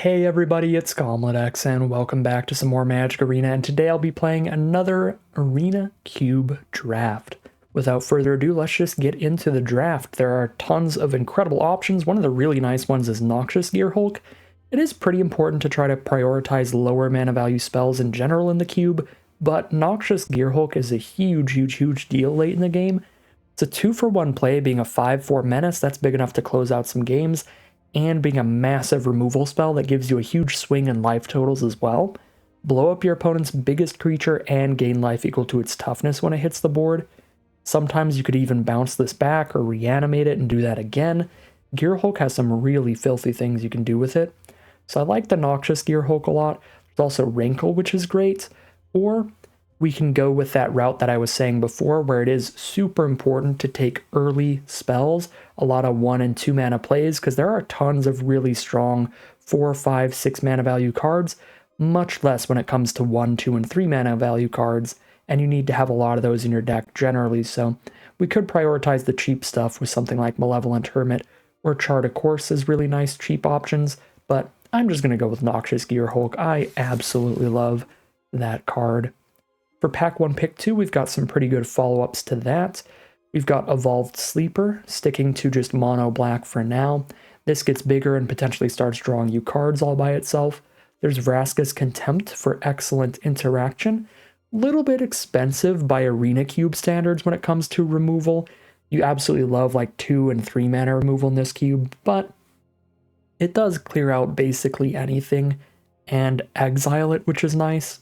Hey everybody, it's GombletX and welcome back to some more Magic Arena, and today I'll be playing another Arena Cube draft. Without further ado, let's just get into the draft. There are tons of incredible options. One of the really nice ones is Noxious Gearhulk. It is pretty important to try to prioritize lower mana value spells in general in the cube, but Noxious Gearhulk is a huge deal late in the game. It's a 2-for-1 play, being a 5/4 menace. That's big enough to close out some games, and being a massive removal spell that gives you a huge swing in life totals as well. Blow up your opponent's biggest creature and gain life equal to its toughness when it hits the board. Sometimes you could even bounce this back or reanimate it and do that again. Gearhulk has some really filthy things you can do with it. So I like the Noxious Gearhulk a lot. There's also Rankle, which is great. Or we can go with that route that I was saying before, where it is super important to take early spells, a lot of 1 and 2 mana plays, because there are tons of really strong 4, 5, 6 mana value cards, much less when it comes to 1, 2, and 3 mana value cards, and you need to have a lot of those in your deck generally, so we could prioritize the cheap stuff with something like Malevolent Hermit or Chart a Course as really nice cheap options, but I'm just going to go with Noxious Gearhulk. I absolutely love that card. For Pack 1, Pick 2, we've got some pretty good follow-ups to that. We've got Evolved Sleeper, sticking to just mono black for now. This gets bigger and potentially starts drawing you cards all by itself. There's Vraska's Contempt for excellent interaction. Little bit expensive by Arena Cube standards when it comes to removal. You absolutely love like 2 and 3 mana removal in this cube, but it does clear out basically anything and exile it, which is nice.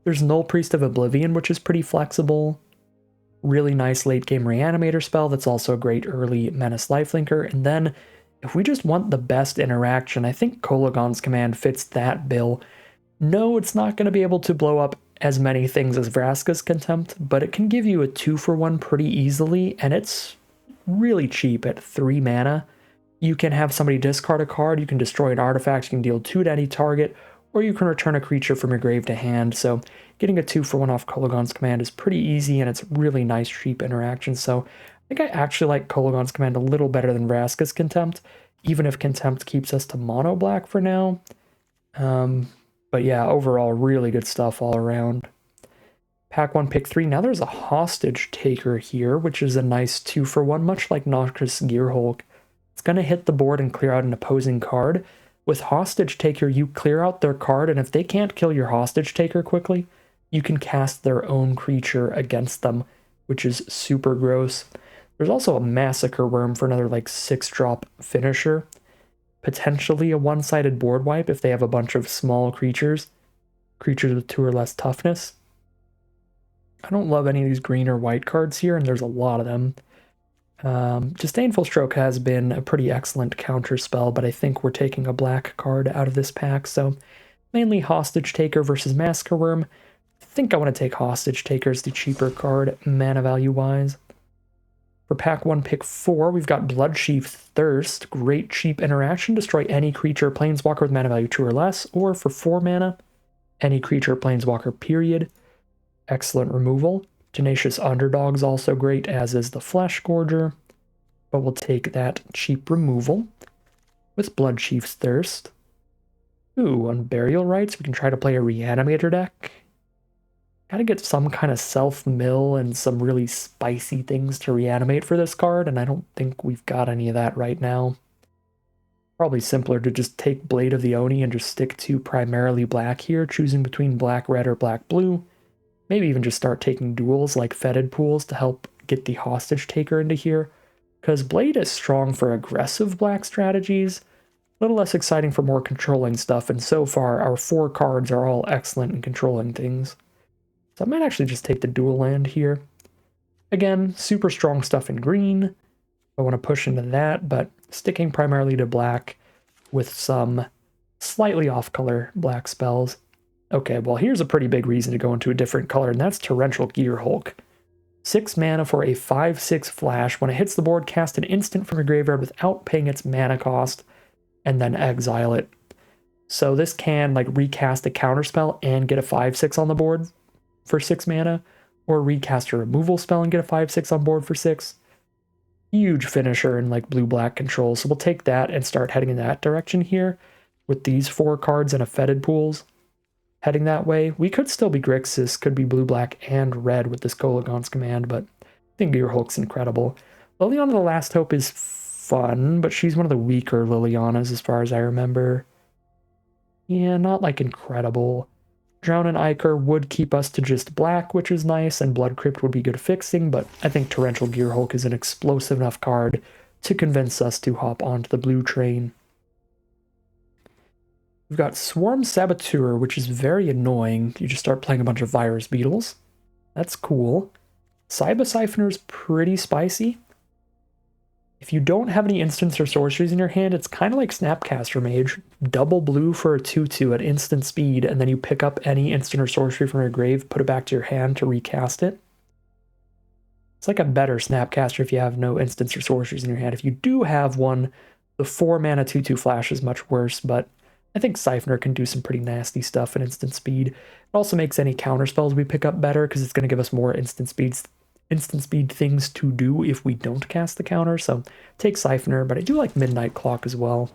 There's Null Priest of Oblivion, which is pretty flexible. Really nice late game Reanimator spell that's also a great early Menace Lifelinker. And then, if we just want the best interaction, I think Kolaghan's Command fits that bill. No, it's not going to be able to blow up as many things as Vraska's Contempt, but it can give you a 2-for-1 pretty easily, and it's really cheap at 3 mana. You can have somebody discard a card, you can destroy an artifact, you can deal 2 to any target, or you can return a creature from your grave to hand, so getting a 2-for-1 off Kolaghan's Command is pretty easy, and it's really nice, cheap interaction, so I think I actually like Kolaghan's Command a little better than Vraska's Contempt, even if Contempt keeps us to mono black for now. But yeah, overall, really good stuff all around. Pack 1, Pick 3, now there's a Hostage Taker here, which is a nice 2-for-1, much like Noxious Gearhulk. It's going to hit the board and clear out an opposing card. With Hostage Taker, you clear out their card, and if they can't kill your Hostage Taker quickly, you can cast their own creature against them, which is super gross. There's also a Massacre Worm for another like 6-drop finisher. Potentially a one-sided board wipe if they have a bunch of small creatures with 2 or less toughness. I don't love any of these green or white cards here, and there's a lot of them. Disdainful Stroke has been a pretty excellent counter spell, but I think we're taking a black card out of this pack, so mainly Hostage Taker versus Massacre Worm. I think I want to take Hostage Taker as the cheaper card, mana value-wise. For Pack 1, Pick 4, we've got Bloodchief Thirst. Great cheap interaction. Destroy any creature Planeswalker with mana value 2 or less, or for 4 mana, any creature Planeswalker, period. Excellent removal. Tenacious Underdog's also great, as is the Flesh Gorger, but we'll take that cheap removal with Bloodchief's Thirst. Ooh, on Burial Rites, we can try to play a Reanimator deck. Gotta get some kind of self-mill and some really spicy things to reanimate for this card, and I don't think we've got any of that right now. Probably simpler to just take Blade of the Oni and just stick to primarily black here, choosing between black-red or black-blue. Maybe even just start taking duels like Fetid Pools to help get the Hostage Taker into here, because Blade is strong for aggressive black strategies, a little less exciting for more controlling stuff, and so far our 4 cards are all excellent in controlling things. So I might actually just take the dual land here. Again, super strong stuff in green. I want to push into that, but sticking primarily to black with some slightly off-color black spells. Okay, well here's a pretty big reason to go into a different color, and that's Torrential Gearhulk. 6 mana for a 5/6 flash. When it hits the board, cast an instant from your graveyard without paying its mana cost, and then exile it. So this can like recast a counterspell and get a 5/6 on the board for 6 mana, or recast a removal spell and get a 5/6 on board for 6. Huge finisher in like blue-black control, so we'll take that and start heading in that direction here. with these 4 cards and a fetid pools heading that way. We could still be Grixis, could be blue, black, and red with this Kolaghan's command, but I think Gear Hulk's incredible. Liliana the Last Hope is fun, but she's one of the weaker Lilianas as far as I remember. Yeah, not like incredible. Drown and Ichor would keep us to just black, which is nice, and Blood Crypt would be good fixing, but I think Torrential Gear Hulk is an explosive enough card to convince us to hop onto the blue train. We've got Swarm Saboteur, which is very annoying. You just start playing a bunch of Virus Beetles. That's cool. Cyber Siphoner's pretty spicy. If you don't have any instants or sorceries in your hand, it's kind of like Snapcaster Mage. Double blue for a 2/2 at instant speed, and then you pick up any instant or sorcery from your grave, put it back to your hand to recast it. It's like a better Snapcaster if you have no instants or sorceries in your hand. If you do have one, the 4 mana 2/2 flash is much worse, but I think Siphoner can do some pretty nasty stuff at instant speed. It also makes any counter spells we pick up better because it's going to give us more instant speed things to do if we don't cast the counter, so take Siphoner, but I do like Midnight Clock as well.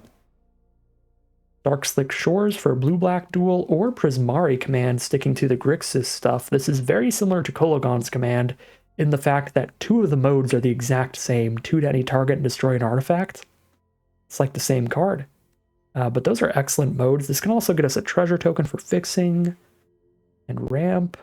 Dark Slick Shores for a blue-black duel, or Prismari command sticking to the Grixis stuff. This is very similar to Kolaghan's command in the fact that 2 of the modes are the exact same, 2 to any target and destroy an artifact. It's like the same card. But those are excellent modes. This can also get us a treasure token for fixing and ramp.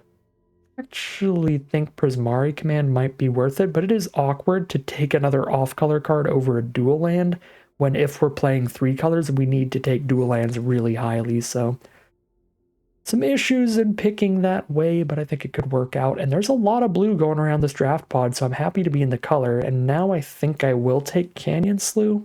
I actually think Prismari command might be worth it, but it is awkward to take another off-color card over a dual land when if we're playing 3 colors, we need to take dual lands really highly, so some issues in picking that way, but I think it could work out. And there's a lot of blue going around this draft pod, so I'm happy to be in the color, and now I think I will take Canyon Slough.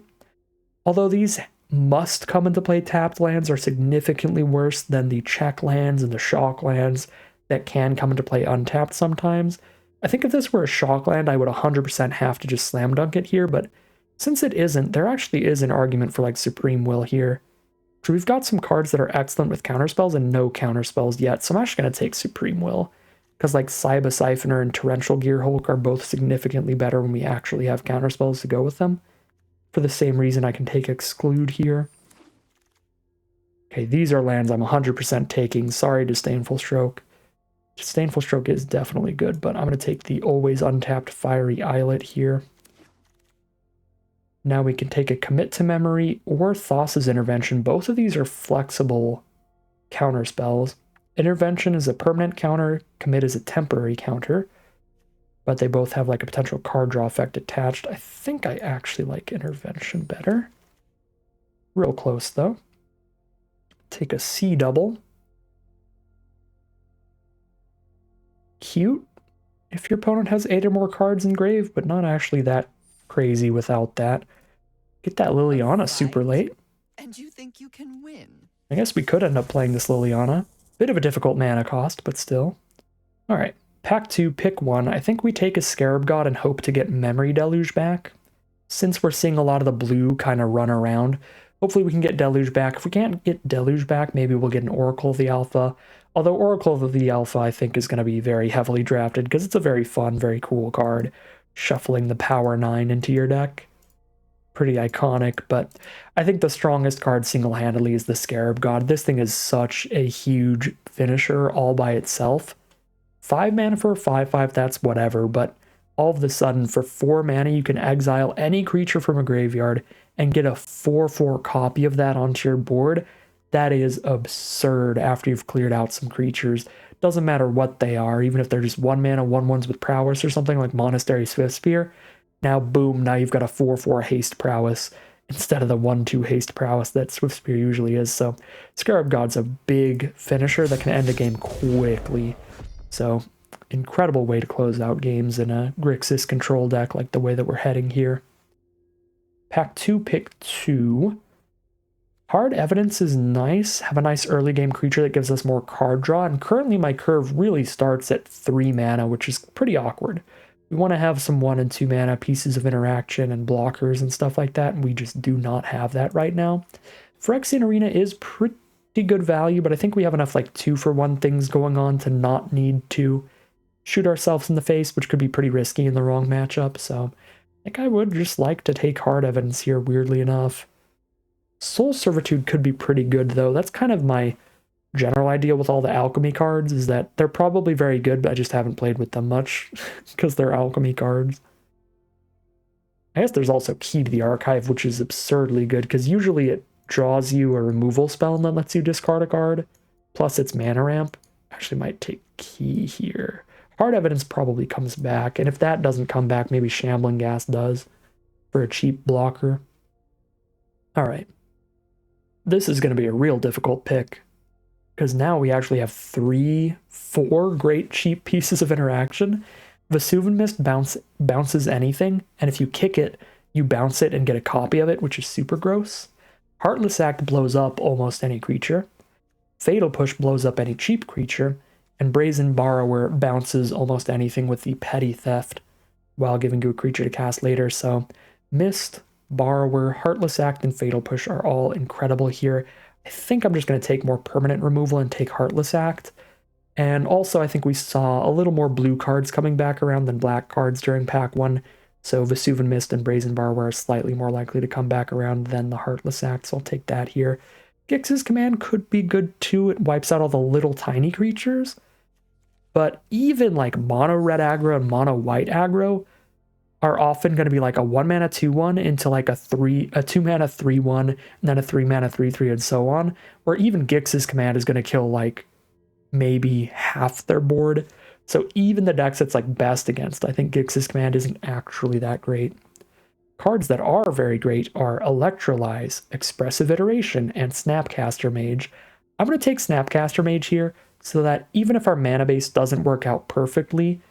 Although these must come into play tapped lands are significantly worse than the check lands and the shock lands that can come into play untapped sometimes. I think if this were a shock land, I would 100% have to just slam dunk it here, but since it isn't, there actually is an argument for like Supreme Will here. So we've got some cards that are excellent with counterspells and no counterspells yet, so I'm actually going to take Supreme Will, because like Cyber Siphoner and Torrential Gear Hulk are both significantly better when we actually have counterspells to go with them. For the same reason, I can take Exclude here. Okay, these are lands I'm 100% taking. Sorry, Disdainful Stroke. Disdainful Stroke is definitely good, but I'm going to take the always untapped Fiery Islet here. Now we can take a Commit to Memory or Thassa's Intervention. Both of these are flexible counter spells. Intervention is a permanent counter, Commit is a temporary counter, but they both have like a potential card draw effect attached. I think I actually like Intervention better. Real close though. Take a C double. Cute if your opponent has 8 or more cards in grave, but not actually that crazy without that. Get that Liliana super late. And you think you can win? I guess we could end up playing this Liliana. Bit of a difficult mana cost, but still. Alright, pack 2, pick 1. I think we take a Scarab God and hope to get Memory Deluge back. Since we're seeing a lot of the blue kind of run around, hopefully we can get Deluge back. If we can't get Deluge back, maybe we'll get an Oracle of the Alpha. Although Oracle of the Alpha I think is going to be very heavily drafted because it's a very fun, very cool card. Shuffling the Power 9 into your deck. Pretty iconic, but I think the strongest card single-handedly is the Scarab God. This thing is such a huge finisher all by itself. 5 mana for a 5/5, that's whatever, but all of a sudden for 4 mana you can exile any creature from a graveyard and get a 4/4 copy of that onto your board. That is absurd after you've cleared out some creatures. Doesn't matter what they are, even if they're just 1 mana, 1/1s with prowess or something like Monastery Swiftspear. Now, boom, now you've got a 4/4 haste prowess instead of the 1/2 haste prowess that Swiftspear usually is. So Scarab God's a big finisher that can end a game quickly. So incredible way to close out games in a Grixis control deck like the way that we're heading here. Pack 2, pick 2. Hard Evidence is nice. Have a nice early game creature that gives us more card draw, and currently my curve really starts at 3 mana, which is pretty awkward. We want to have some 1 and 2 mana pieces of interaction and blockers and stuff like that, and we just do not have that right now. Phyrexian Arena is pretty good value, but I think we have enough like 2-for-1 things going on to not need to shoot ourselves in the face, which could be pretty risky in the wrong matchup, so I think I would just like to take Hard Evidence here, weirdly enough. Soul Servitude could be pretty good, though. That's kind of my general idea with all the alchemy cards, is that they're probably very good, but I just haven't played with them much because they're alchemy cards. I guess there's also Key to the Archive, which is absurdly good, because usually it draws you a removal spell and then lets you discard a card, plus its mana ramp. Actually might take Key here. Hard Evidence probably comes back, and if that doesn't come back, maybe Shambling Gas does for a cheap blocker. Alright. This is going to be a real difficult pick, because now we actually have 4 great cheap pieces of interaction. Vesuvian Mist bounces anything, and if you kick it, you bounce it and get a copy of it, which is super gross. Heartless Act blows up almost any creature. Fatal Push blows up any cheap creature, and Brazen Borrower bounces almost anything with the Petty Theft while giving you a creature to cast later. So Mist, Borrower, Heartless Act, and Fatal Push are all incredible here. I think I'm just going to take more permanent removal and take Heartless Act. And also, I think we saw a little more blue cards coming back around than black cards during Pack 1. So Vesuvian Mist and Brazen Borrower are slightly more likely to come back around than the Heartless Act, so I'll take that here. Gix's Command could be good too. It wipes out all the little tiny creatures. But even like mono red aggro and mono white aggro are often going to be like a 1 mana 2/1 into like a 2 mana 3/1, and then a 3 mana 3/3 and so on. Or even Gix's Command is going to kill like maybe half their board. So even the decks it's like best against, I think Gix's Command isn't actually that great. Cards that are very great are Electrolyze, Expressive Iteration, and Snapcaster Mage. I'm going to take Snapcaster Mage here so that even if our mana base doesn't work out perfectly,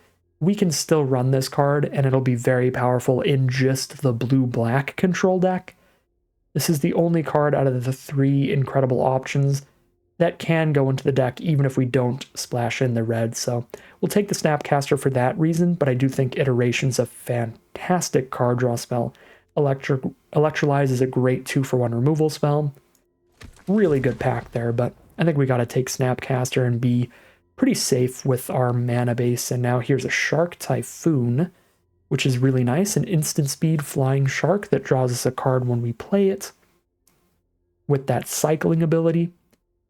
we can still run this card and it'll be very powerful in just the blue-black control deck. This is the only card out of the 3 incredible options that can go into the deck even if we don't splash in the red. So we'll take the Snapcaster for that reason, but I do think Iteration's a fantastic card draw spell. Electrolyze is a great 2-for-1 removal spell. Really good pack there, but I think we got to take Snapcaster and be pretty safe with our mana base. And now here's a Shark Typhoon, which is really nice. An instant speed flying shark that draws us a card when we play it with that cycling ability.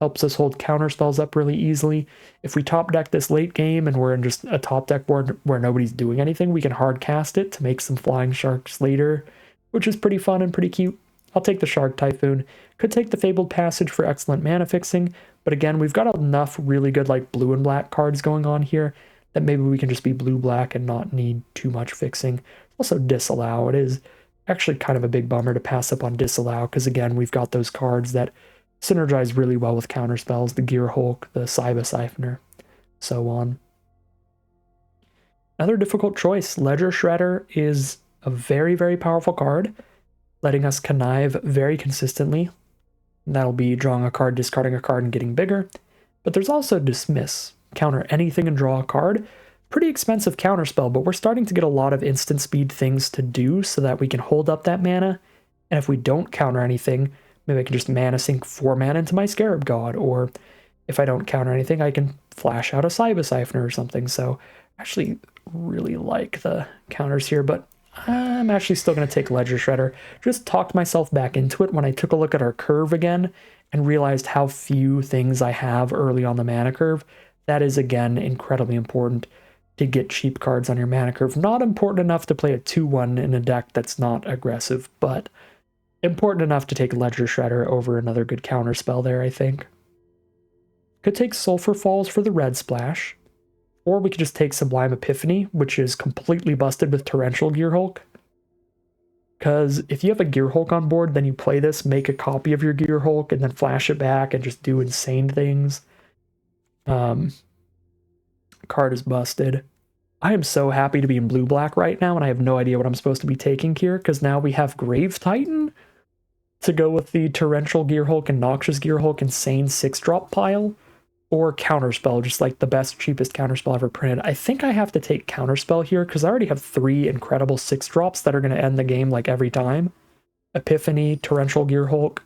Helps us hold counterspells up really easily. If we top deck this late game and we're in just a top deck board where nobody's doing anything, we can hard cast it to make some flying sharks later, which is pretty fun and pretty cute. I'll take the Shark Typhoon. Could take the Fabled Passage for excellent mana fixing, but again, we've got enough really good like blue and black cards going on here that maybe we can just be blue-black and not need too much fixing. Also Disallow. It is actually kind of a big bummer to pass up on Disallow, because again, we've got those cards that synergize really well with counterspells, the Gear Hulk, the Cyber Siphoner, so on. Another difficult choice. Ledger Shredder is a very, very powerful card, letting us connive very consistently. That'll be drawing a card, discarding a card, and getting bigger. But there's also Dismiss. Counter anything and draw a card. Pretty expensive counterspell, but we're starting to get a lot of instant speed things to do so that we can hold up that mana. And if we don't counter anything, maybe I can just mana sink 4 mana into my Scarab God, or if I don't counter anything, I can flash out a Cyber Siphoner or something. So I actually really like the counters here, but I'm actually still going to take Ledger Shredder. Just talked myself back into it when I took a look at our curve again and realized how few things I have early on the mana curve. That is, again, incredibly important to get cheap cards on your mana curve. Not important enough to play a 2/1 in a deck that's not aggressive, but important enough to take Ledger Shredder over another good counter spell there, I think. Could take Sulphur Falls for the red splash, or we could just take Sublime Epiphany, which is completely busted with Torrential Gear Hulk. Because if you have a Gear Hulk on board, then you play this, make a copy of your Gear Hulk, and then flash it back and just do insane things. Card is busted. I am so happy to be in blue-black right now, and I have no idea what I'm supposed to be taking here, because now we have Grave Titan to go with the Torrential Gear Hulk and Noxious Gear Hulk insane 6-drop pile, or Counterspell, just like the best, cheapest Counterspell ever printed. I think I have to take Counterspell here, because I already have 3 incredible 6-drops that are going to end the game like every time. Epiphany, Torrential Gear Hulk,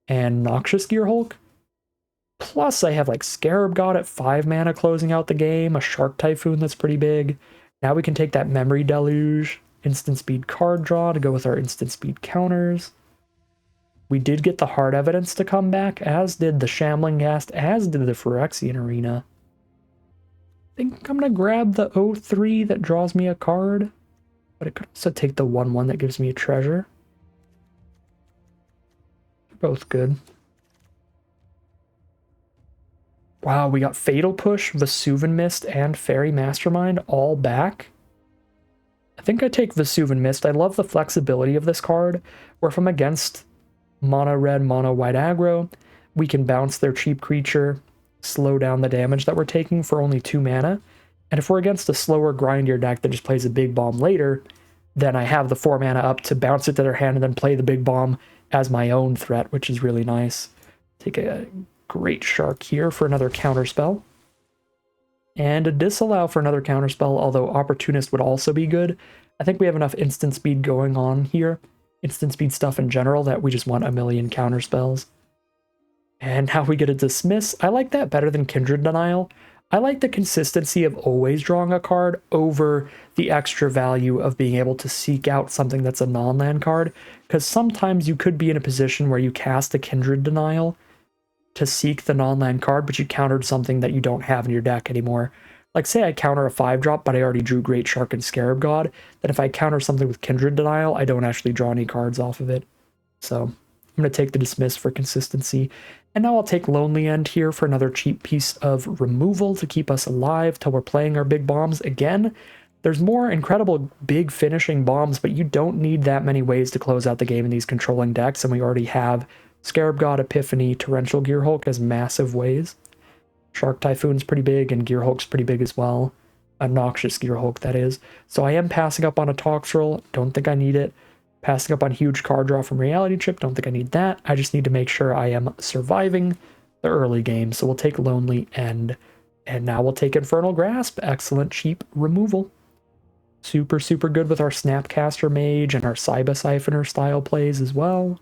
and Noxious Gear Hulk. Plus, I have like Scarab God at 5 mana closing out the game, a Shark Typhoon that's pretty big. Now we can take that Memory Deluge, instant speed card draw to go with our instant speed counters. We did get the hard evidence to come back, as did the Shambling Ghast, as did the Phyrexian Arena. I think I'm going to grab the 0-3 that draws me a card, but it could also take the 1-1 that gives me a treasure. They're both good. Wow, we got Fatal Push, Vesuvan Mist, and Fairy Mastermind all back. I think I take Vesuvan Mist. I love the flexibility of this card, where if I'm against mono red, mono white aggro, we can bounce their cheap creature, slow down the damage that we're taking for only 2 mana. And if we're against a slower, grindier deck that just plays a big bomb later, then I have the 4 mana up to bounce it to their hand and then play the big bomb as my own threat, which is really nice. Take a great shark here for another counterspell. And a disallow for another counterspell, although Opportunist would also be good. I think we have enough instant speed going on here, instant speed stuff in general, that we just want a million counterspells. And now we get a Dismiss. I like that better than Kindred Denial. I like the consistency of always drawing a card over the extra value of being able to seek out something that's a non-land card, because sometimes you could be in a position where you cast a Kindred Denial to seek the non-land card, but you countered something that you don't have in your deck anymore. Like, say I counter a 5-drop, but I already drew Great Shark and Scarab God, then if I counter something with Kindred Denial, I don't actually draw any cards off of it. So I'm going to take the Dismiss for consistency. And now I'll take Lonely End here for another cheap piece of removal to keep us alive till we're playing our big bombs again. There's more incredible big finishing bombs, but you don't need that many ways to close out the game in these controlling decks, and we already have Scarab God, Epiphany, Torrential Gearhulk as massive ways. Shark Typhoon's pretty big, and Gearhulk's pretty big as well. A Noxious Gearhulk, that is. So I am passing up on a Toxtrol. Don't think I need it. Passing up on huge card draw from Reality Chip. Don't think I need that. I just need to make sure I am surviving the early game. So we'll take Lonely End. And now we'll take Infernal Grasp. Excellent cheap removal. Super, super good with our Snapcaster Mage and our Cyba Siphoner style plays as well.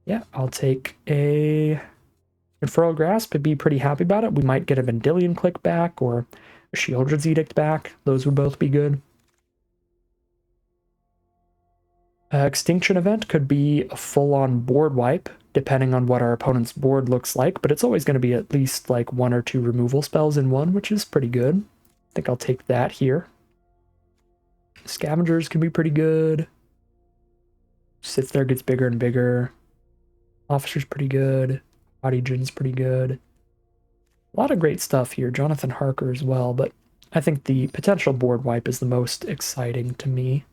Yeah, I'll take a Infernal Grasp and be pretty happy about it. We might get a Vendilion Click back or a Sheoldred's Edict back. Those would both be good. Extinction Event could be a full-on board wipe, depending on what our opponent's board looks like, but it's always going to be at least like 1 or 2 removal spells in one, which is pretty good. I think I'll take that here. Scavengers can be pretty good. Sits there, gets bigger and bigger. Officer's pretty good. Bodygen's pretty good. A lot of great stuff here. Jonathan Harker as well, but I think the potential board wipe is the most exciting to me.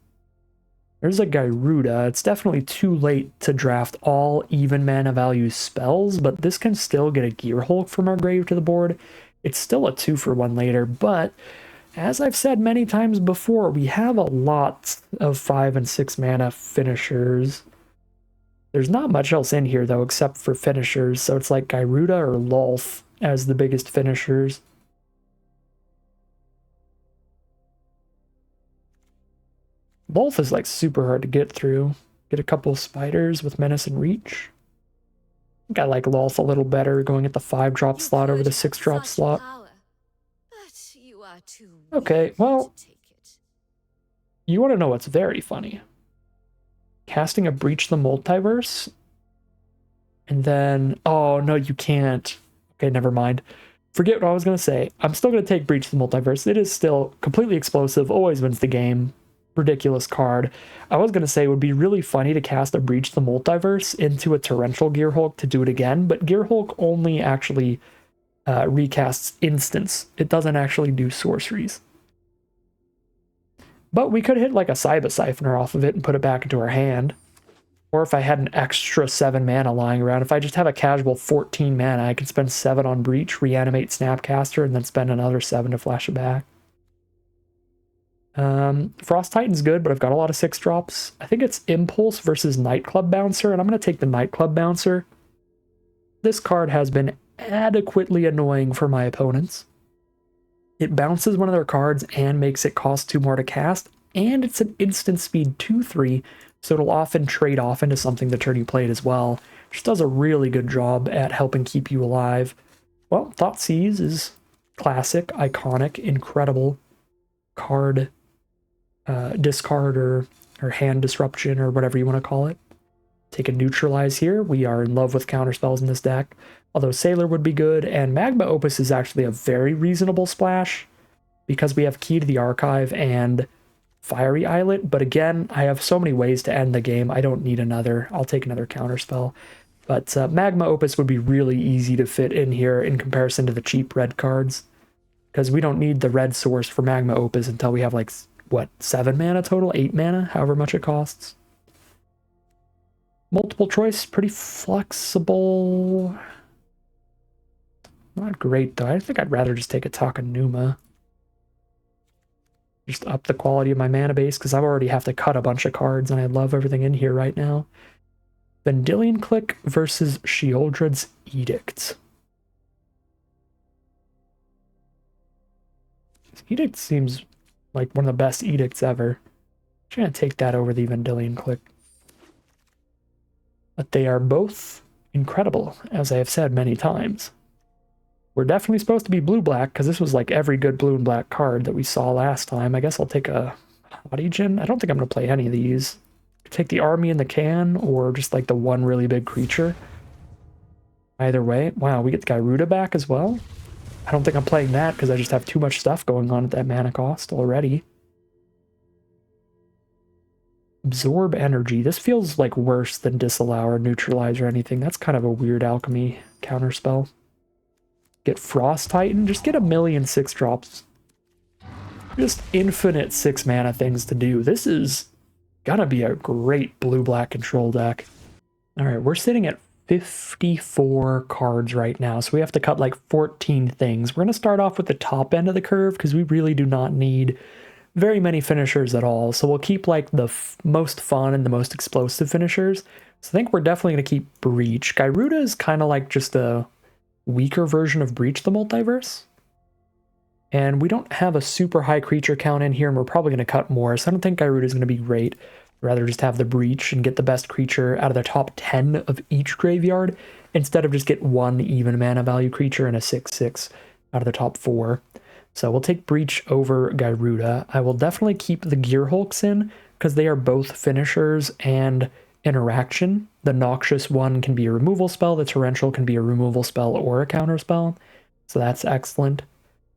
There's a Gyruda. It's definitely too late to draft all even mana value spells, but this can still get a Gearhulk from our grave to the board. It's still a 2-for-1 later, but as I've said many times before, we have a lot of 5 and 6 mana finishers. There's not much else in here, though, except for finishers, so it's like Gyruda or Lolth as the biggest finishers. Lolth is like super hard to get through. Get a couple of spiders with Menace and Reach. I think I like Lolth a little better, going at the 5-drop slot over the 6-drop slot. Okay, well, you want to know what's very funny? Casting a Breach the Multiverse, and then, oh no, you can't. Okay, never mind. Forget what I was going to say. I'm still going to take Breach the Multiverse. It is still completely explosive, always wins the game. Ridiculous card. I was going to say it would be really funny to cast a Breach the Multiverse into a Torrential Gearhulk to do it again, but Gearhulk only actually recasts instants. It doesn't actually do sorceries. But we could hit like a Cyba Siphoner off of it and put it back into our hand. Or if I had an extra 7 mana lying around, if I just have a casual 14 mana, I could spend 7 on Breach, reanimate Snapcaster, and then spend another 7 to flash it back. Frost Titan's good, but I've got a lot of 6-drops. I think it's Impulse versus Nightclub Bouncer, and I'm going to take the Nightclub Bouncer. This card has been adequately annoying for my opponents. It bounces one of their cards and makes it cost 2 more to cast, and it's an instant speed 2/3, so it'll often trade off into something the turn you play it as well. Just does a really good job at helping keep you alive. Well, Thoughtseize is classic, iconic, incredible card discard or hand disruption or whatever you want to call it. Take a neutralize here. We are in love with counterspells in this deck. Although Sailor would be good, and Magma Opus is actually a very reasonable splash because we have Key to the Archive and Fiery Islet. But again, I have so many ways to end the game. I don't need another. I'll take another counterspell. But Magma Opus would be really easy to fit in here in comparison to the cheap red cards. Because we don't need the red source for Magma Opus until we have like, what, 7 mana total? 8 mana? However much it costs. Multiple choice, pretty flexible. Not great, though. I think I'd rather just take a Takanuma. Just up the quality of my mana base, because I already have to cut a bunch of cards, and I love everything in here right now. Vendilion Click versus Sheoldred's Edict. Edict seems like one of the best edicts ever. I'm trying to take that over the Vendilion Click. But they are both incredible, as I have said many times. We're definitely supposed to be blue-black, because this was like every good blue and black card that we saw last time. I guess I'll take a Haughty. I don't think I'm going to play any of these. Take the army in the can, or just like the one really big creature. Either way. Wow, we get Gyruda back as well. I don't think I'm playing that because I just have too much stuff going on at that mana cost already. Absorb energy. This feels like worse than disallow or neutralize or anything. That's kind of a weird alchemy counterspell. Get Frost Titan. Just get a million 6-drops. Just infinite 6 mana things to do. This is gonna be a great blue-black control deck. Alright, we're sitting at 54 cards right now, so we have to cut like 14 things. We're going to start off with the top end of the curve because we really do not need very many finishers at all. So we'll keep like the most fun and the most explosive finishers. So I think we're definitely going to keep Breach. Gyruda is kind of like just a weaker version of Breach the Multiverse. And we don't have a super high creature count in here, and we're probably going to cut more. So I don't think Gyruda is going to be great. Rather just have the Breach and get the best creature out of the top 10 of each graveyard, instead of just get one even mana value creature and a 6/6 out of the top 4. So we'll take Breach over Gyruda. I will definitely keep the Gearhulks in, because they are both finishers and interaction. The Noxious one can be a removal spell, the Torrential can be a removal spell or a counter spell. So that's excellent.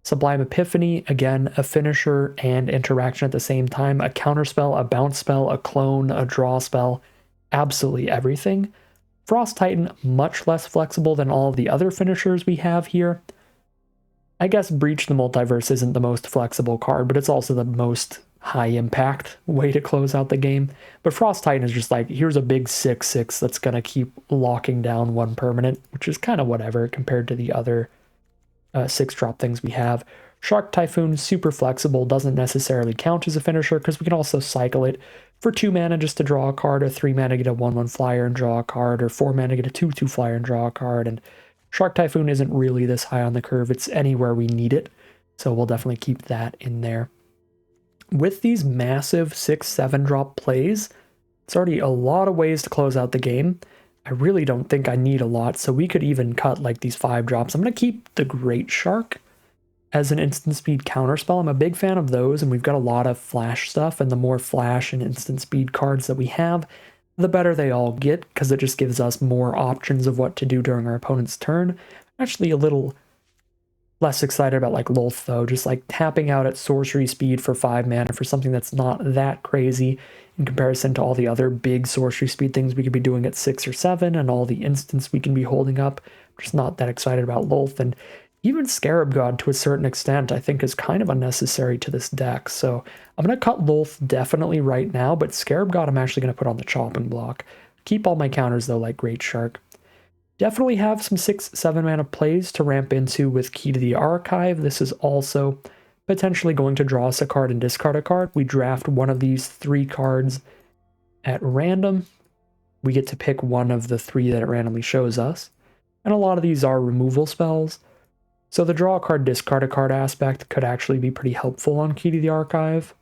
Sublime Epiphany, again, a finisher and interaction at the same time. A counterspell, a bounce spell, a clone, a draw spell, absolutely everything. Frost Titan, much less flexible than all of the other finishers we have here. I guess Breach the Multiverse isn't the most flexible card, but it's also the most high impact way to close out the game. But Frost Titan is just like, here's a big 6/6 that's going to keep locking down one permanent, which is kind of whatever compared to the other 6-drop things we have. Shark Typhoon, super flexible, doesn't necessarily count as a finisher because we can also cycle it for 2 mana just to draw a card, or 3 mana get a 1/1 flyer and draw a card, or 4 mana get a 2/2 flyer and draw a card. And Shark Typhoon isn't really this high on the curve, it's anywhere we need it, so we'll definitely keep that in there. With these massive 6/7 drop plays, it's already a lot of ways to close out the game. I really don't think I need a lot, so we could even cut like these 5 drops. I'm going to keep the Great Shark as an instant speed counterspell. I'm a big fan of those, and we've got a lot of flash stuff, and the more flash and instant speed cards that we have, the better they all get, because it just gives us more options of what to do during our opponent's turn. Actually a little less excited about like Lolth though, just like tapping out at sorcery speed for 5 mana for something that's not that crazy in comparison to all the other big sorcery speed things we could be doing at 6 or 7 and all the instants we can be holding up. I'm just not that excited about Lolth, and even Scarab God to a certain extent I think is kind of unnecessary to this deck. So I'm going to cut Lolth definitely right now, but Scarab God I'm actually going to put on the chopping block. Keep all my counters though, like Great Shark. Definitely have some 6/7 mana plays to ramp into with Key to the Archive. This is also potentially going to draw us a card and discard a card. We draft one of these 3 cards at random. We get to pick one of the 3 that it randomly shows us. And a lot of these are removal spells. So the draw a card, discard a card aspect could actually be pretty helpful on Key to the Archive.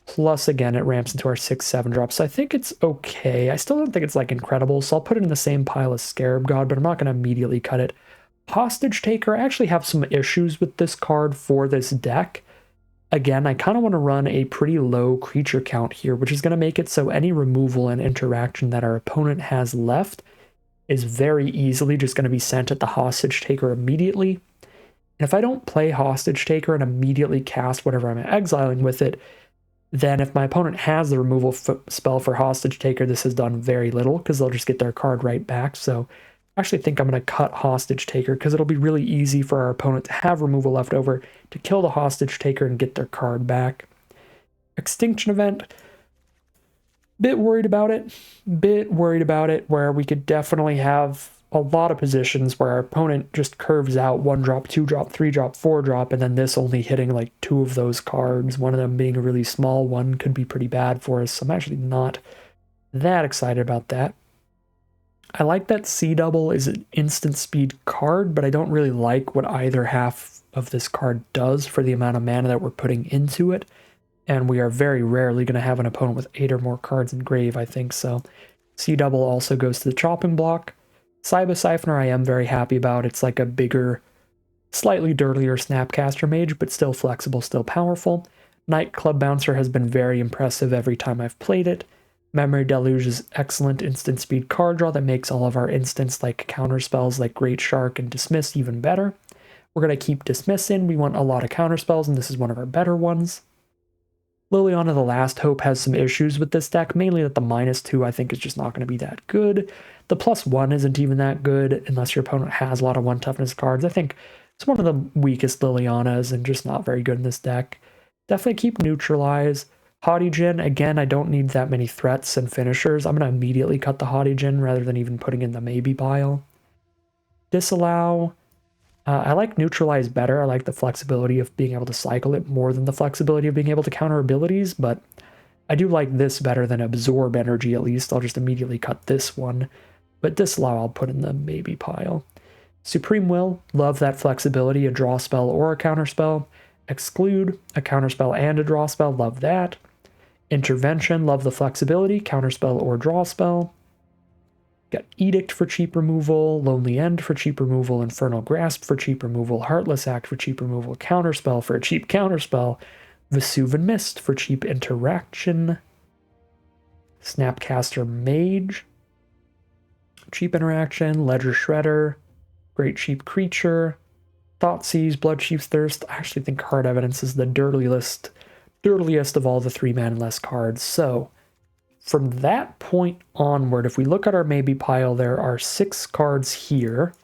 Plus, again, it ramps into our 6/7 drops. So I think it's okay. I still don't think it's like incredible, so I'll put it in the same pile as Scarab God, but I'm not going to immediately cut it. Hostage Taker, I actually have some issues with this card for this deck. Again, I kind of want to run a pretty low creature count here, which is going to make it so any removal and interaction that our opponent has left is very easily just going to be sent at the hostage taker immediately. And if I don't play hostage taker and immediately cast whatever I'm exiling with it, then if my opponent has the removal spell for hostage taker, this has done very little because they'll just get their card right back. So I actually think I'm going to cut hostage taker because it'll be really easy for our opponent to have removal left over to kill the hostage taker and get their card back. Extinction event, bit worried about it, where we could definitely have a lot of positions where our opponent just curves out 1 drop, 2 drop, 3 drop, 4 drop, and then this only hitting like 2 of those cards, one of them being a really small one, could be pretty bad for us. So I'm actually not that excited about that. I like that C double is an instant speed card, but I don't really like what either half of this card does for the amount of mana that we're putting into it. And we are very rarely going to have an opponent with 8 or more cards in grave, I think. So C double also goes to the chopping block. Cyber Siphoner I am very happy about. It's like a bigger, slightly dirtier Snapcaster Mage, but still flexible, still powerful. Nightclub Bouncer has been very impressive every time I've played it. Memory Deluge is excellent instant speed card draw that makes all of our instants like counter spells like Great Shark and Dismiss even better. We're going to keep Dismiss in. We want a lot of counter spells, and this is one of our better ones. Liliana the Last Hope has some issues with this deck, mainly that the -2 I think is just not going to be that good. The +1 isn't even that good unless your opponent has a lot of 1 toughness cards. I think it's one of the weakest Lilianas and just not very good in this deck. Definitely keep Neutralize. Haughty Djinn, again, I don't need that many threats and finishers. I'm going to immediately cut the Haughty Djinn rather than even putting in the maybe pile. Disallow. I like Neutralize better. I like the flexibility of being able to cycle it more than the flexibility of being able to counter abilities, but I do like this better than Absorb Energy at least. I'll just immediately cut this one, but Disallow I'll put in the maybe pile. Supreme Will, love that flexibility, a draw spell or a counter spell. Exclude, a counter spell and a draw spell, love that. Intervention, love the flexibility, counter spell or draw spell. Got Edict for cheap removal, Lonely End for cheap removal, Infernal Grasp for cheap removal, Heartless Act for cheap removal, Counterspell for a cheap counterspell, Vesuvian Mist for cheap interaction, Snapcaster Mage, cheap interaction, Ledger Shredder, Great Cheap Creature, Thoughtseize, Bloodchief's Thirst. I actually think Card Evidence is the dirtiest of all the 3-mana and less cards, so from that point onward, if we look at our maybe pile, there are 6 cards here.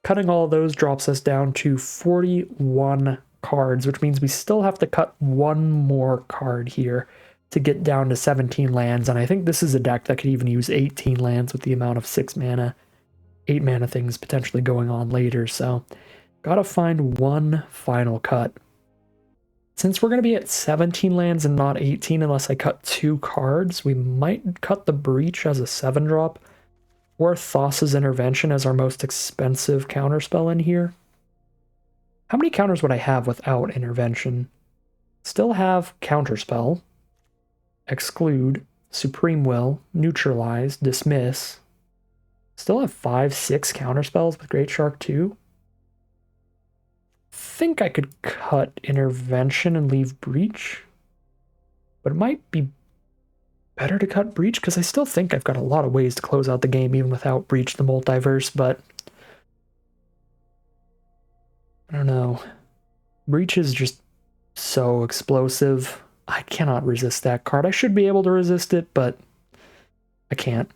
Cutting all those drops us down to 41 cards, which means we still have to cut 1 more card here to get down to 17 lands. And I think this is a deck that could even use 18 lands with the amount of 6 mana, 8 mana things potentially going on later. So gotta find 1 final cut. Since we're going to be at 17 lands and not 18 unless I cut 2 cards, we might cut the Breach as a 7-drop, or Thassa's Intervention as our most expensive counterspell in here. How many counters would I have without Intervention? Still have Counterspell, Exclude, Supreme Will, Neutralize, Dismiss. Still have 5-6 counterspells with Great Shark 2. Think I could cut Intervention and leave Breach, but it might be better to cut Breach because I still think I've got a lot of ways to close out the game even without Breach the Multiverse, but I don't know. Breach is just so explosive. I cannot resist that card. I should be able to resist it, but I can't.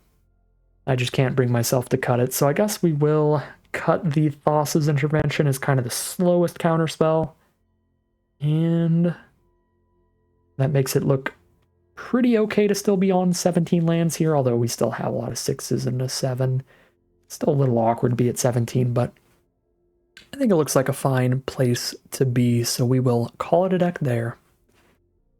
I just can't bring myself to cut it, so I guess we will cut the Thassa's Intervention as kind of the slowest counterspell, and that makes it look pretty okay to still be on 17 lands here, although we still have a lot of 6s and a 7. Still a little awkward to be at 17, but I think it looks like a fine place to be, so we will call it a deck there.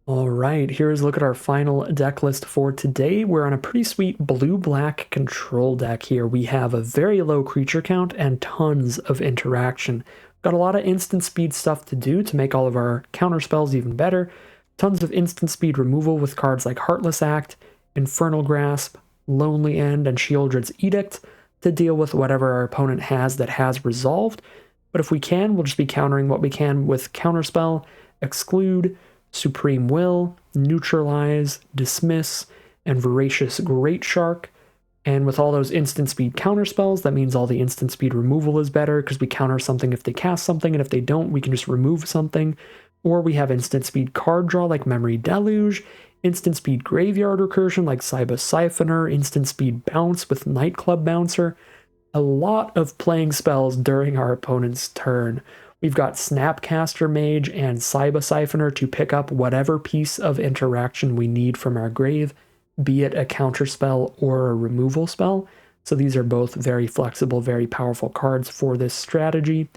Alright, here's a look at our final deck list for today. We're on a pretty sweet blue-black control deck here. We have a very low creature count and tons of interaction. Got a lot of instant speed stuff to do to make all of our counter spells even better. Tons of instant speed removal with cards like Heartless Act, Infernal Grasp, Lonely End, and Sheoldred's Edict to deal with whatever our opponent has that has resolved. But if we can, we'll just be countering what we can with Counterspell, Exclude, Supreme Will, Neutralize, Dismiss, and Voracious Great Shark. And with all those instant speed counter spells, that means all the instant speed removal is better because we counter something if they cast something, and if they don't, we can just remove something. Or we have instant speed card draw like Memory Deluge, instant speed graveyard recursion like Cyber Siphoner, instant speed bounce with Nightclub Bouncer. A lot of playing spells during our opponent's turn. We've got Snapcaster Mage and Cyber Siphoner to pick up whatever piece of interaction we need from our grave, be it a counter spell or a removal spell. So these are both very flexible, very powerful cards for this strategy.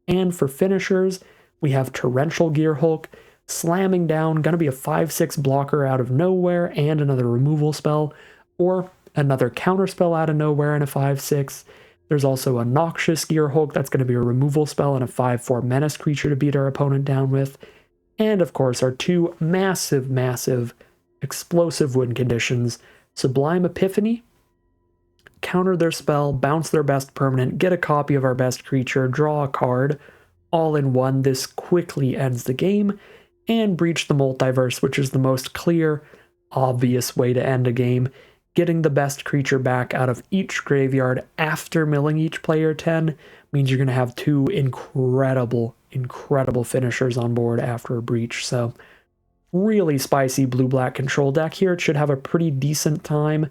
And for finishers, we have Torrential Gearhulk, slamming down, gonna be a 5/6 blocker out of nowhere and another removal spell, or another counter spell out of nowhere and a 5/6. There's also a Noxious Gearhulk, that's gonna be a removal spell and a 5/4 menace creature to beat our opponent down with. And of course, our two massive, massive explosive win conditions: Sublime Epiphany, counter their spell, bounce their best permanent, get a copy of our best creature, draw a card, all in one. This quickly ends the game. And Breach the Multiverse, which is the most clear, obvious way to end a game. Getting the best creature back out of each graveyard after milling each player 10 means you're going to have two incredible finishers on board after a Breach. So really spicy blue-black control deck here. It should have a pretty decent time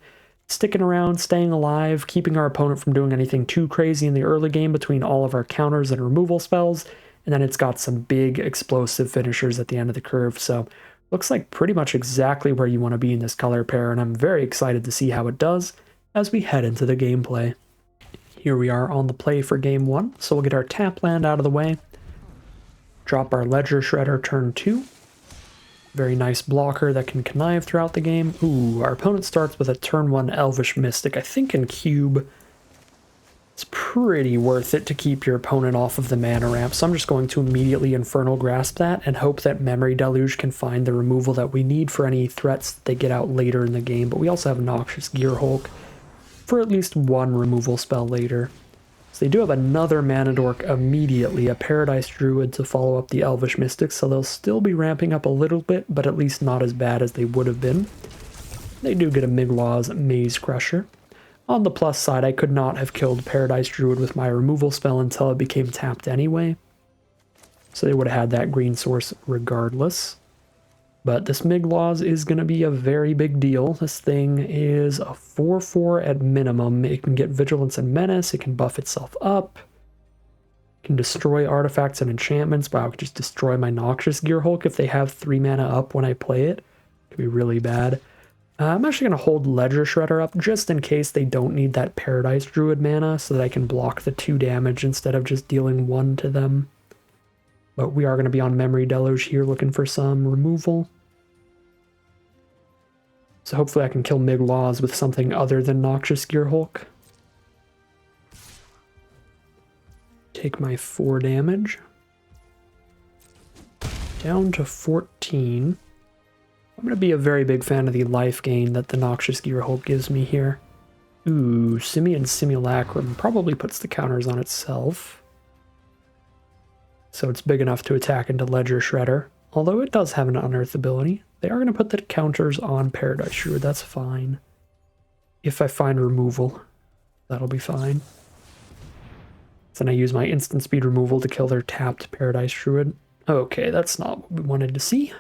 sticking around, staying alive, keeping our opponent from doing anything too crazy in the early game between all of our counters and removal spells. And then it's got some big explosive finishers at the end of the curve. So looks like pretty much exactly where you want to be in this color pair, and I'm very excited to see how it does as we head into the gameplay. Here we are on the play for game 1, so we'll get our tap land out of the way. Drop our Ledger Shredder turn 2. Very nice blocker that can connive throughout the game. Ooh, our opponent starts with a turn 1 Elvish Mystic, I think in cube. It's pretty worth it to keep your opponent off of the mana ramp, so I'm just going to immediately Infernal Grasp that and hope that Memory Deluge can find the removal that we need for any threats that they get out later in the game. But we also have Noxious Gearhulk for at least one removal spell later. So they do have another Mana Dork immediately, a Paradise Druid to follow up the Elvish Mystics, so they'll still be ramping up a little bit, but at least not as bad as they would have been. They do get a Miglaw's Maze Crusher. On the plus side, I could not have killed Paradise Druid with my removal spell until it became tapped anyway. So they would have had that green source regardless. But this Miglaw's is going to be a very big deal. This thing is a 4/4 at minimum. It can get Vigilance and Menace. It can buff itself up. It can destroy artifacts and enchantments. Wow, I could just destroy my Noxious Gearhulk if they have 3 mana up when I play it. It could be really bad. I'm actually going to hold Ledger Shredder up just in case they don't need that Paradise Druid mana so that I can block the 2 damage instead of just dealing 1 to them. But we are going to be on Memory Deluge here looking for some removal. So hopefully I can kill Miglaw's with something other than Noxious Gearhulk. Take my 4 damage. Down to 14. I'm going to be a very big fan of the life gain that the Noxious Gearhulk gives me here. Ooh, Simian Simulacrum probably puts the counters on itself. So it's big enough to attack into Ledger Shredder. Although it does have an Unearth ability. They are going to put the counters on Paradise Druid, that's fine. If I find removal, that'll be fine. Then I use my instant speed removal to kill their tapped Paradise Druid. Okay, that's not what we wanted to see.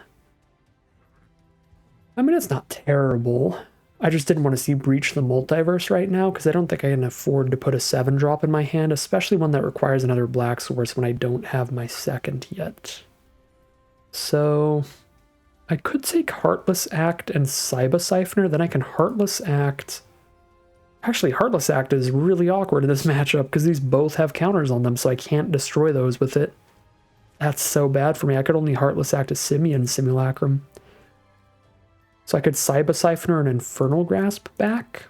I mean, it's not terrible. I just didn't want to see Breach the Multiverse right now, because I don't think I can afford to put a 7-drop in my hand, especially one that requires another black source when I don't have my second yet. So I could take Heartless Act and Cyber Siphoner, then I can Heartless Act. Actually, Heartless Act is really awkward in this matchup because these both have counters on them, so I can't destroy those with it. That's so bad for me. I could only Heartless Act a Simian Simulacrum. So I could Cyber Siphoner and Infernal Grasp back.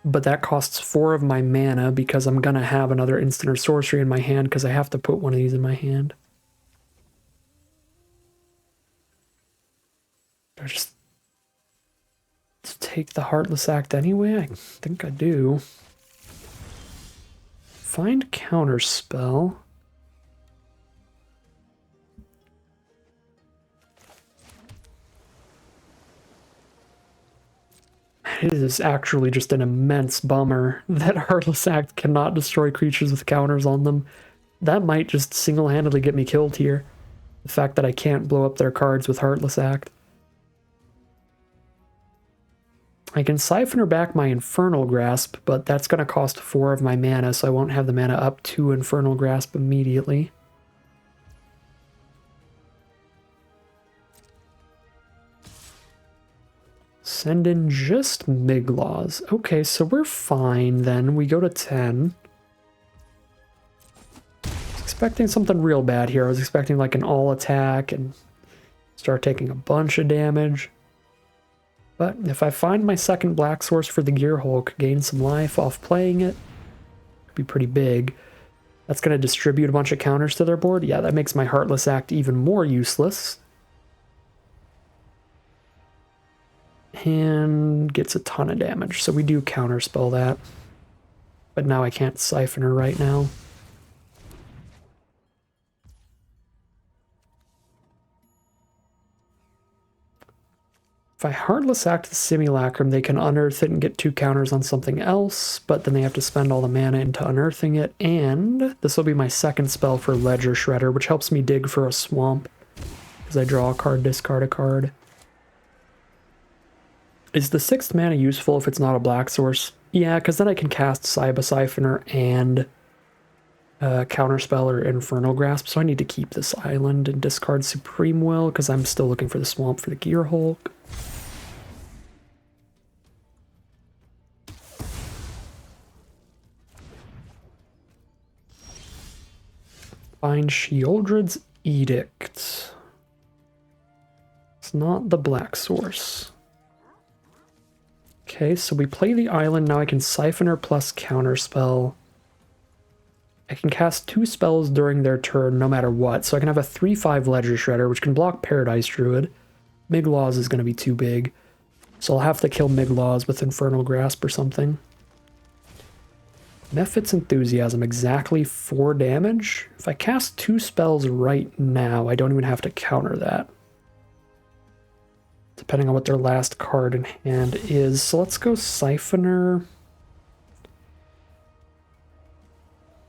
But that costs 4 of my mana because I'm going to have another instant or sorcery in my hand because I have to put one of these in my hand. Do I just take the Heartless Act anyway? I think I do. Find counterspell. It is actually just an immense bummer that Heartless Act cannot destroy creatures with counters on them. That might just single-handedly get me killed here. The fact that I can't blow up their cards with Heartless Act. I can Siphoner back my Infernal Grasp, but that's going to cost 4 of my mana, so I won't have the mana up to Infernal Grasp immediately. Send in just Miglaws. Okay, so we're fine then. We go to 10. I was expecting something real bad here. I was expecting like an all attack and start taking a bunch of damage. But if I find my second black source for the Gear Hulk, gain some life off playing it, could be pretty big. That's going to distribute a bunch of counters to their board. Yeah, that makes my Heartless Act even more useless. And gets a ton of damage, so we do counterspell that. But now I can't Siphoner right now. If I Heartless Act the Simulacrum, they can unearth it and get 2 counters on something else, but then they have to spend all the mana into unearthing it, and this will be my second spell for Ledger Shredder, which helps me dig for a swamp, because I draw a card, discard a card. Is the 6th mana useful if it's not a black source? Yeah, because then I can cast Cyba Siphoner and Counterspell or Infernal Grasp, so I need to keep this island and discard Supreme Will, because I'm still looking for the swamp for the Gear Hulk. Find Sheoldred's Edict. It's not the black source. Okay, so we play the island. Now I can Siphoner plus Counterspell. I can cast 2 spells during their turn no matter what. So I can have a 3/5 Ledger Shredder, which can block Paradise Druid. Miglaws is going to be too big. So I'll have to kill Miglaws with Infernal Grasp or something. Mephit's Enthusiasm, exactly 4 damage. If I cast 2 spells right now, I don't even have to counter that, depending on what their last card in hand is. So let's go Siphoner,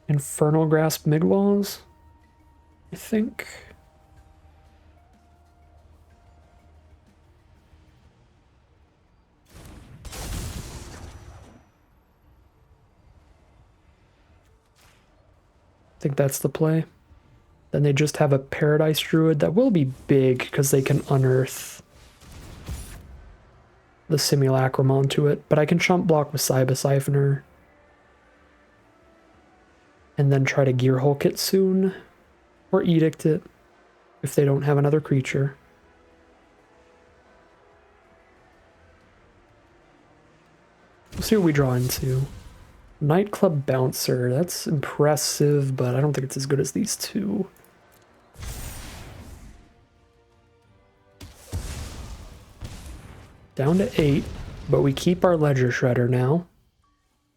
Infernal Grasp, Miglaws, I think. I think that's the play. Then they just have a Paradise Druid that will be big because they can unearth the Simulacrum onto it, but I can chump block with Cyba Siphoner and then try to Gear Hulk it soon, or Edict it if they don't have another creature. We'll see what we draw into. Nightclub Bouncer, that's impressive, but I don't think it's as good as these two. Down to 8, but we keep our Ledger Shredder now.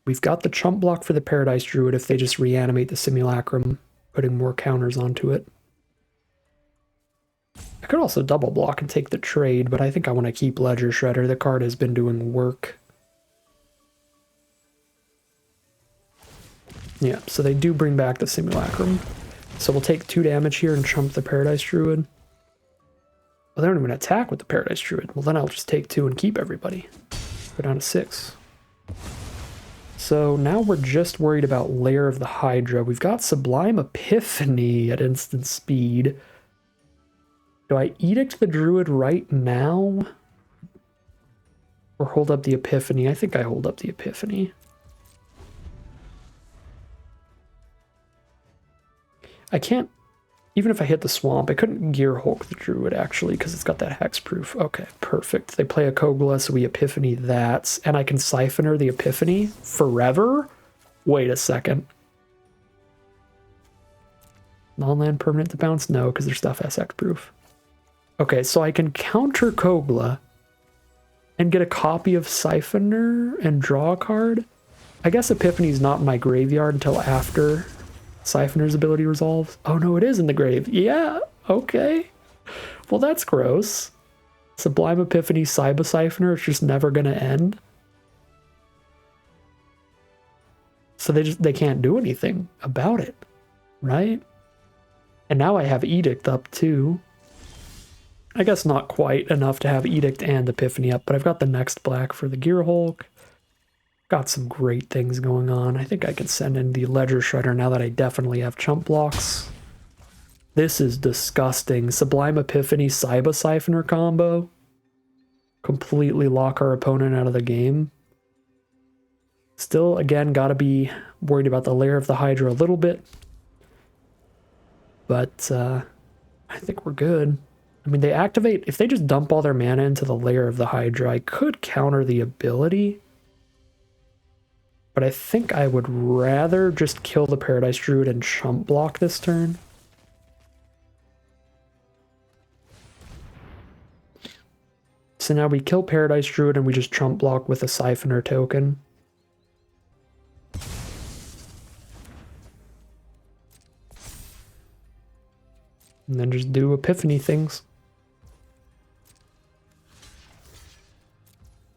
We've got the chump block for the Paradise Druid if they just reanimate the Simulacrum, putting more counters onto it. I could also double block and take the trade, but I think I want to keep Ledger Shredder. The card has been doing work. Yeah, so they do bring back the Simulacrum. So we'll take 2 damage here and chump the Paradise Druid. Well, they don't even attack with the Paradise Druid. Well, then I'll just take 2 and keep everybody. Go down to 6. So now we're just worried about Lair of the Hydra. We've got Sublime Epiphany at instant speed. Do I Edict the Druid right now? Or hold up the Epiphany? I think I hold up the Epiphany. I can't, even if I hit the swamp, I couldn't Gear Hulk the Druid actually, because it's got that hexproof. Okay, perfect. They play a Kogla, so we Epiphany that, and I can Siphoner the Epiphany forever? Wait a second. Non-land permanent to bounce? No, because their stuff has hexproof. Okay, so I can counter Kogla and get a copy of Siphoner and draw a card? I guess Epiphany's not in my graveyard until after Siphoner's ability resolves. Oh no, it is in the grave. Yeah, okay. Well, that's gross. Sublime Epiphany Cyber Siphoner is just never gonna end. So they can't do anything about it, right? And now I have Edict up too. I guess not quite enough to have Edict and Epiphany up, but I've got the next black for the Gear Hulk. Got some great things going on. I think I can send in the Ledger Shredder now that I definitely have chump blocks. This is disgusting. Sublime Epiphany Cyber Siphoner combo. Completely lock our opponent out of the game. Still, again, gotta be worried about the lair of the Hydra a little bit. But I think we're good. I mean, they activate... If they just dump all their mana into the lair of the Hydra, I could counter the ability. But I think I would rather just kill the Paradise Druid and chump block this turn. So now we kill Paradise Druid and we just chump block with a Siphoner token. And then just do Epiphany things.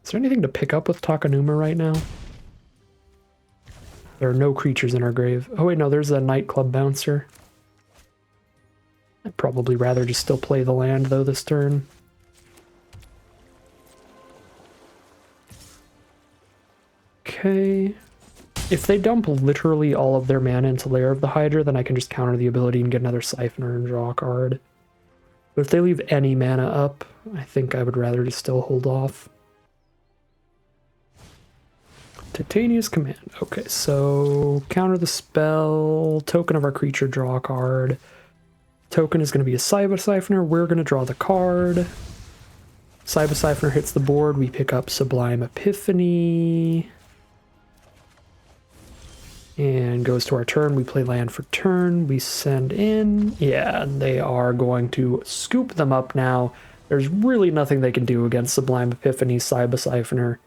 Is there anything to pick up with Takanuma right now? There are no creatures in our grave. Oh wait, no, there's a Nightclub Bouncer. I'd probably rather just still play the land though this turn. Okay. If they dump literally all of their mana into Lair of the Hydra, then I can just counter the ability and get another Siphoner and draw a card. But if they leave any mana up, I think I would rather just still hold off. Titania's Command. Okay, so counter the spell, token of our creature, draw a card. Token is going to be a Cyber Siphoner. We're going to draw the card. Cyber Siphoner hits the board. We pick up Sublime Epiphany. And goes to our turn. We play land for turn. We send in. Yeah, they are going to scoop them up now. There's really nothing they can do against Sublime Epiphany, Cyber Siphoner.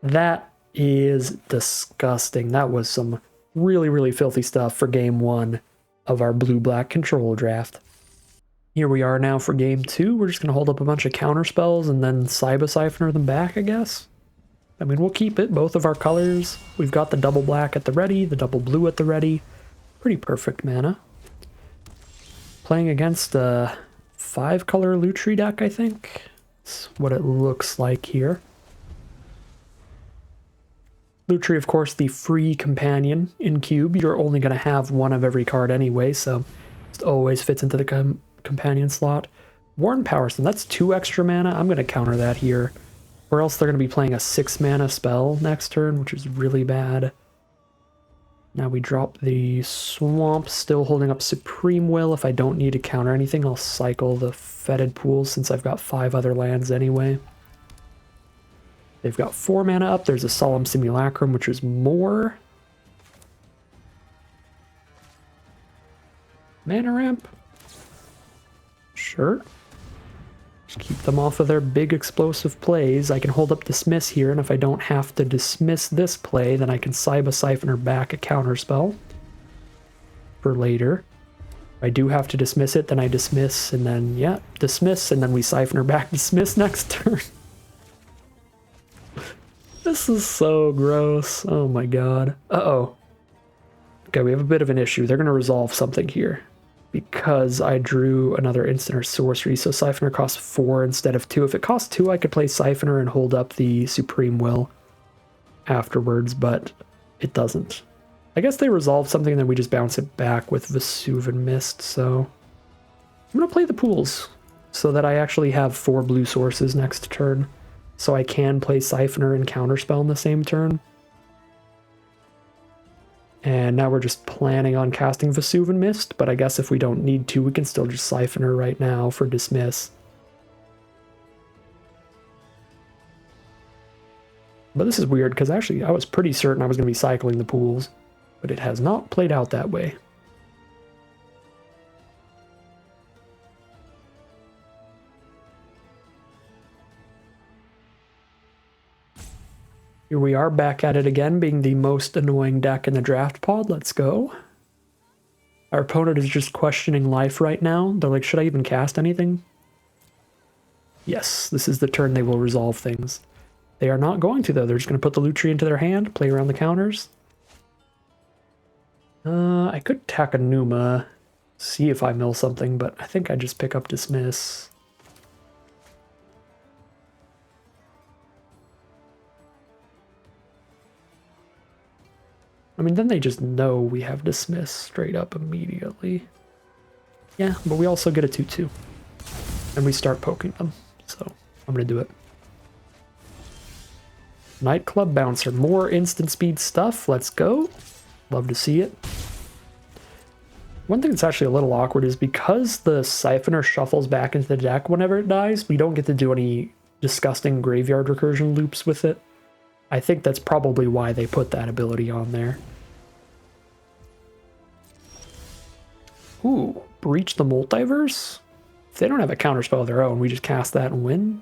That is disgusting. That was some really, really filthy stuff for game one of our blue-black control draft. Here we are now for game two. We're just going to hold up a bunch of counter spells and then Cyber Siphoner them back, I guess. I mean, we'll keep it, both of our colors. We've got the double black at the ready, the double blue at the ready. Pretty perfect mana. Playing against a 5-color Lutri deck, I think. That's what it looks like here. Lutri, of course, the free companion in Cube. You're only going to have one of every card anyway, so it always fits into the companion slot. Worn Powerstone, that's 2 extra mana. I'm going to counter that here. Or else they're going to be playing a 6-mana spell next turn, which is really bad. Now we drop the Swamp, still holding up Supreme Will. If I don't need to counter anything, I'll cycle the Fetid Pool since I've got 5 other lands anyway. They've got 4 mana up. There's a Solemn Simulacrum, which is more. Mana Ramp? Sure. Just keep them off of their big explosive plays. I can hold up Dismiss here, and if I don't have to dismiss this play, then I can Cyber Siphoner back a counterspell for later. If I do have to dismiss it, then I dismiss, and then, yeah, dismiss, and then we Siphoner back dismiss next turn. This is so gross. Oh my god. Uh-oh. Okay, we have a bit of an issue. They're going to resolve something here. Because I drew another instant or sorcery, so Siphoner costs 4 instead of 2. If it costs 2, I could play Siphoner and hold up the Supreme Will afterwards, but it doesn't. I guess they resolve something and then we just bounce it back with Vesuvian Mist, so I'm going to play the pools so that I actually have 4 blue sources next turn, so I can play Siphoner and Counterspell in the same turn. And now we're just planning on casting Vesuvian Mist, but I guess if we don't need to, we can still just Siphoner right now for dismiss. But this is weird, because actually I was pretty certain I was going to be cycling the pools, but it has not played out that way. Here we are back at it again, being the most annoying deck in the draft pod. Let's go. Our opponent is just questioning life right now. They're like, should I even cast anything? Yes, this is the turn they will resolve things. They are not going to, though. They're just going to put the Lutri into their hand, play around the counters. I could Takanuma, see if I mill something, but I think I just pick up Dismiss. I mean, then they just know we have Dismiss straight up immediately. Yeah, but we also get a 2-2. And we start poking them, so I'm going to do it. Nightclub Bouncer, more instant speed stuff, let's go. Love to see it. One thing that's actually a little awkward is because the Siphoner shuffles back into the deck whenever it dies, we don't get to do any disgusting graveyard recursion loops with it. I think that's probably why they put that ability on there. Ooh, Breach the Multiverse? If they don't have a counterspell of their own, we just cast that and win?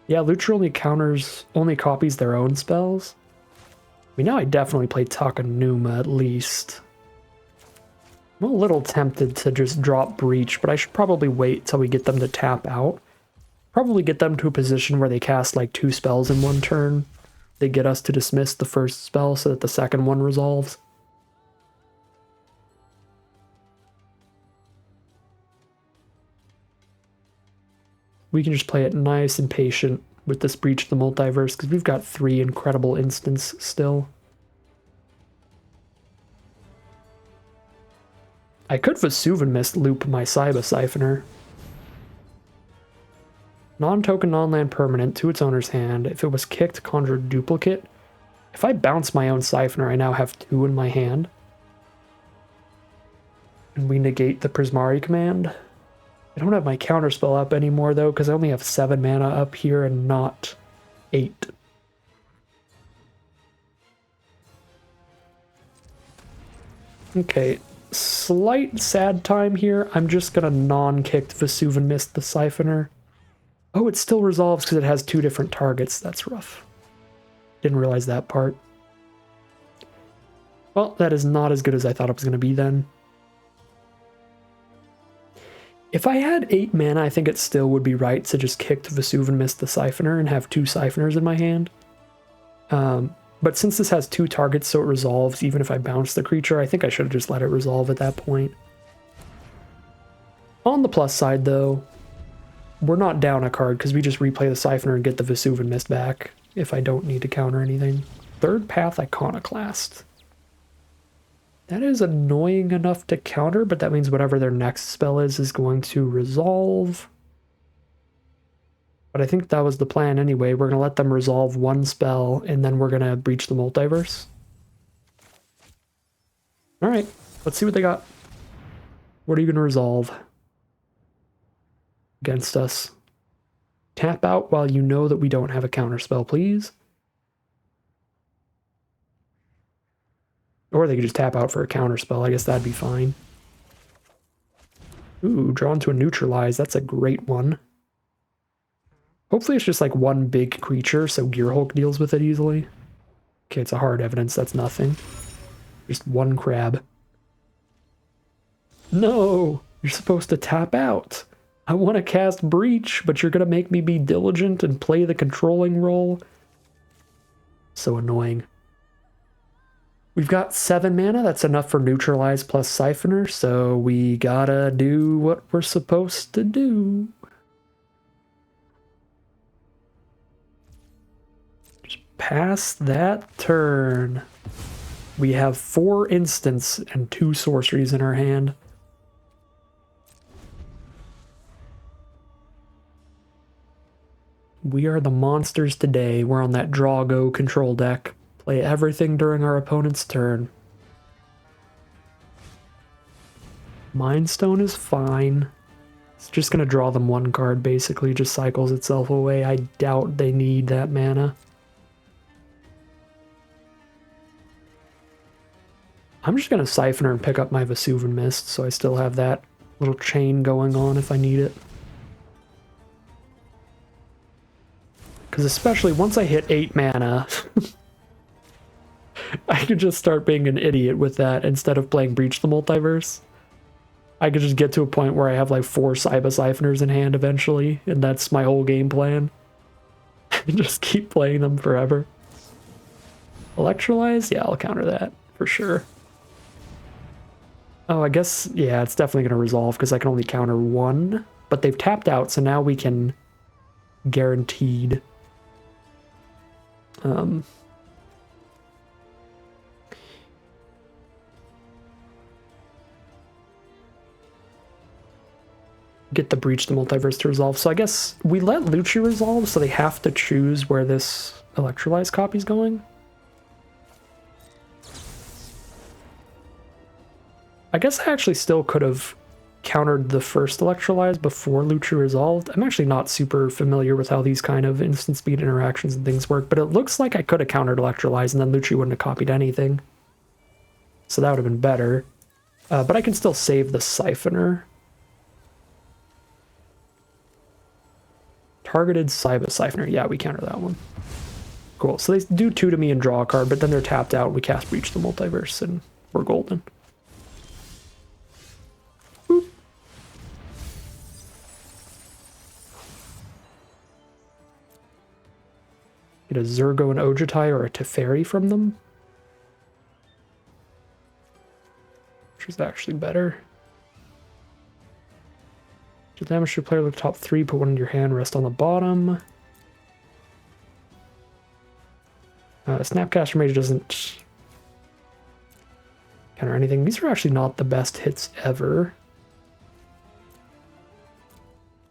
Yeah, Lutri only copies their own spells. I mean, now I definitely play Takanuma at least. I'm a little tempted to just drop Breach, but I should probably wait till we get them to tap out. Probably get them to a position where they cast like 2 spells in one turn. They get us to dismiss the first spell so that the second one resolves. We can just play it nice and patient with this Breach of the Multiverse because we've got 3 incredible instants still. I could Vesuvian Mist loop my Cyber Siphoner. Non-token, non-land permanent to its owner's hand. If it was kicked, conjure duplicate. If I bounce my own Siphoner, I now have 2 in my hand. And we negate the Prismari command. I don't have my counterspell up anymore, though, because I only have 7 mana up here and not 8. Okay, slight sad time here. I'm just going to non-kicked Vesuvian Mist the Siphoner. Oh, it still resolves because it has 2 different targets. That's rough. Didn't realize that part. Well, that is not as good as I thought it was going to be then. If I had 8 mana, I think it still would be right to just kick Vesuvian Mist the Siphoner and have 2 Siphoners in my hand. But since this has 2 targets, so it resolves even if I bounce the creature, I think I should have just let it resolve at that point. On the plus side, though, we're not down a card because we just replay the Siphoner and get the Vesuvian Mist back if I don't need to counter anything. Third Path Iconoclast. That is annoying enough to counter, but that means whatever their next spell is going to resolve. But I think that was the plan anyway. We're going to let them resolve 1 spell, and then we're going to breach the multiverse. Alright, let's see what they got. What are you going to resolve against us? Tap out while you know that we don't have a counterspell, please. Or they could just tap out for a counterspell. I guess that'd be fine. Ooh, drawn to a neutralize. That's a great one. Hopefully it's just like 1 big creature, so Gearhulk deals with it easily. Okay, it's a hard evidence. That's nothing. Just 1 crab. No! You're supposed to tap out. I want to cast Breach, but you're going to make me be diligent and play the controlling role. So annoying. We've got 7 mana. That's enough for Neutralize plus Siphoner, so we gotta do what we're supposed to do. Just pass that turn. We have 4 instants and 2 sorceries in our hand. We are the monsters today. We're on that draw-go control deck. Play everything during our opponent's turn. Mind Stone is fine. It's just going to draw them 1 card, basically. Just cycles itself away. I doubt they need that mana. I'm just going to Siphoner and pick up my Vesuvian Mist, so I still have that little chain going on if I need it. Because especially once I hit 8 mana, I could just start being an idiot with that instead of playing Breach the Multiverse. I could just get to a point where I have like 4 Cyber Siphoners in hand eventually, and that's my whole game plan. Just keep playing them forever. Electrolyze? Yeah, I'll counter that for sure. Oh, I guess, yeah, it's definitely going to resolve because I can only counter 1. But they've tapped out, so now we can guaranteed get the Breach the Multiverse to resolve. So I guess we let Lucci resolve, so they have to choose where this Electrolyze copy's going. I guess I actually still could have countered the first Electrolyze before Lucci resolved. I'm actually not super familiar with how these kind of instant speed interactions and things work, but it looks like I could have countered Electrolyze and then Lucci wouldn't have copied anything. So that would have been better. But I can still save the Siphoner. Targeted Cyber Siphoner. Yeah, we counter that one. Cool. So they do 2 to me and draw a card, but then they're tapped out. We cast Breach the Multiverse and we're golden. Boop. Get a Zergo and Ojutai or a Teferi from them. Which is actually better. Damage to a player, look top 3, put 1 in your hand, rest on the bottom. Snapcaster Mage doesn't counter anything. These are actually not the best hits ever.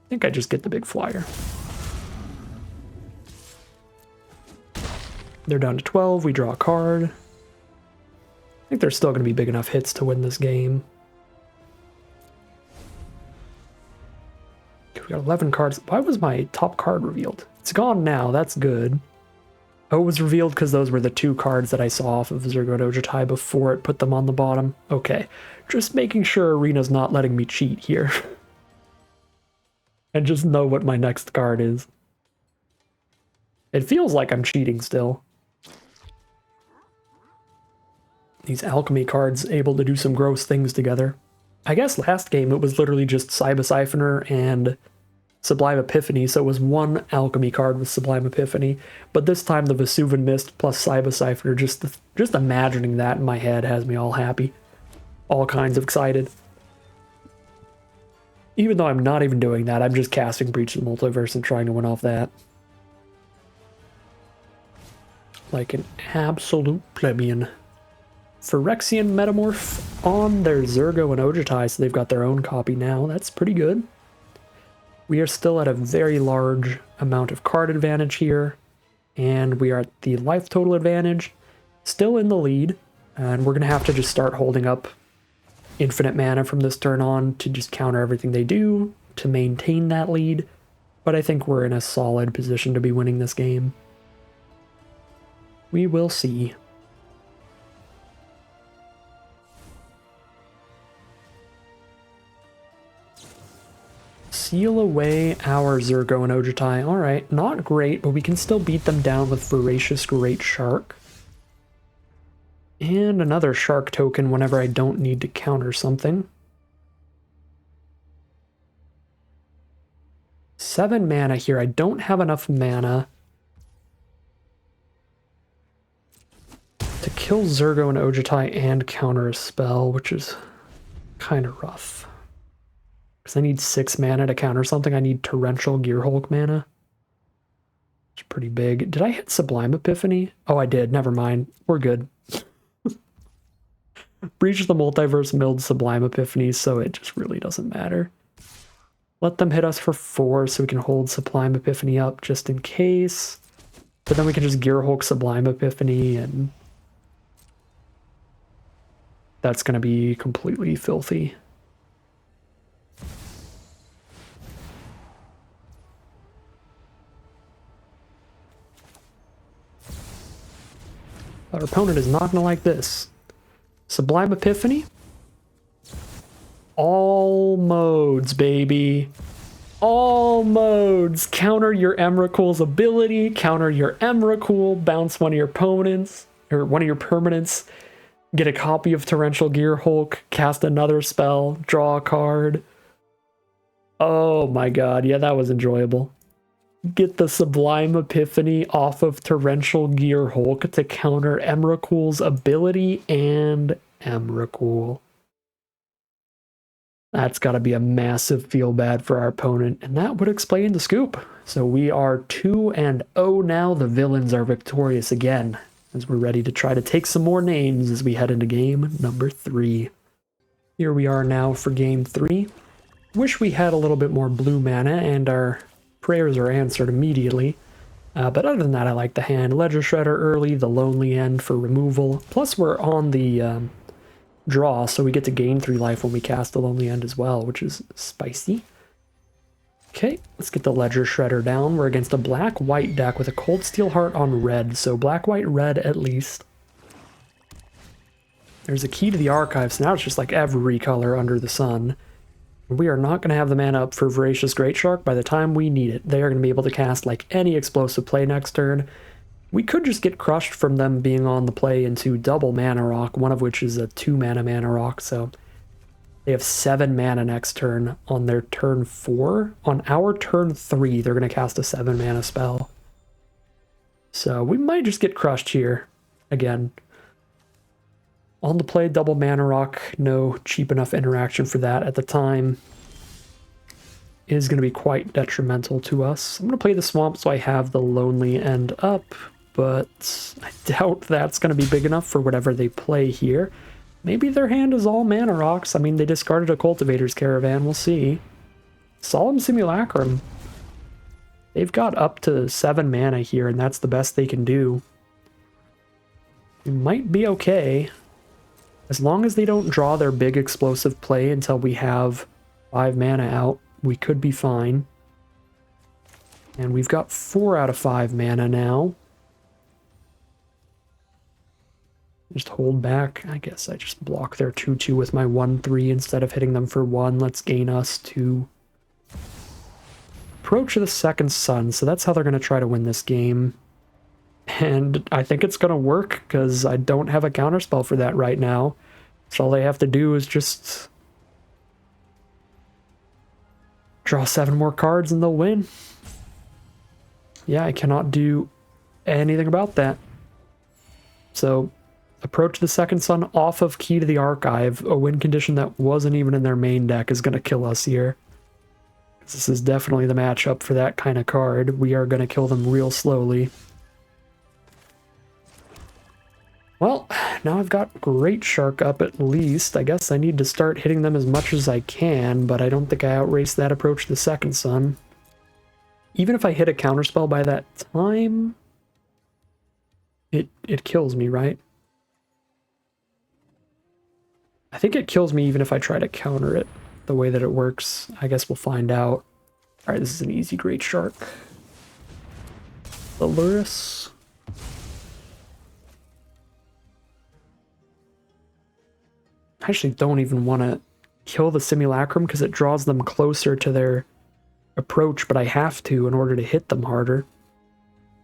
I think I just get the big flyer. They're down to 12, we draw a card. I think they're still going to be big enough hits to win this game. We got 11 cards. Why was my top card revealed? It's gone now. That's good. Oh, it was revealed because those were the 2 cards that I saw off of Zergo and Ojutai before it put them on the bottom. Okay. Just making sure Arena's not letting me cheat here. And just know what my next card is. It feels like I'm cheating still. These alchemy cards able to do some gross things together. I guess last game it was literally just Cyber Siphoner and Sublime Epiphany, so it was 1 alchemy card with Sublime Epiphany, but this time the Vesuvian Mist plus Cyber Siphoner, just imagining that in my head has me all happy. All kinds of excited. Even though I'm not even doing that, I'm just casting Breach of the Multiverse and trying to win off that. Like an absolute plebeian. Phyrexian Metamorph on their Zergo and Ojutai, so they've got their own copy now. That's pretty good. We are still at a very large amount of card advantage here, and we are at the life total advantage, still in the lead, and we're going to have to just start holding up infinite mana from this turn on to just counter everything they do to maintain that lead, but I think we're in a solid position to be winning this game. We will see. Seal away our Zergo and Ojutai. Alright, not great, but we can still beat them down with Voracious Great Shark. And another shark token whenever I don't need to counter something. 7 mana here. I don't have enough mana to kill Zergo and Ojutai and counter a spell, which is kind of rough. Because I need 6 mana to counter something. I need Torrential Gearhulk mana. It's pretty big. Did I hit Sublime Epiphany? Oh, I did. Never mind. We're good. Breach the Multiverse milled Sublime Epiphany, so it just really doesn't matter. Let them hit us for 4 so we can hold Sublime Epiphany up just in case. But then we can just Gearhulk Sublime Epiphany, and that's going to be completely filthy. Our opponent is not going to like this. Sublime Epiphany. All modes, baby. All modes. Counter your Emrakul's ability, counter your Emrakul, bounce one of your opponents, or one of your permanents, get a copy of Torrential Gear Hulk, cast another spell, draw a card. Oh my god, yeah, that was enjoyable. Get the Sublime Epiphany off of Torrential Gear Hulk to counter Emrakul's ability and Emrakul. That's got to be a massive feel bad for our opponent, and that would explain the scoop. So we are 2-0 now. The villains are victorious again, as we're ready to try to take some more names as we head into game number 3. Here we are now for game 3. Wish we had a little bit more blue mana, and our prayers are answered immediately. But other than that, I like the hand. Ledger Shredder early, the Lonely End for removal. Plus we're on the draw, so we get to gain 3 life when we cast the Lonely End as well, which is spicy. Okay, let's get the Ledger Shredder down. We're against a black-white deck with a Cold Steel Heart on red, so black-white-red at least. There's a Key to the Archive, so now it's just like every color under the sun. We are not going to have the mana up for Voracious Great Shark by the time we need it. They are going to be able to cast like any explosive play next turn. We could just get crushed from them being on the play into double Mana Rock, one of which is a 2-mana Mana Rock, so they have 7 mana next turn on their turn 4. On our turn 3, they're going to cast a 7-mana spell. So we might just get crushed here again. On the play, double Mana Rock, no cheap enough interaction for that at the time. Is going to be quite detrimental to us. I'm going to play the Swamp so I have the Lonely End up, but I doubt that's going to be big enough for whatever they play here. Maybe their hand is all Mana Rocks. I mean, they discarded a Cultivator's Caravan, we'll see. Solemn Simulacrum. They've got up to 7 mana here, and that's the best they can do. It might be okay. As long as they don't draw their big explosive play until we have 5 mana out, we could be fine. And we've got 4 out of 5 mana now. Just hold back. I guess I just block their 2-2 with my 1-3 instead of hitting them for 1. Let's gain us 2. Approach of the Second Sun. So that's how they're going to try to win this game. And I think it's going to work because I don't have a counterspell for that right now. So all they have to do is just draw 7 more cards and they'll win. Yeah, I cannot do anything about that. So, approach the Second Sun off of Key to the Archive, a win condition that wasn't even in their main deck, is going to kill us here. This is definitely the matchup for that kind of card. We are going to kill them real slowly. Well, now I've got Great Shark up at least. I guess I need to start hitting them as much as I can, but I don't think I outraced that approach to the Second Sun. Even if I hit a counterspell by that time, it kills me, right? I think it kills me even if I try to counter it the way that it works. I guess we'll find out. Alright, this is an easy Great Shark. The Lurus. I actually don't even want to kill the Simulacrum because it draws them closer to their approach, but I have to in order to hit them harder.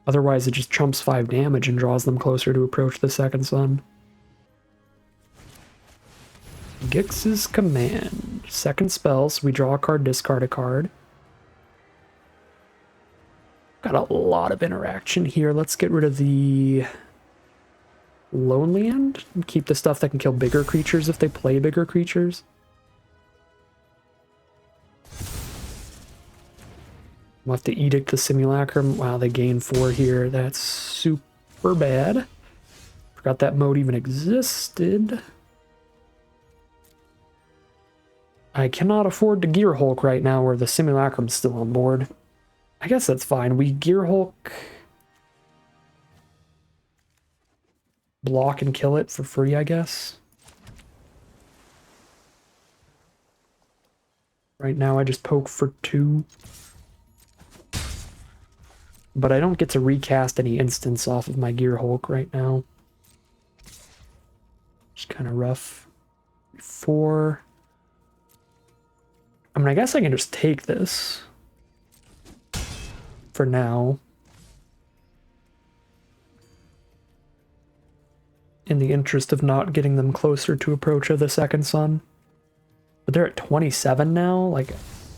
Otherwise, it just chumps 5 damage and draws them closer to approach the Second Sun. Gix's Command. Second spell, so we draw a card, discard a card. Got a lot of interaction here. Let's get rid of the Lonely End and keep the stuff that can kill bigger creatures if they play bigger creatures. We'll have to Edict the Simulacrum. Wow, they gain 4 here. That's super bad. Forgot that mode even existed. I cannot afford to Gear Hulk right now where the Simulacrum's still on board. I guess that's fine. We Gear Hulk, block and kill it for free, I guess. Right now I just poke for 2. But I don't get to recast any instants off of my Gear Hulk right now. Just kind of rough. 4. I mean, I guess I can just take this. for now. In the interest of not getting them closer to approach of the second sun. But they're at 27 now? Like,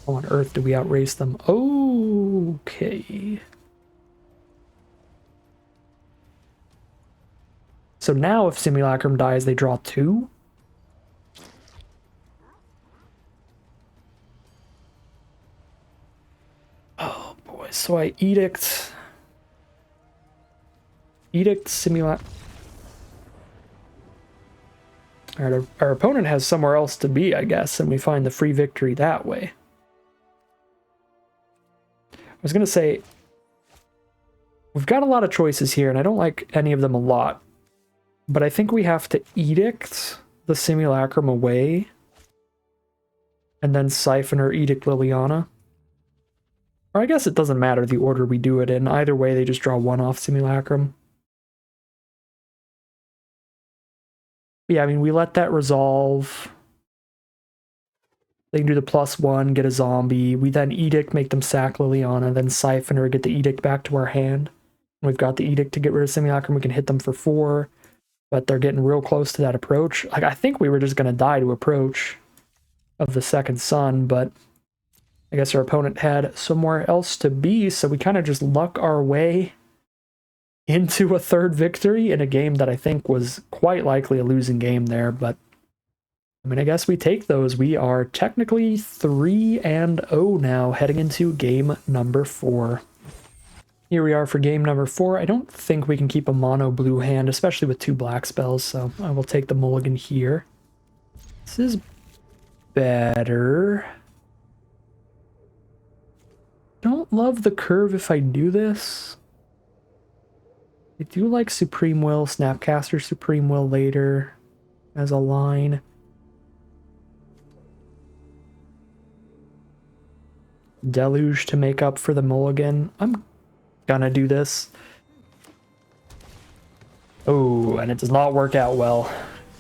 how on earth do we outrace them? Okay. So now if Simulacrum dies, they draw 2? Oh boy, so I Edict Simulacrum. Alright, our opponent has somewhere else to be, I guess, and we find the free victory that way. I was gonna say, we've got a lot of choices here, and I don't like any of them a lot. But I think we have to Edict the Simulacrum away, and then Siphon or Edict Liliana. Or I guess it doesn't matter the order we do it in. Either way, they just draw 1 off Simulacrum. Yeah, I mean, we let that resolve. They can do the +1, get a zombie. We then Edict, make them sack Liliana, then Siphon or get the Edict back to our hand. We've got the Edict to get rid of Simulacrum. We can hit them for 4, but they're getting real close to that approach. Like, I think we were just going to die to approach of the second sun, but I guess our opponent had somewhere else to be, so we kind of just luck our way into a third victory in a game that I think was quite likely a losing game there, but I mean, I guess we take those. We are technically 3-0 now, heading into game number 4. Here we are for game number 4. I don't think we can keep a mono blue hand, especially with 2 black spells, so I will take the mulligan here. This is better. Don't love the curve if I do this. I do like Supreme Will, Snapcaster Supreme Will later as a line. Deluge to make up for the mulligan. I'm gonna do this. Oh, and it does not work out well,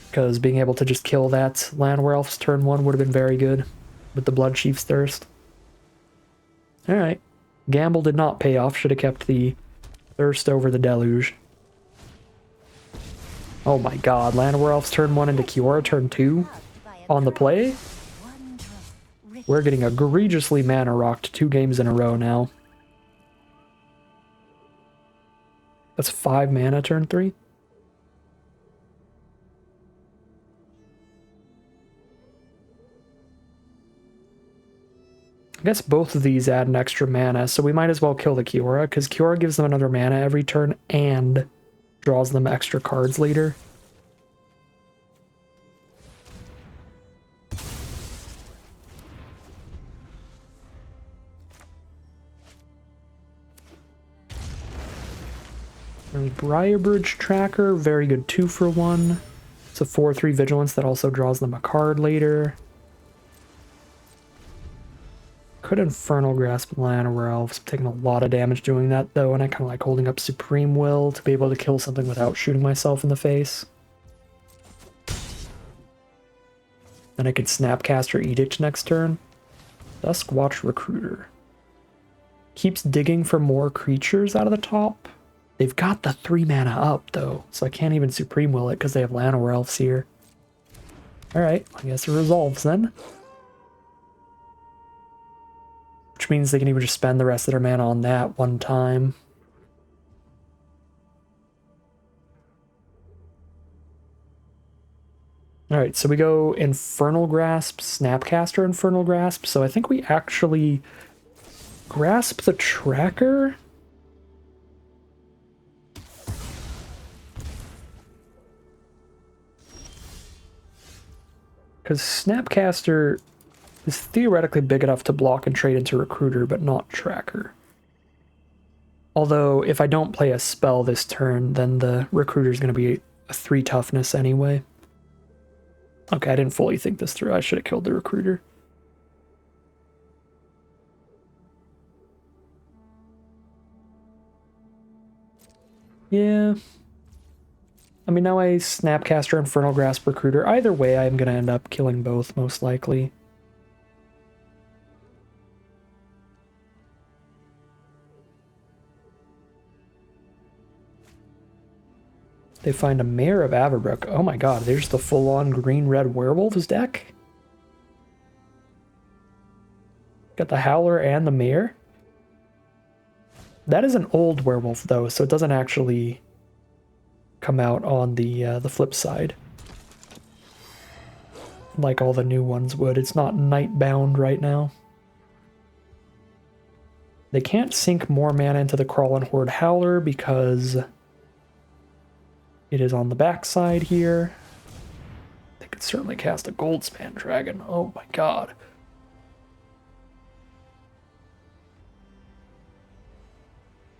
because being able to just kill that Land Werewolf's turn 1 would have been very good with the Blood Chief's Thirst. Alright. Gamble did not pay off. Should have kept the Thirst over the Deluge. Oh my god, Land Werewolf's turn 1 into Kiora turn 2 on the play? We're getting egregiously mana rocked 2 games in a row now. That's 5 mana turn 3? I guess both of these add an extra mana, so we might as well kill the Kiora, because Kiora gives them another mana every turn and draws them extra cards later. And Briarbridge Tracker, very good 2-for-1. It's a 4/3 Vigilance that also draws them a card later. Could Infernal Grasp Land Werewolves. I'm taking a lot of damage doing that though, and I kind of like holding up Supreme Will to be able to kill something without shooting myself in the face. Then I could Snapcaster Edict next turn. Duskwatch Recruiter. Keeps digging for more creatures out of the top. They've got the 3 mana up though, so I can't even Supreme Will it because they have Land Werewolves here. Alright, I guess it resolves then. Which means they can even just spend the rest of their mana on that one time. Alright, so we go Infernal Grasp, Snapcaster Infernal Grasp, so I think we actually grasp the tracker? Because Snapcaster is theoretically big enough to block and trade into Recruiter, but not Tracker. Although, if I don't play a spell this turn, then the Recruiter is going to be a 3 toughness anyway. Okay, I didn't fully think this through. I should have killed the Recruiter. Yeah. I mean, now I Snapcaster Infernal Grasp Recruiter. Either way, I'm going to end up killing both, most likely. They find a Mayor of Averbrook. Oh my god, there's the full-on green-red werewolves deck. Got the Howler and the Mayor. That is an old werewolf though, so it doesn't actually come out on the flip side like all the new ones would. It's not night-bound right now. They can't sink more mana into the Crawling Horde Howler because it is on the backside here. They could certainly cast a Goldspan Dragon. Oh my god.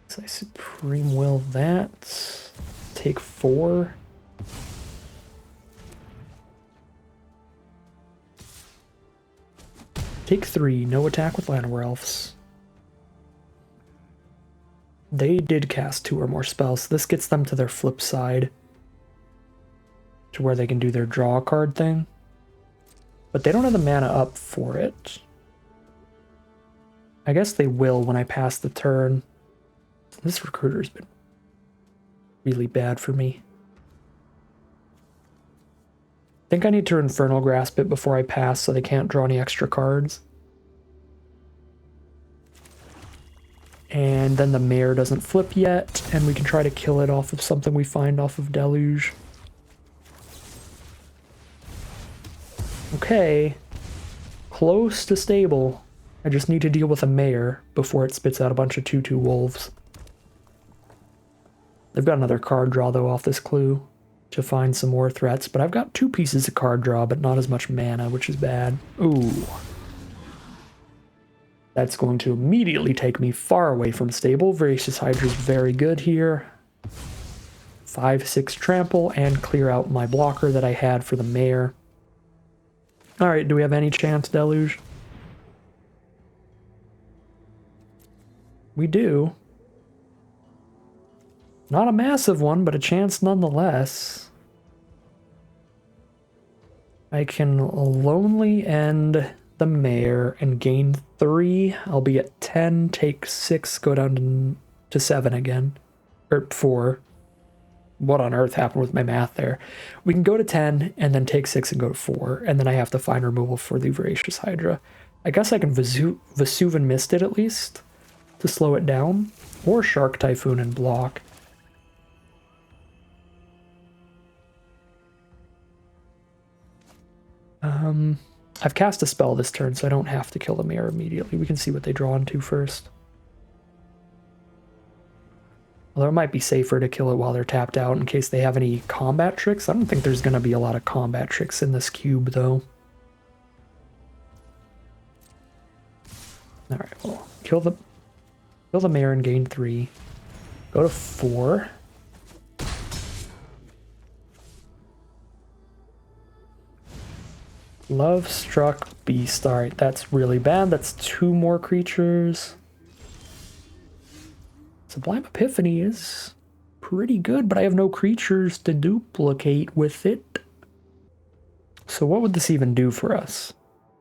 So I Supreme Will that. Take 4. Take 3. No attack with Llanowar Elves. They did cast 2 or more spells, so this gets them to their flip side. To where they can do their draw a card thing. But they don't have the mana up for it. I guess they will when I pass the turn. This recruiter's been really bad for me. I think I need to Infernal Grasp it before I pass so they can't draw any extra cards. And then the Mayor doesn't flip yet, and we can try to kill it off of something we find off of Deluge. Okay. Close to stable. I just need to deal with a Mayor before it spits out a bunch of 2/2 wolves. They've got another card draw, though, off this clue to find some more threats, but I've got 2 pieces of card draw, but not as much mana, which is bad. Ooh. That's going to immediately take me far away from stable. Voracious Hydra's very good here. 5/6 trample and clear out my blocker that I had for the Mayor. Alright, do we have any chance, Deluge? We do. Not a massive one, but a chance nonetheless. I can Lonely End the Mayor and gain 3. I'll be at 10, take 6, go down to 7 again. Or 4. What on earth happened with my math there? We can go to 10 and then take 6 and go to 4, and then I have to find removal for the Voracious Hydra. I guess I can Vesuvian Mist it at least to slow it down, or Shark Typhoon and block. I've cast a spell this turn, so I don't have to kill the Mayor immediately. We can see what they draw into first. Although it might be safer to kill it while they're tapped out in case they have any combat tricks. I don't think there's going to be a lot of combat tricks in this cube, though. Alright, well, kill the Mayor and gain 3. Go to 4. Love Struck Beast. Alright, that's really bad. That's 2 more creatures. Sublime Epiphany is pretty good, but I have no creatures to duplicate with it. So what would this even do for us?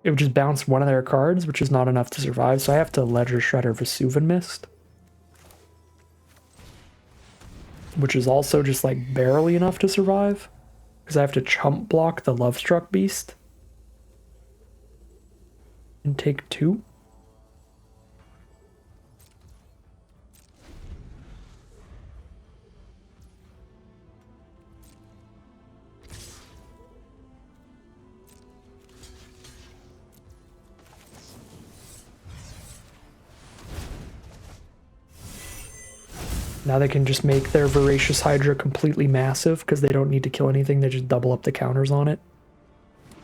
It would just bounce one of their cards, which is not enough to survive, so I have to Ledger Shredder Vesuvian Mist. Which is also just like barely enough to survive, because I have to chump block the Love Struck Beast. And take 2. Now they can just make their Voracious Hydra completely massive because they don't need to kill anything, they just double up the counters on it.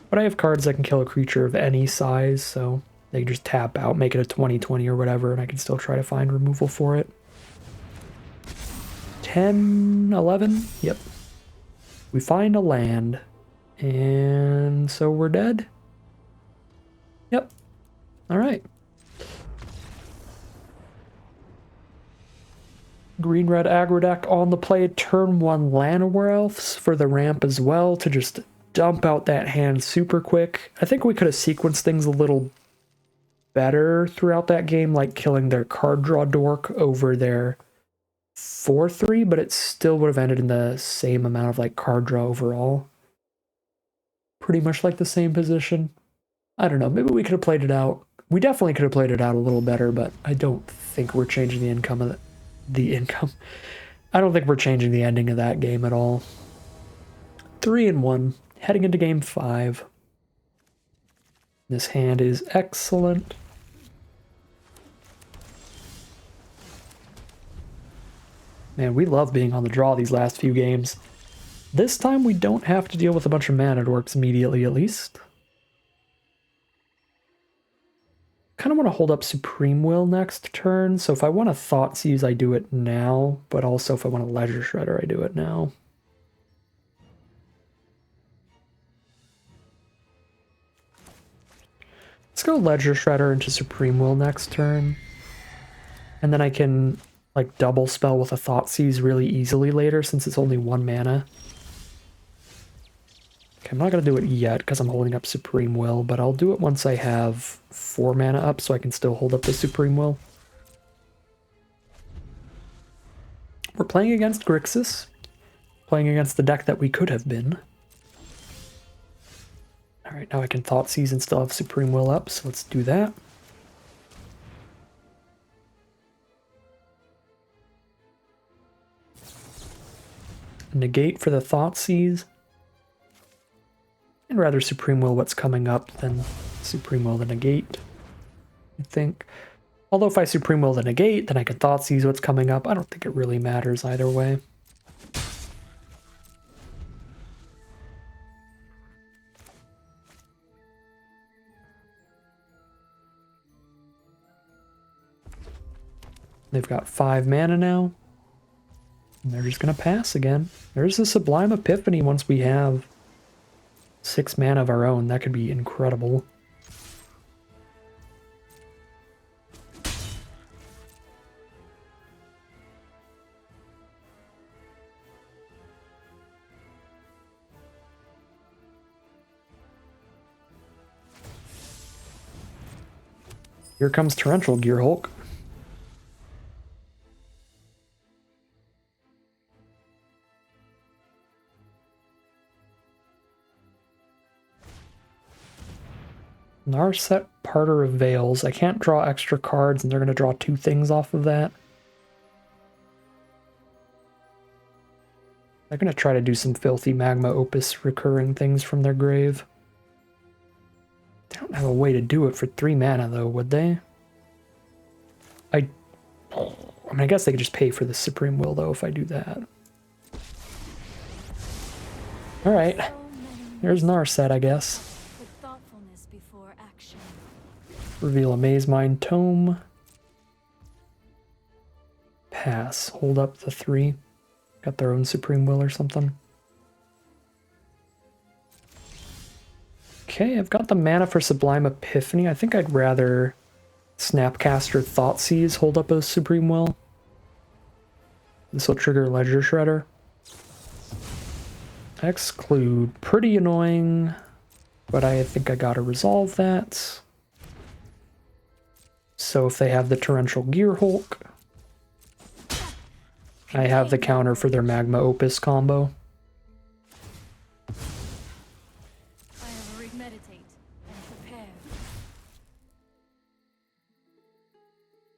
But I have cards that can kill a creature of any size, so they can just tap out, make it a 20/20 or whatever, and I can still try to find removal for it. 10, 11? Yep. We find a land, and so we're dead? Yep. Alright. Green-red aggro deck on the play. Turn 1 Llanowar Elves for the ramp as well to just dump out that hand super quick. I think we could have sequenced things a little better throughout that game, like killing their card draw dork over their 4-3, but it still would have ended in the same amount of like card draw overall. Pretty much like the same position. I don't know, maybe we could have played it out. We definitely could have played it out a little better, but I don't think we're changing the income of the income. I don't think we're changing the ending of that game at all. 3-1, heading into game 5. This hand is excellent. Man, we love being on the draw these last few games. This time we don't have to deal with a bunch of mana dorks immediately, at least. Kind of want to hold up Supreme Will next turn, so if I want to Thoughtseize, I do it now, but also if I want to Ledger Shredder, I do it now. Let's go Ledger Shredder into Supreme Will next turn, and then I can like double spell with a Thoughtseize really easily later since it's only 1 mana. Okay, I'm not going to do it yet because I'm holding up Supreme Will, but I'll do it once I have 4 mana up so I can still hold up the Supreme Will. We're playing against Grixis, playing against the deck that we could have been. Alright, now I can Thoughtseize and still have Supreme Will up, so let's do that. Negate for the Thoughtseize. I'd rather Supreme Will what's coming up than Supreme Will the Negate, I think. Although if I Supreme Will the Negate, then I can Thoughtseize what's coming up. I don't think it really matters either way. They've got 5 mana now. And they're just going to pass again. There's a Sublime Epiphany once we have 6 mana of our own. That could be incredible. Here comes Torrential Gearhulk. Narset Parter of Veils. I can't draw extra cards, and they're going to draw 2 things off of that. They're going to try to do some filthy Magma Opus recurring things from their grave. They don't have a way to do it for 3 mana, though, would they? I mean, I guess they could just pay for the Supreme Will, though, if I do that. Alright. Here's Narset, I guess. Reveal a Maze Mind Tome. Pass. Hold up the 3. Got their own Supreme Will or something. Okay, I've got the mana for Sublime Epiphany. I think I'd rather Snapcaster Thoughtseize hold up a Supreme Will. This will trigger Ledger Shredder. Exclude. Pretty annoying, but I think I gotta resolve that. So if they have the Torrential Gearhulk, I have the counter for their Magma Opus combo.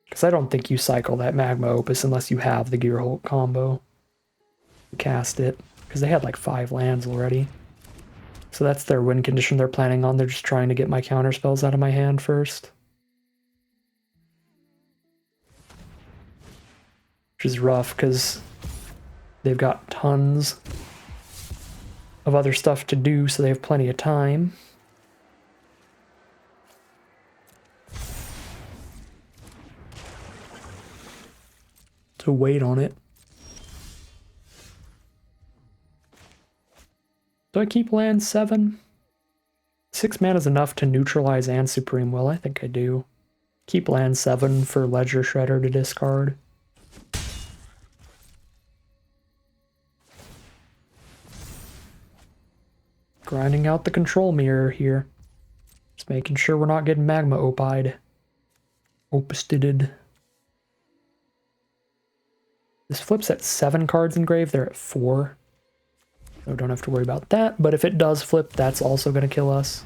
Because I don't think you cycle that Magma Opus unless you have the Gearhulk combo. Cast it, because they had like 5 lands already. So that's their win condition they're planning on. They're just trying to get my counter spells out of my hand first. Which is rough because they've got tons of other stuff to do, so they have plenty of time. To wait on it. Do I keep land 7? 6 mana is enough to neutralize and Supreme Will. I think I do. Keep land 7 for Ledger Shredder to discard. Grinding out the control mirror here. Just making sure we're not getting Magma Oped. Opus-did. The This flips at 7 cards engraved, they're at 4. So don't have to worry about that, but if it does flip, that's also going to kill us.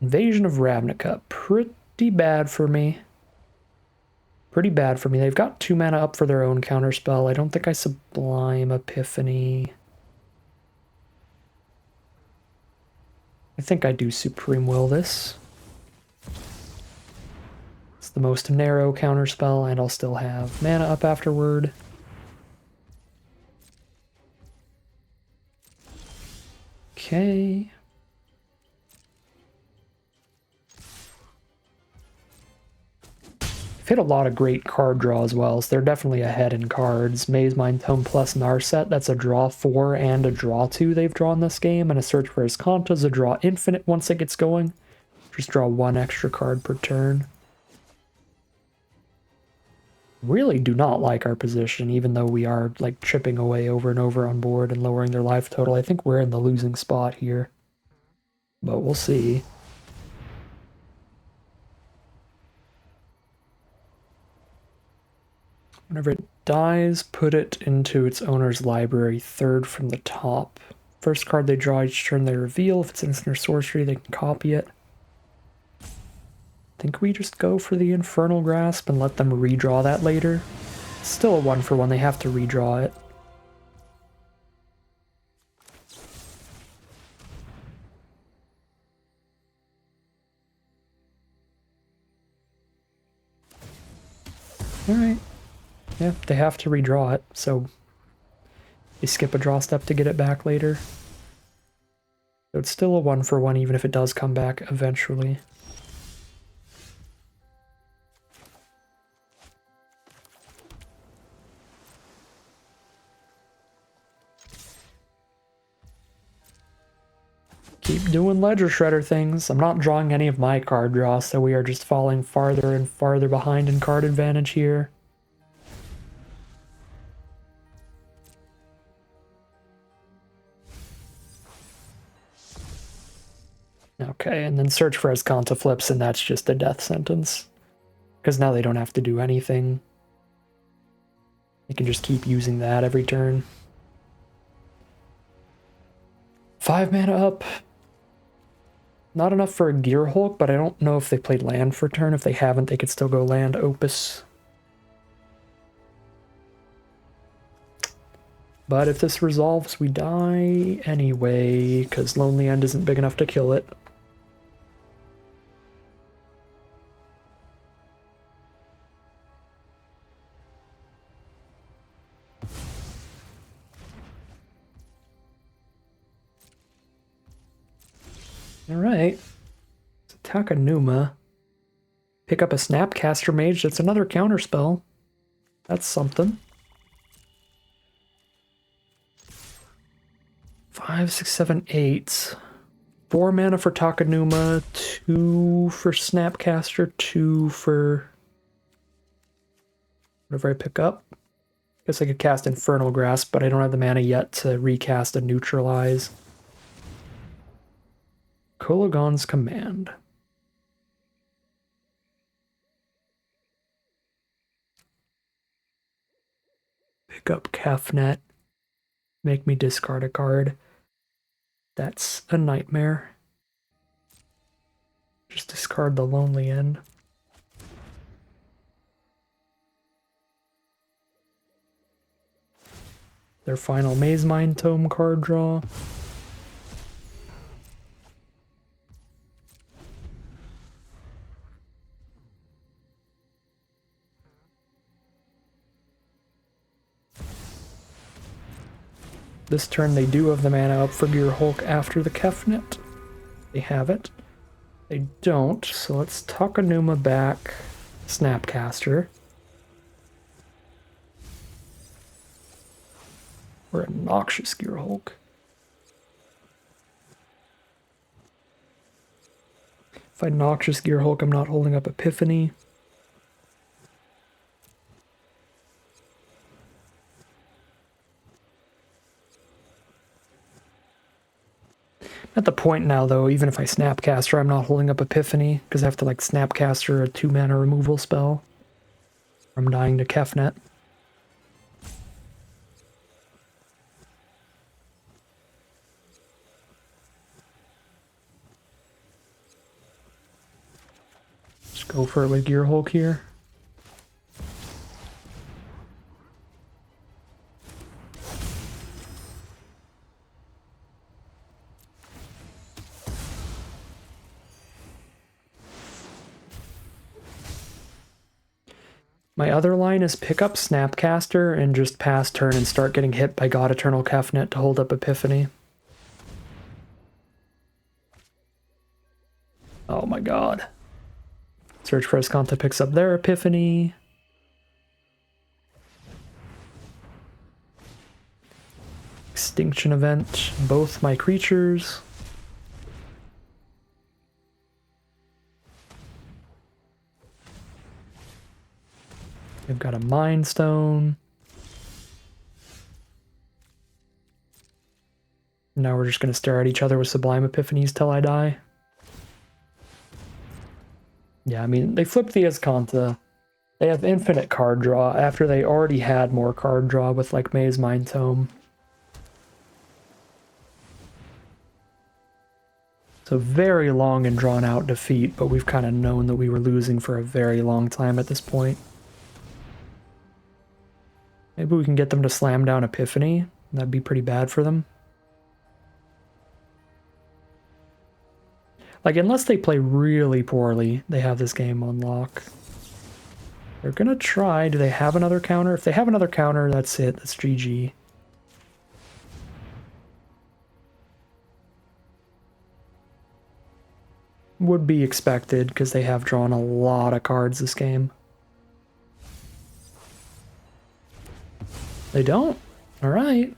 Invasion of Ravnica, pretty bad for me. Pretty bad for me. They've got 2 mana up for their own counterspell. I don't think I Sublime Epiphany. I think I do Supreme Will this. It's the most narrow counterspell, and I'll still have mana up afterward. Okay. I've hit a lot of great card draw as well, so they're definitely ahead in cards. Maze Mind Tome plus Narset, that's a draw 4 and a draw 2 they've drawn this game, and a Search for Azcanta is a draw infinite once it gets going. Just draw 1 extra card per turn. Really do not like our position, even though we are like chipping away over and over on board and lowering their life total. I think we're in the losing spot here, but we'll see. Whenever it dies, put it into its owner's library, 3rd from the top. First card they draw each turn they reveal. If it's instant or sorcery, they can copy it. I think we just go for the Infernal Grasp and let them redraw that later. It's still a 1-for-1, they have to redraw it. Alright. Yeah, they have to redraw it, so they skip a draw step to get it back later. So it's still a 1-for-1 even if it does come back eventually. Keep doing Ledger Shredder things. I'm not drawing any of my card draw, so we are just falling farther and farther behind in card advantage here. Okay, and then Search for Azcanta flips, and that's just a death sentence. Because now they don't have to do anything. They can just keep using that every turn. 5 mana up. Not enough for a Gear Hulk, but I don't know if they played land for turn. If they haven't, they could still go land Opus. But if this resolves, we die anyway, because Lonely End isn't big enough to kill it. Alright. Takanuma. Pick up a Snapcaster Mage, that's another counterspell. That's something. 5, 6, 7, 8. 4 mana for Takanuma, 2 for Snapcaster, 2 for whatever I pick up. Guess I could cast Infernal Grasp, but I don't have the mana yet to recast and neutralize. Kolagon's Command. Pick up Kefnet. Make me discard a card. That's a nightmare. Just discard the Lonely End. Their final Maze Mind Tome card draw. This turn they do have the mana up for Gear Hulk after the Kefnet. They have it. They don't, so let's Takanuma back Snapcaster. Or a Noxious Gear Hulk. If I Noxious Gear Hulk, I'm not holding up Epiphany. At the point now, though, even if I Snapcaster, I'm not holding up Epiphany, because I have to, like, Snapcaster a 2-mana removal spell. I'm dying to Kefnet. Go for it with Gear Hulk here. My other line is pick up Snapcaster and just pass turn and start getting hit by God Eternal Kefnet to hold up Epiphany. Oh my god. Search for Escanta picks up their Epiphany. Extinction event, both my creatures. They've got a Mind Stone. Now we're just going to stare at each other with Sublime Epiphanies till I die. Yeah, I mean, they flipped the Escanta. They have infinite card draw after they already had more card draw with, like, Maze Mind Tome. So very long and drawn out defeat, but we've kind of known that we were losing for a very long time at this point. Maybe we can get them to slam down Epiphany. That'd be pretty bad for them. Like, unless they play really poorly, they have this game on lock. They're gonna try. Do they have another counter? If they have another counter, that's it. That's GG. Would be expected, because they have drawn a lot of cards this game. They don't? Alright.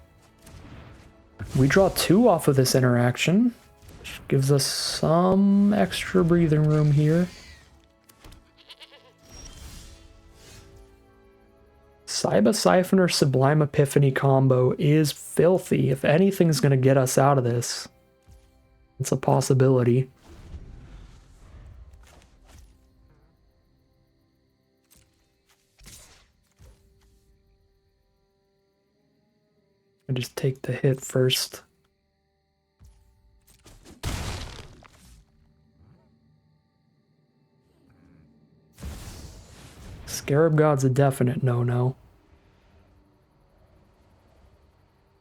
We draw 2 off of this interaction, which gives us some extra breathing room here. Cyba Siphoner Sublime Epiphany combo is filthy. If anything's going to get us out of this, it's a possibility. I just take the hit first. Scarab God's a definite no-no.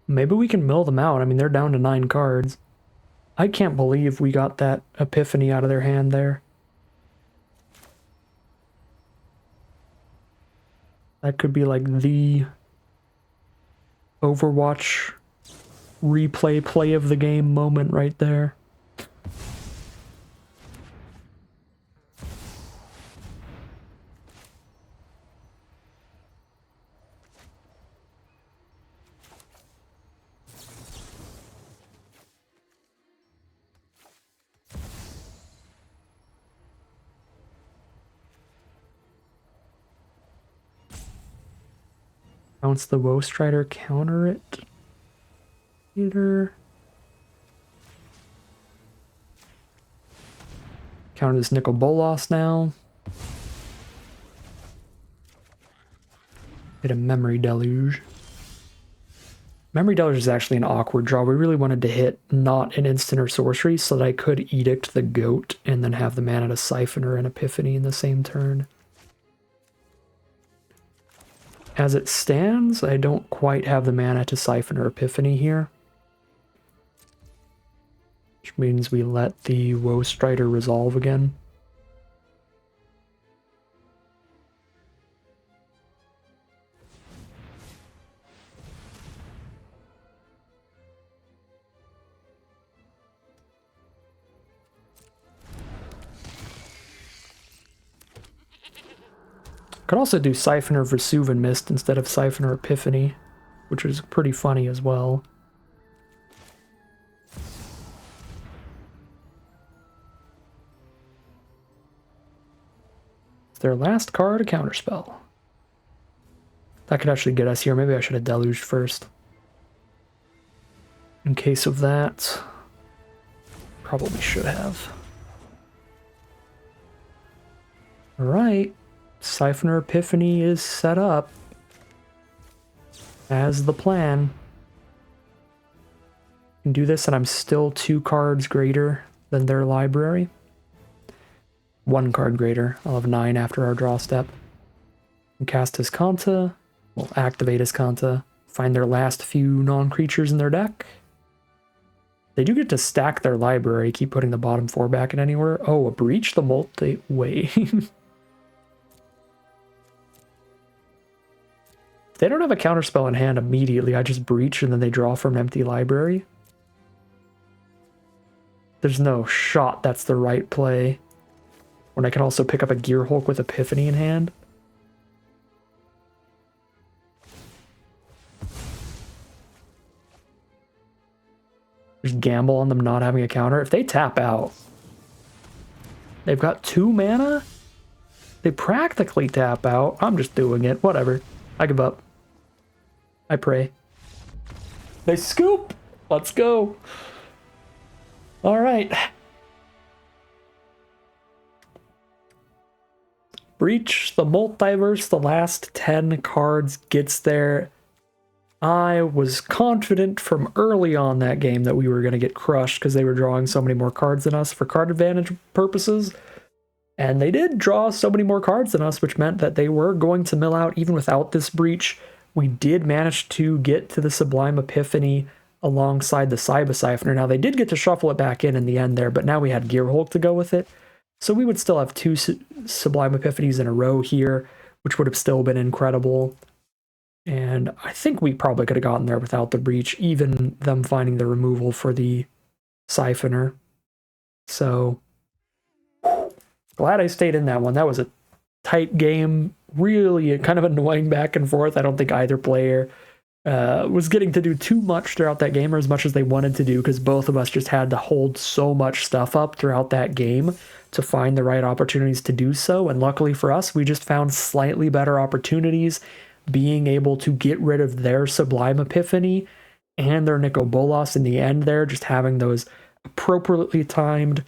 Maybe we can mill them out. I mean, they're down to 9 cards. I can't believe we got that Epiphany out of their hand there. That could be like the Overwatch replay play of the game moment right there. Bounce the Woe Strider, counter it. Either. Counter this Nicol Bolas now. Hit a Memory Deluge. Memory Deluge is actually an awkward draw. We really wanted to hit not an instant or sorcery so that I could Edict the Goat and then have the mana to Siphoner and Epiphany in the same turn. As it stands, I don't quite have the mana to Siphoner Epiphany here. Which means we let the Woe Strider resolve again. Could also do Siphoner Vesuvan Mist instead of Siphoner Epiphany, which is pretty funny as well. It's their last card, a counterspell. That could actually get us here. Maybe I should have deluged first. In case of that, probably should have. Alright. Siphoner Epiphany is set up as the plan. I can do this and I'm still 2 cards greater than their library. 1 card greater. I'll have 9 after our draw step. And cast his Kanta. We'll activate his Kanta. Find their last few non-creatures in their deck. They do get to stack their library, keep putting the bottom 4 back in anywhere. Oh, a Breach the multi... Wait. They don't have a counterspell in hand immediately. I just Breach and then they draw from an empty library. There's no shot that's the right play. When I can also pick up a Gear Hulk with Epiphany in hand. Just gamble on them not having a counter. If they tap out, they've got 2 mana? They practically tap out. I'm just doing it. Whatever. I give up. I pray. They scoop! Let's go! Alright. Breach the Multiverse, the last 10 cards gets there. I was confident from early on that game that we were going to get crushed because they were drawing so many more cards than us for card advantage purposes. And they did draw so many more cards than us, which meant that they were going to mill out even without this Breach. We did manage to get to the Sublime Epiphany alongside the Cyber Siphoner. Now, they did get to shuffle it back in the end there, but now we had Gear Hulk to go with it. So we would still have 2 Sublime Epiphanies in a row here, which would have still been incredible. And I think we probably could have gotten there without the Breach, even them finding the removal for the Siphoner. So, glad I stayed in that one. That was a tight game, really kind of annoying back and forth. I don't think either player was getting to do too much throughout that game, or as much as they wanted to do, because both of us just had to hold so much stuff up throughout that game to find the right opportunities to do so. And luckily for us, we just found slightly better opportunities, being able to get rid of their Sublime Epiphany and their Nicol Bolas in the end there, just having those appropriately timed,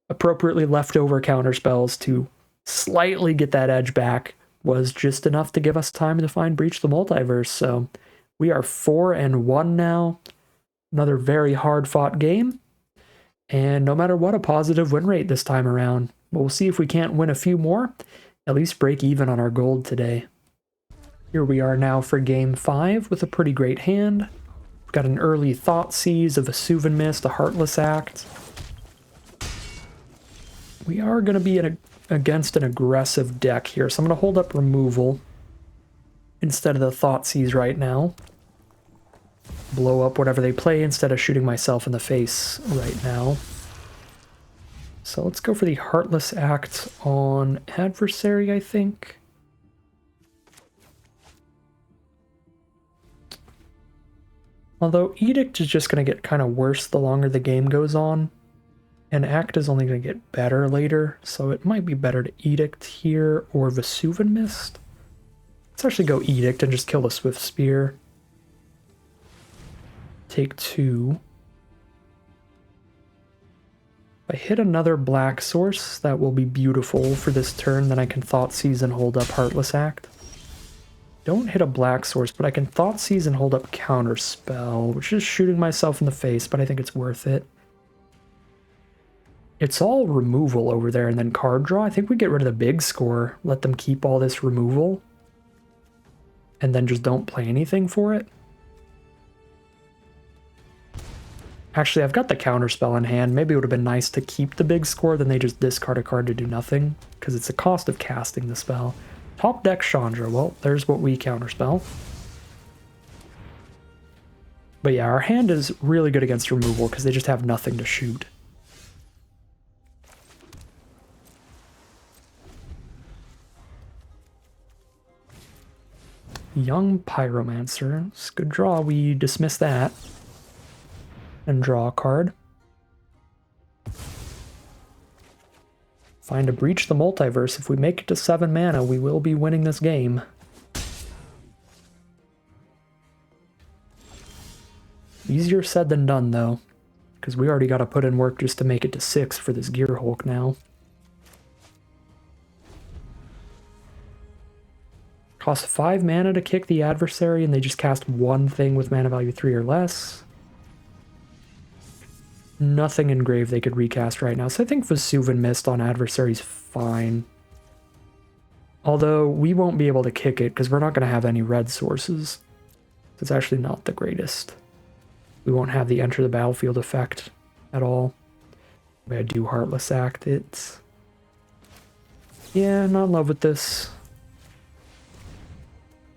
appropriately leftover counterspells to slightly get that edge back was just enough to give us time to find Breach the Multiverse. So we are 4-1 now. Another very hard-fought game. And no matter what, a positive win rate this time around. But we'll see if we can't win a few more. At least break even on our gold today. Here we are now for game 5 with a pretty great hand. We've got an early Thoughtseize, a Vesuvan Mist, a Heartless Act. We are going to be against an aggressive deck here, so I'm going to hold up removal instead of the Thoughtseize right now. Blow up whatever they play instead of shooting myself in the face right now. So let's go for the Heartless Act on Adversary, I think. Although Edict is just going to get kind of worse the longer the game goes on. And Act is only going to get better later, so it might be better to Edict here or Vesuvan Mist. Let's actually go Edict and just kill the Swift Spear. Take 2. If I hit another black source, that will be beautiful for this turn, then I can Thoughtseize and hold up Heartless Act. Don't hit a black source, but I can Thoughtseize and hold up Counterspell, which is shooting myself in the face, but I think it's worth it. It's all removal over there and then card draw. I think we get rid of the big score, let them keep all this removal, and then just don't play anything for it. Actually, I've got the Counterspell in hand. Maybe it would have been nice to keep the big score, then they just discard a card to do nothing, because it's the cost of casting the spell. Top deck Chandra. Well, there's what we counterspell. But yeah, our hand is really good against removal because they just have nothing to shoot. Young Pyromancer. It's a good draw. We dismiss that. And draw a card. Find a Breach the Multiverse. If we make it to 7 mana, we will be winning this game. Easier said than done, though, because we already got to put in work just to make it to 6 for this Gear Hulk now. Costs 5 mana to kick the adversary, and they just cast one thing with mana value 3 or less. nothing engraved they could recast right now. So I think Vesuvan Mist on adversary's fine. Although we won't be able to kick it because we're not going to have any red sources. It's actually not the greatest. We won't have the enter the battlefield effect at all. Maybe I do Heartless Act. It's... yeah, not in love with this.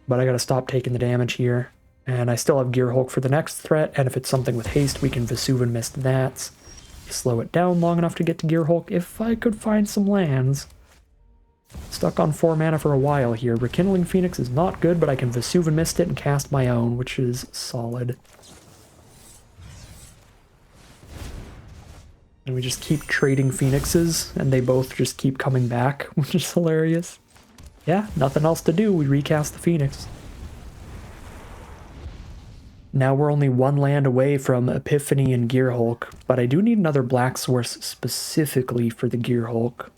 But I gotta stop taking the damage here. And I still have Gear Hulk for the next threat, and if it's something with haste, we can Vesuvan Mist that. Slow it down long enough to get to Gear Hulk if I could find some lands. Stuck on 4 mana for a while here. Rekindling Phoenix is not good, but I can Vesuvan Mist it and cast my own, which is solid. And we just keep trading Phoenixes, and they both just keep coming back, which is hilarious. Yeah, nothing else to do, we recast the Phoenix. Now we're only 1 land away from Epiphany and Gear Hulk, but I do need another black source specifically for the Gear Hulk.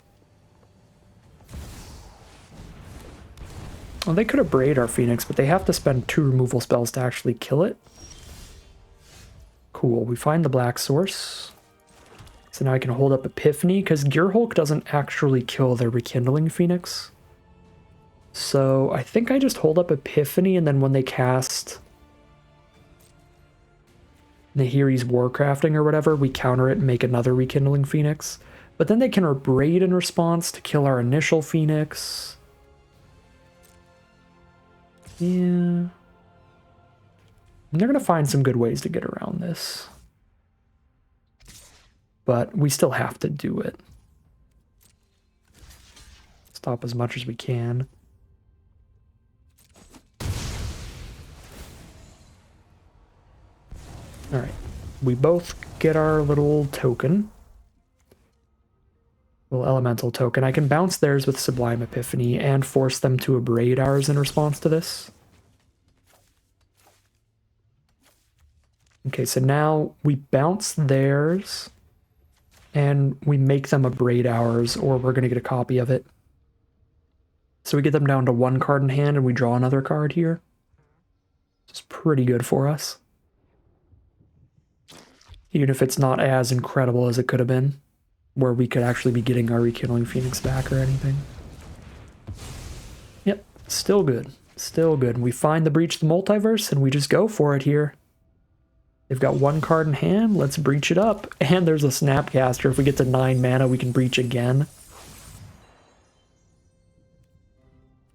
Well, they could have Braid our Phoenix, but they have to spend 2 removal spells to actually kill it. Cool, we find the black source. So now I can hold up Epiphany, because Gear Hulk doesn't actually kill their Rekindling Phoenix. So I think I just hold up Epiphany, and then when they cast Nahiri's Warcrafting or whatever, we counter it and make another Rekindling Phoenix. But then they can Braid in response to kill our initial Phoenix. Yeah. And they're going to find some good ways to get around this. But we still have to do it. Stop as much as we can. Alright. We both get our little token. Little elemental token. I can bounce theirs with Sublime Epiphany and force them to Abrade ours in response to this. Okay, so now we bounce theirs and we make them Abrade ours, or we're going to get a copy of it. So we get them down to 1 card in hand and we draw another card here. It's pretty good for us. Even if it's not as incredible as it could have been, where we could actually be getting our Rekindling Phoenix back or anything. Yep, still good. Still good. We find the Breach the Multiverse and we just go for it here. They've got 1 card in hand, let's breach it up. And there's a Snapcaster. If we get to 9 mana, we can breach again.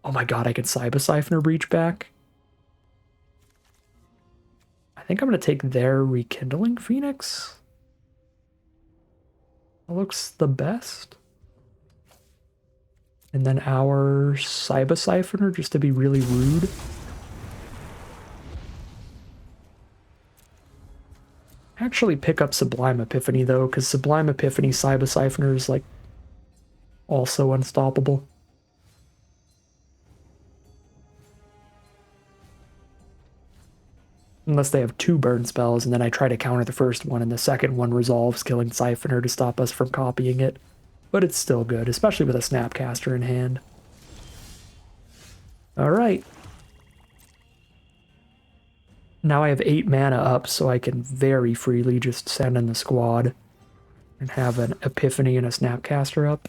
Oh my god, I could Sibosiphoner breach back. I think I'm going to take their Rekindling Phoenix. That looks the best. And then our Sibosiphoner, just to be really rude. Actually pick up Sublime Epiphany though, because Sublime Epiphany Sibosiphoner is like also unstoppable. Unless they have 2 burn spells, and then I try to counter the first one, and the second one resolves, killing Siphoner to stop us from copying it. But it's still good, especially with a Snapcaster in hand. Alright. Now I have 8 mana up, so I can very freely just send in the squad and have an Epiphany and a Snapcaster up.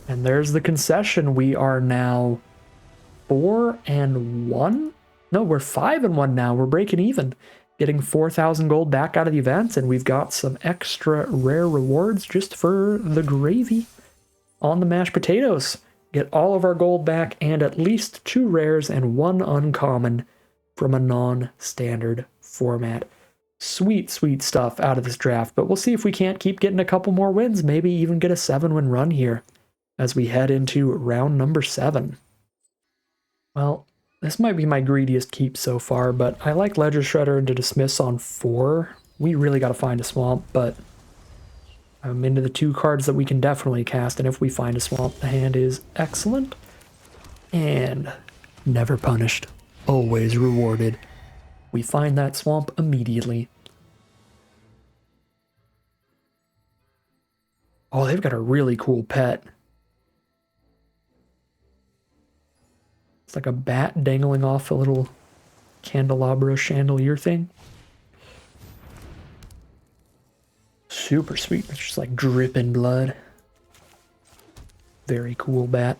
And there's the concession. We are now 4-1? No, we're 5-1 now. We're breaking even. Getting 4,000 gold back out of the event, and we've got some extra rare rewards just for the gravy on the mashed potatoes. Get all of our gold back and at least 2 rares and 1 uncommon from a non-standard format. Sweet, sweet stuff out of this draft, but we'll see if we can't keep getting a couple more wins, maybe even get a 7-win run here as we head into round number 7. Well, this might be my greediest keep so far, but I like Ledger Shredder into Dismiss on 4. We really got to find a swamp, but I'm into the 2 cards that we can definitely cast, and if we find a swamp, the hand is excellent. And never punished, always rewarded. We find that swamp immediately. Oh, they've got a really cool pet. like a bat dangling off a little candelabra chandelier thing. Super sweet. It's just like dripping blood. Very cool bat.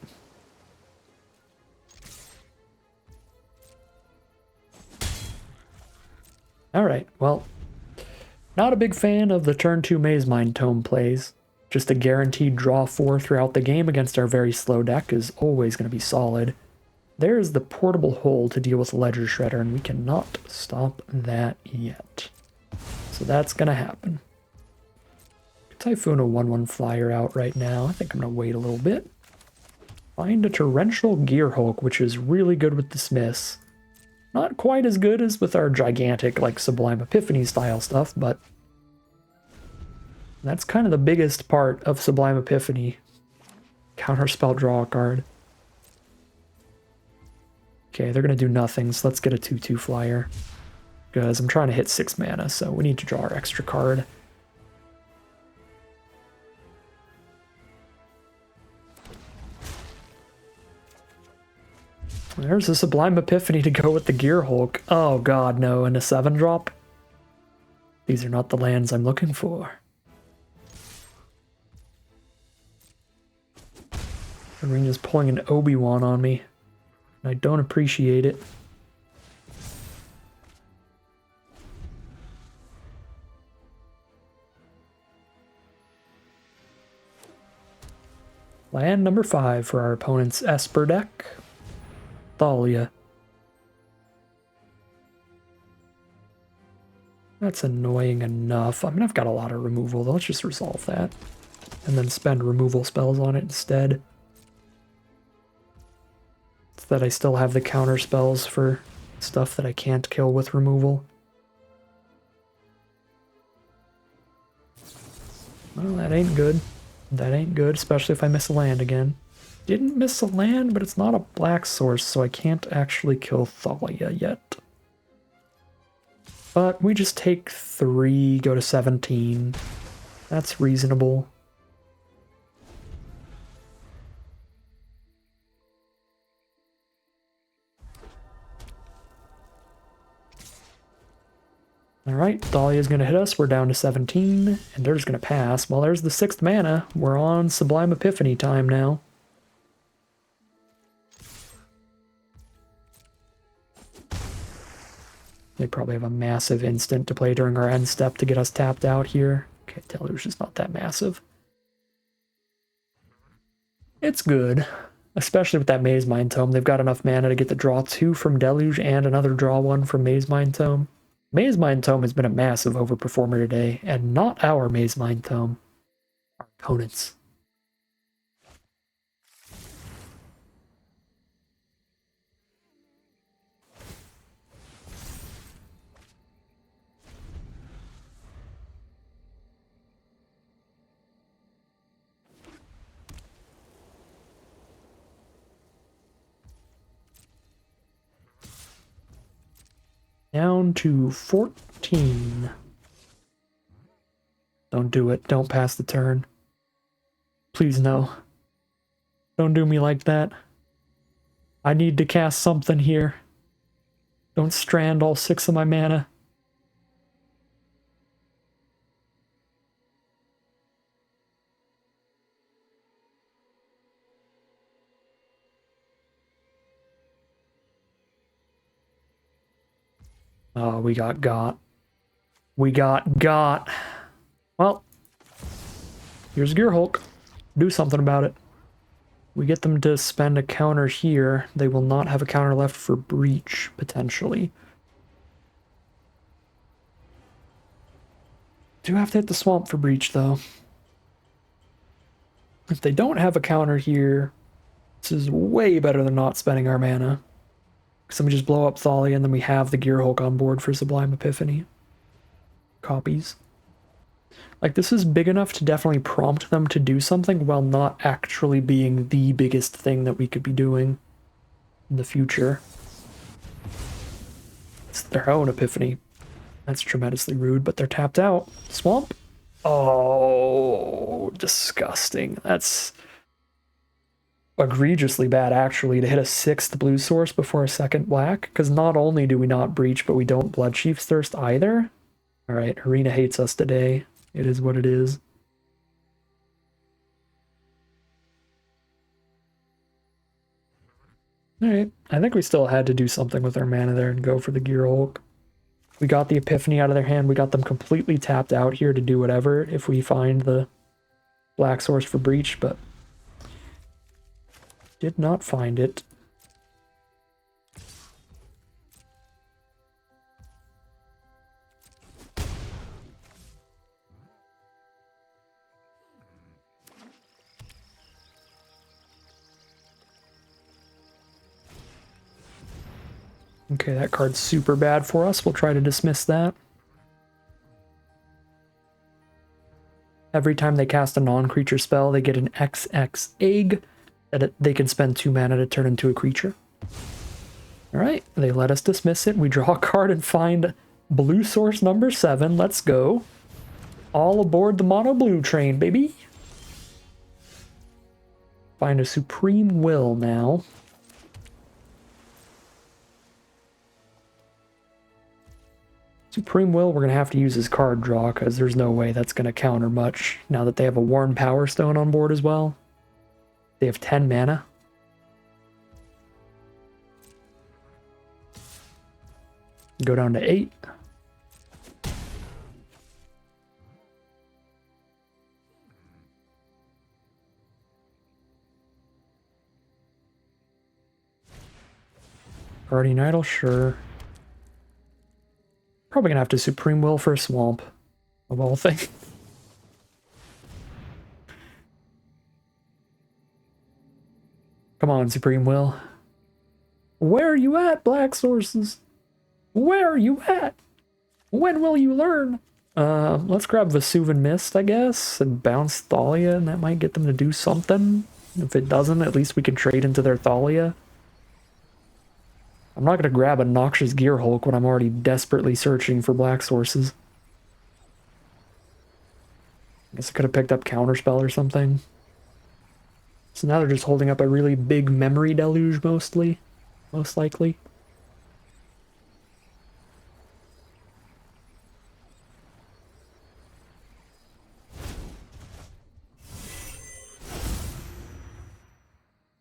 Alright, well, not a big fan of the turn 2 Maze Mine Tome plays. Just a guaranteed draw 4 throughout the game against our very slow deck is always going to be solid. There's the portable hole to deal with Ledger Shredder, and we cannot stop that yet. So that's going to happen. Typhoon a 1/1 flyer out right now. I think I'm going to wait a little bit. Find a Torrential Gearhulk, which is really good with Dismiss. Not quite as good as with our gigantic, like, Sublime Epiphany style stuff, but that's kind of the biggest part of Sublime Epiphany. Counterspell, draw a card. Okay, they're going to do nothing, so let's get a 2/2 flyer. Because I'm trying to hit 6 mana, so we need to draw our extra card. There's a Sublime Epiphany to go with the Gearhulk. Oh god, no, and a 7-drop? These are not the lands I'm looking for. Arena's pulling an Obi-Wan on me, and I don't appreciate it. Land number 5 for our opponent's Esper deck. Thalia. That's annoying enough. I mean, I've got a lot of removal, though. Let's just resolve that. And then spend removal spells on it instead. So that I still have the counter spells for stuff that I can't kill with removal. Well, that ain't good. That ain't good, especially if I miss a land again. Didn't miss a land, but it's not a black source, so I can't actually kill Thalia yet. But we just take 3, go to 17. That's reasonable. Alright, Thalia's going to hit us. We're down to 17, and they're just going to pass. Well, there's the 6th mana. We're on Sublime Epiphany time now. They probably have a massive instant to play during our end step to get us tapped out here. Okay, Deluge is not that massive. It's good, especially with that Maze Mine Tome. They've got enough mana to get the draw 2 from Deluge and another draw 1 from Maze Mine Tome. Maze Mine Tome has been a massive overperformer today, and not our Maze Mine Tome. Our opponents. Down to 14. Don't do it. Don't pass the turn. Please no. Don't do me like that. I need to cast something here. Don't strand all 6 of my mana. Oh, we got. We got. Well, here's Gearhulk. Do something about it. We get them to spend a counter here. They will not have a counter left for Breach, potentially. Do have to hit the swamp for Breach, though. If they don't have a counter here, this is way better than not spending our mana. So we just blow up Thalia, and then we have the Gearhulk on board for Sublime Epiphany. Copies. Like, this is big enough to definitely prompt them to do something while not actually being the biggest thing that we could be doing in the future. It's their own Epiphany. That's tremendously rude, but they're tapped out. Swamp? Oh, disgusting. That's... egregiously bad, actually, to hit a 6th blue source before a 2nd black, because not only do we not breach, but we don't Blood Chief's Thirst either. Alright, Arena hates us today. It is what it is. Alright, I think we still had to do something with our mana there and go for the Gear Hulk. We got the Epiphany out of their hand. We got them completely tapped out here to do whatever if we find the black source for breach, but did not find it. Okay, that card's super bad for us. We'll try to dismiss that. Every time they cast a non-creature spell, they get an XX egg that they can spend 2 mana to turn into a creature. Alright, they let us dismiss it. We draw a card and find blue source number 7. Let's go. All aboard the mono blue train, baby. Find a Supreme Will now. Supreme Will, we're going to have to use his card draw, because there's no way that's going to counter much, now that they have a Worn Power Stone on board as well. They have 10 mana. Go down to 8. Guardian Idol, sure. Probably gonna have to Supreme Will for a Swamp, of all things. Come on, Supreme Will. Where are you at, Black Sources? Where are you at? When will you learn? Let's grab Vesuvian Mist, I guess, and bounce Thalia, and that might get them to do something. If it doesn't, at least we can trade into their Thalia. I'm not going to grab a Noxious Gear Hulk when I'm already desperately searching for black sources. I guess I could have picked up Counterspell or something. So now they're just holding up a really big memory deluge, most likely.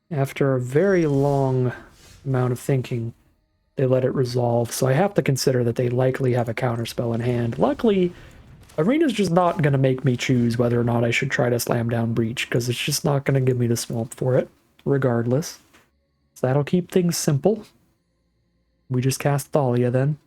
After a very long amount of thinking, they let it resolve, so I have to consider that they likely have a counterspell in hand. Luckily, Arena's just not going to make me choose whether or not I should try to slam down Breach, because it's just not going to give me the swamp for it, regardless. So that'll keep things simple. We just cast Thalia then.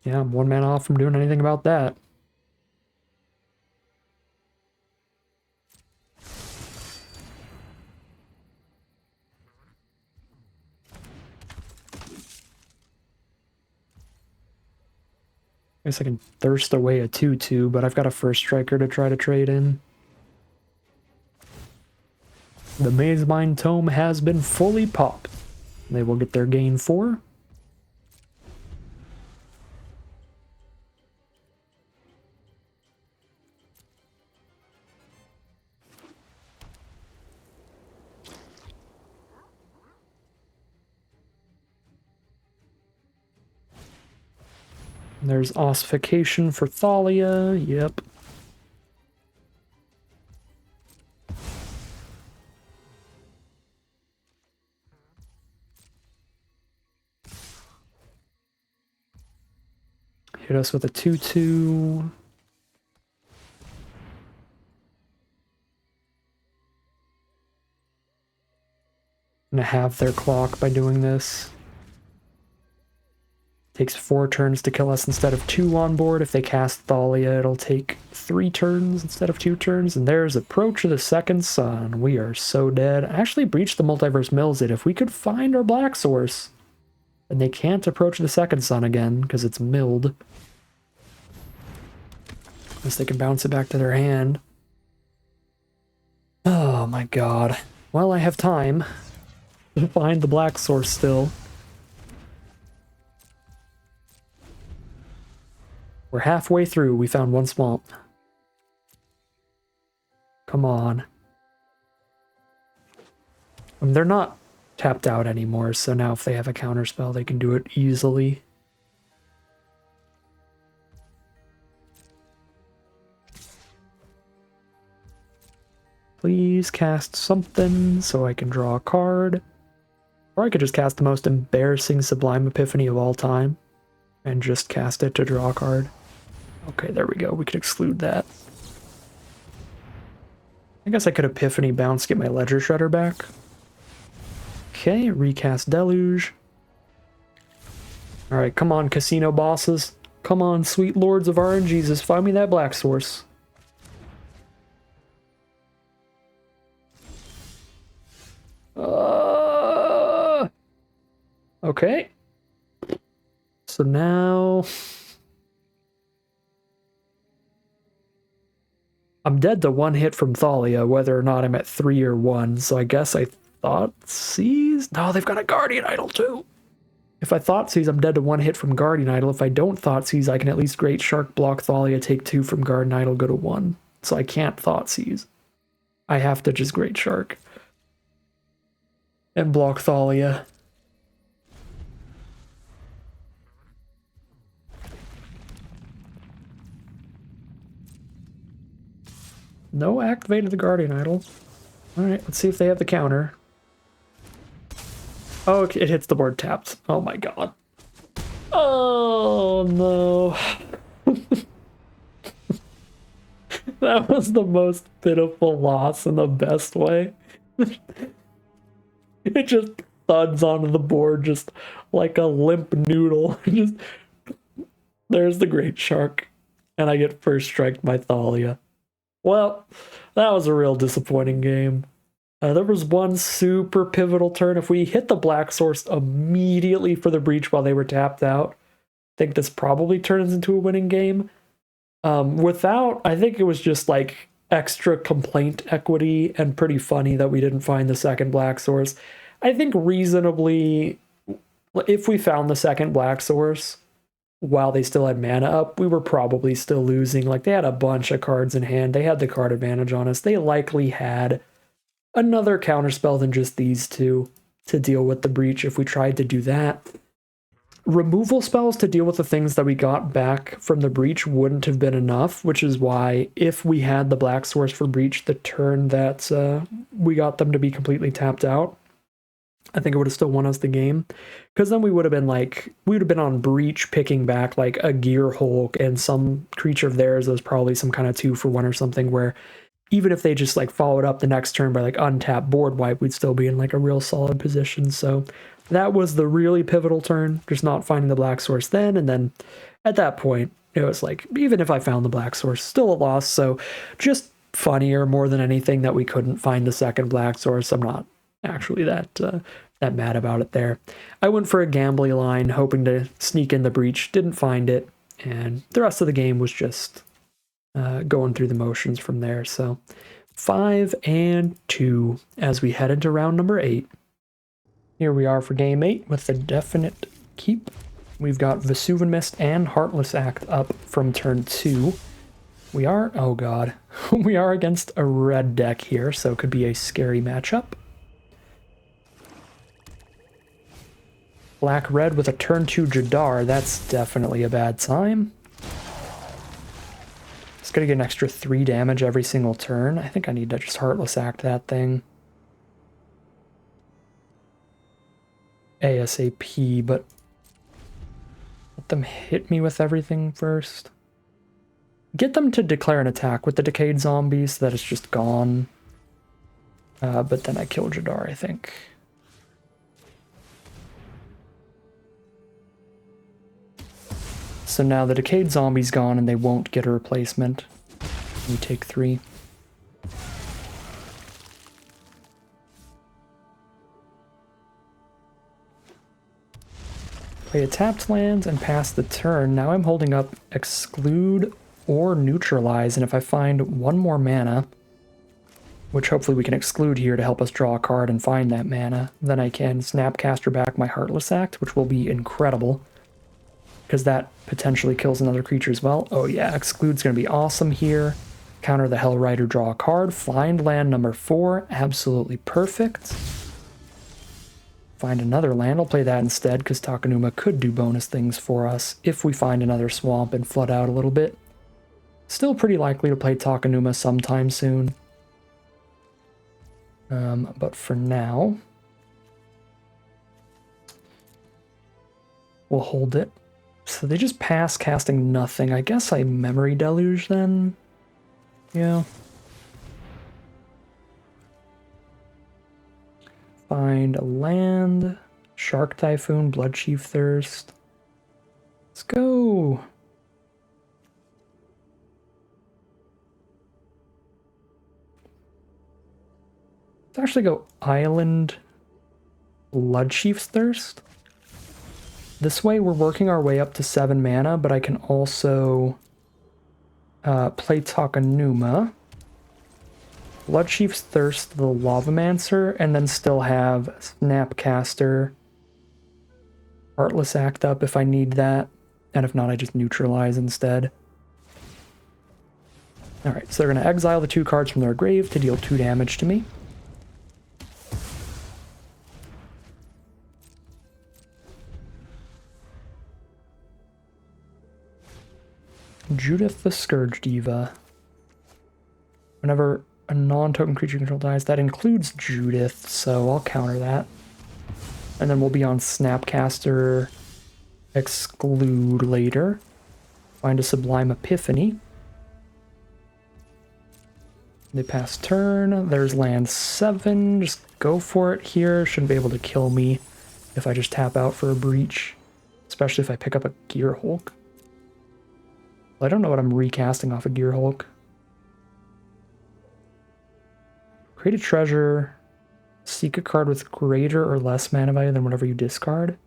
Yeah, I'm 1 mana off from doing anything about that. I guess I can thirst away a 2/2, but I've got a first striker to try to trade in. The Mazemind Tome has been fully popped. They will get their gain 4. There's Ossification for Thalia, yep. Hit us with a 2/2. Gonna have their clock by doing this. Takes 4 turns to kill us instead of 2 on board. If they cast Thalia, it'll take 3 turns instead of 2 turns. And there's Approach of the Second Sun. We are so dead. Actually, Breach the Multiverse mills it. If we could find our black source, then they can't Approach the Second Sun again, because it's milled. Unless they can bounce it back to their hand. Oh my god. Well, I have time. to find the black source still. We're halfway through. We found one swamp. Come on. They're not tapped out anymore, so now if they have a counterspell, they can do it easily. Please cast something so I can draw a card. Or I could just cast the most embarrassing Sublime Epiphany of all time and just cast it to draw a card. Okay, there we go. We could exclude that. I guess I could Epiphany bounce, get my Ledger Shredder back. Okay, recast Deluge. Alright, come on, casino bosses. Come on, sweet lords of RNGesus, find me that black source. Okay. So now... I'm dead to one hit from Thalia, whether or not I'm at 3 or 1, so I guess I Thoughtseize? No, they've got a Guardian Idol too! If I Thoughtseize, I'm dead to 1 hit from Guardian Idol. If I don't Thoughtseize, I can at least Great Shark, block Thalia, take 2 from Guardian Idol, go to 1. So I can't Thoughtseize. I have to just Great Shark. And block Thalia. No, activated the Guardian Idol. Alright, let's see if they have the counter. Oh, it hits the board tapped. Oh my god. Oh no. That was the most pitiful loss in the best way. It just thuds onto the board just like a limp noodle. Just there's the Great Shark. And I get first striked by Thalia. Well, that was a real disappointing game. There was one super pivotal turn. If we hit the black source immediately for the breach while they were tapped out, I think this probably turns into a winning game. Without, I think it was just like extra complaint equity and pretty funny that we didn't find the second black source. I think reasonably, if we found the second black source while they still had mana up, we were probably still losing. Like, they had a bunch of cards in hand. They had the card advantage on us. They likely had another counterspell than just these two to deal with the breach if we tried to do that. Removal spells to deal with the things that we got back from the breach wouldn't have been enough, which is why if we had the black source for breach the turn that we got them to be completely tapped out, I think it would have still won us the game. Because then we would have been like, we would have been on breach picking back like a Gear Hulk and some creature of theirs that was probably some kind of 2-for-1 or something, where even if they just like followed up the next turn by like untapped board wipe, we'd still be in like a real solid position. So that was the really pivotal turn, just not finding the black source then. And then at that point, it was like, even if I found the black source, still a loss. So just funnier more than anything that we couldn't find the second black source. I'm not actually that mad about it there. I went for a gambly line, hoping to sneak in the breach, didn't find it, and the rest of the game was just going through the motions from there. So 5-2 as we head into round number 8. Here we are for game 8 with the definite keep. We've got Vesuvian Mist and Heartless Act up from turn 2. We are, oh god, we are against a red deck here, so it could be a scary matchup. Black-red with a turn 2 Jadar, that's definitely a bad time. It's gonna get an extra 3 damage every single turn. I think I need to just Heartless Act that thing. ASAP, but let them hit me with everything first. Get them to declare an attack with the Decayed Zombies so that it's just gone. But then I kill Jadar, I think. So now the Decayed Zombie's gone and they won't get a replacement. We take 3. Play a tapped land and pass the turn. Now I'm holding up Exclude or Neutralize, and if I find 1 more mana, which hopefully we can exclude here to help us draw a card and find that mana. Then I can Snapcaster back my Heartless Act, which will be incredible, because that potentially kills another creature as well. Oh yeah, exclude's going to be awesome here. Counter the Hell Rider, draw a card, find land number 4, absolutely perfect. Find another land, I'll play that instead, because Takenuma could do bonus things for us if we find another swamp and flood out a little bit. Still pretty likely to play Takenuma sometime soon. But for now, we'll hold it. So they just pass casting nothing. I guess I Memory Deluge then? Yeah. Find a land. Shark Typhoon, Bloodchief Thirst. Let's go! Let's actually go Island Bloodchief's Thirst. This way we're working our way up to 7 mana, but I can also play Takenuma, Bloodchief's Thirst, the Lavamancer, and then still have Snapcaster, Heartless Act up if I need that, and if not I just neutralize instead. Alright, so they're going to exile the 2 cards from their grave to deal 2 damage to me. Judith the Scourge Diva. Whenever a non-token creature control dies, that includes Judith, so I'll counter that. And then we'll be on Snapcaster Exclude later. Find a Sublime Epiphany. They pass turn. There's land 7. Just go for it here. Shouldn't be able to kill me if I just tap out for a breach. Especially if I pick up a Gear Hulk. I don't know what I'm recasting off a Gear Hulk. Create a treasure. Seek a card with greater or less mana value than whatever you discard.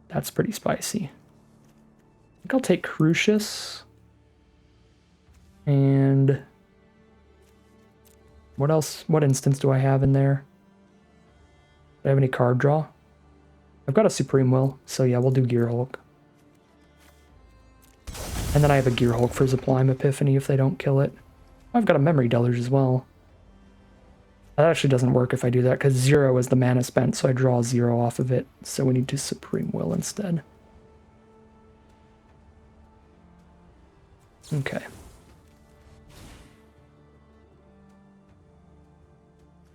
That's pretty spicy. I think I'll take Crucius. And what else? What instance do I have in there? Do I have any card draw? I've got a Supreme Will, so yeah, we'll do Gear Hulk. And then I have a Gear Hulk for Sublime Epiphany if they don't kill it. I've got a Memory Deluge as well. That actually doesn't work if I do that, because 0 is the mana spent, so I draw 0 off of it. So we need to Supreme Will instead. Okay.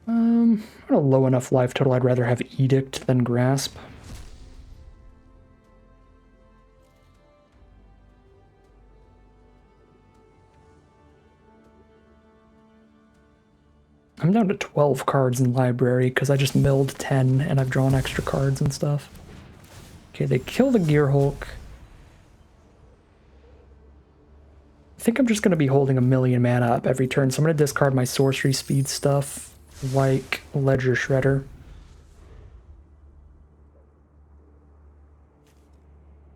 On a low enough life total, I'd rather have Edict than Grasp. I'm down to 12 cards in library because I just milled 10 and I've drawn extra cards and stuff. Okay, they kill the Gear Hulk. I think I'm just going to be holding 1,000,000 mana up every turn, so I'm going to discard my sorcery speed stuff, like Ledger Shredder.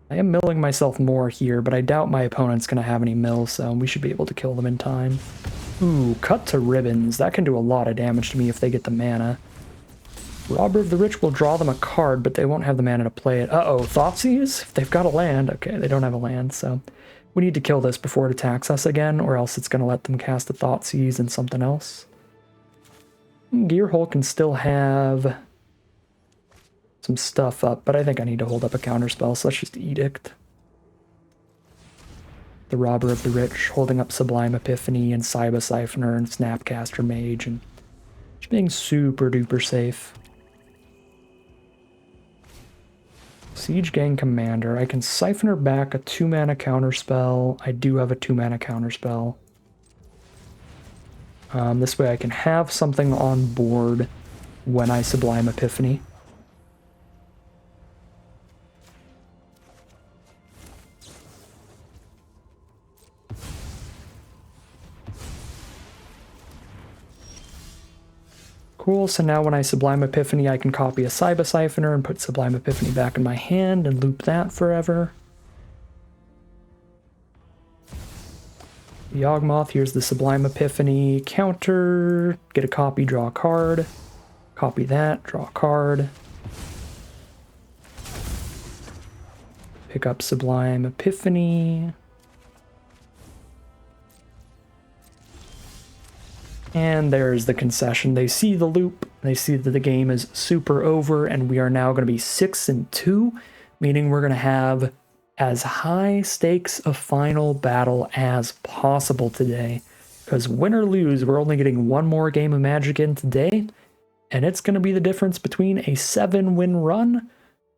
I am milling myself more here, but I doubt my opponent's going to have any mill, so we should be able to kill them in time. Ooh, Cut to Ribbons. That can do a lot of damage to me if they get the mana. Robber of the Rich will draw them a card, but they won't have the mana to play it. Uh-oh, Thoughtseize? If they've got a land. Okay, they don't have a land, so we need to kill this before it attacks us again, or else it's going to let them cast a Thoughtseize and something else. Gear Hulk can still have some stuff up, but I think I need to hold up a counterspell, so let's just Edict. The Robber of the Rich, holding up Sublime Epiphany and Cyber Siphoner and Snapcaster Mage, and just being super duper safe. Siege Gang Commander. I can Siphoner back a 2-mana counterspell. I do have a 2-mana counterspell. This way I can have something on board when I Sublime Epiphany. Cool, so now when I Sublime Epiphany, I can copy a Cyber Siphoner and put Sublime Epiphany back in my hand and loop that forever. Yawgmoth, here's the Sublime Epiphany counter. Get a copy, draw a card. Copy that, draw a card. Pick up Sublime Epiphany. And there's the concession. They see the loop. They see that the game is super over, and we are now going to be 6-2, meaning we're going to have as high stakes a final battle as possible today. Because win or lose, we're only getting one more game of Magic in today, and it's going to be the difference between a 7-win run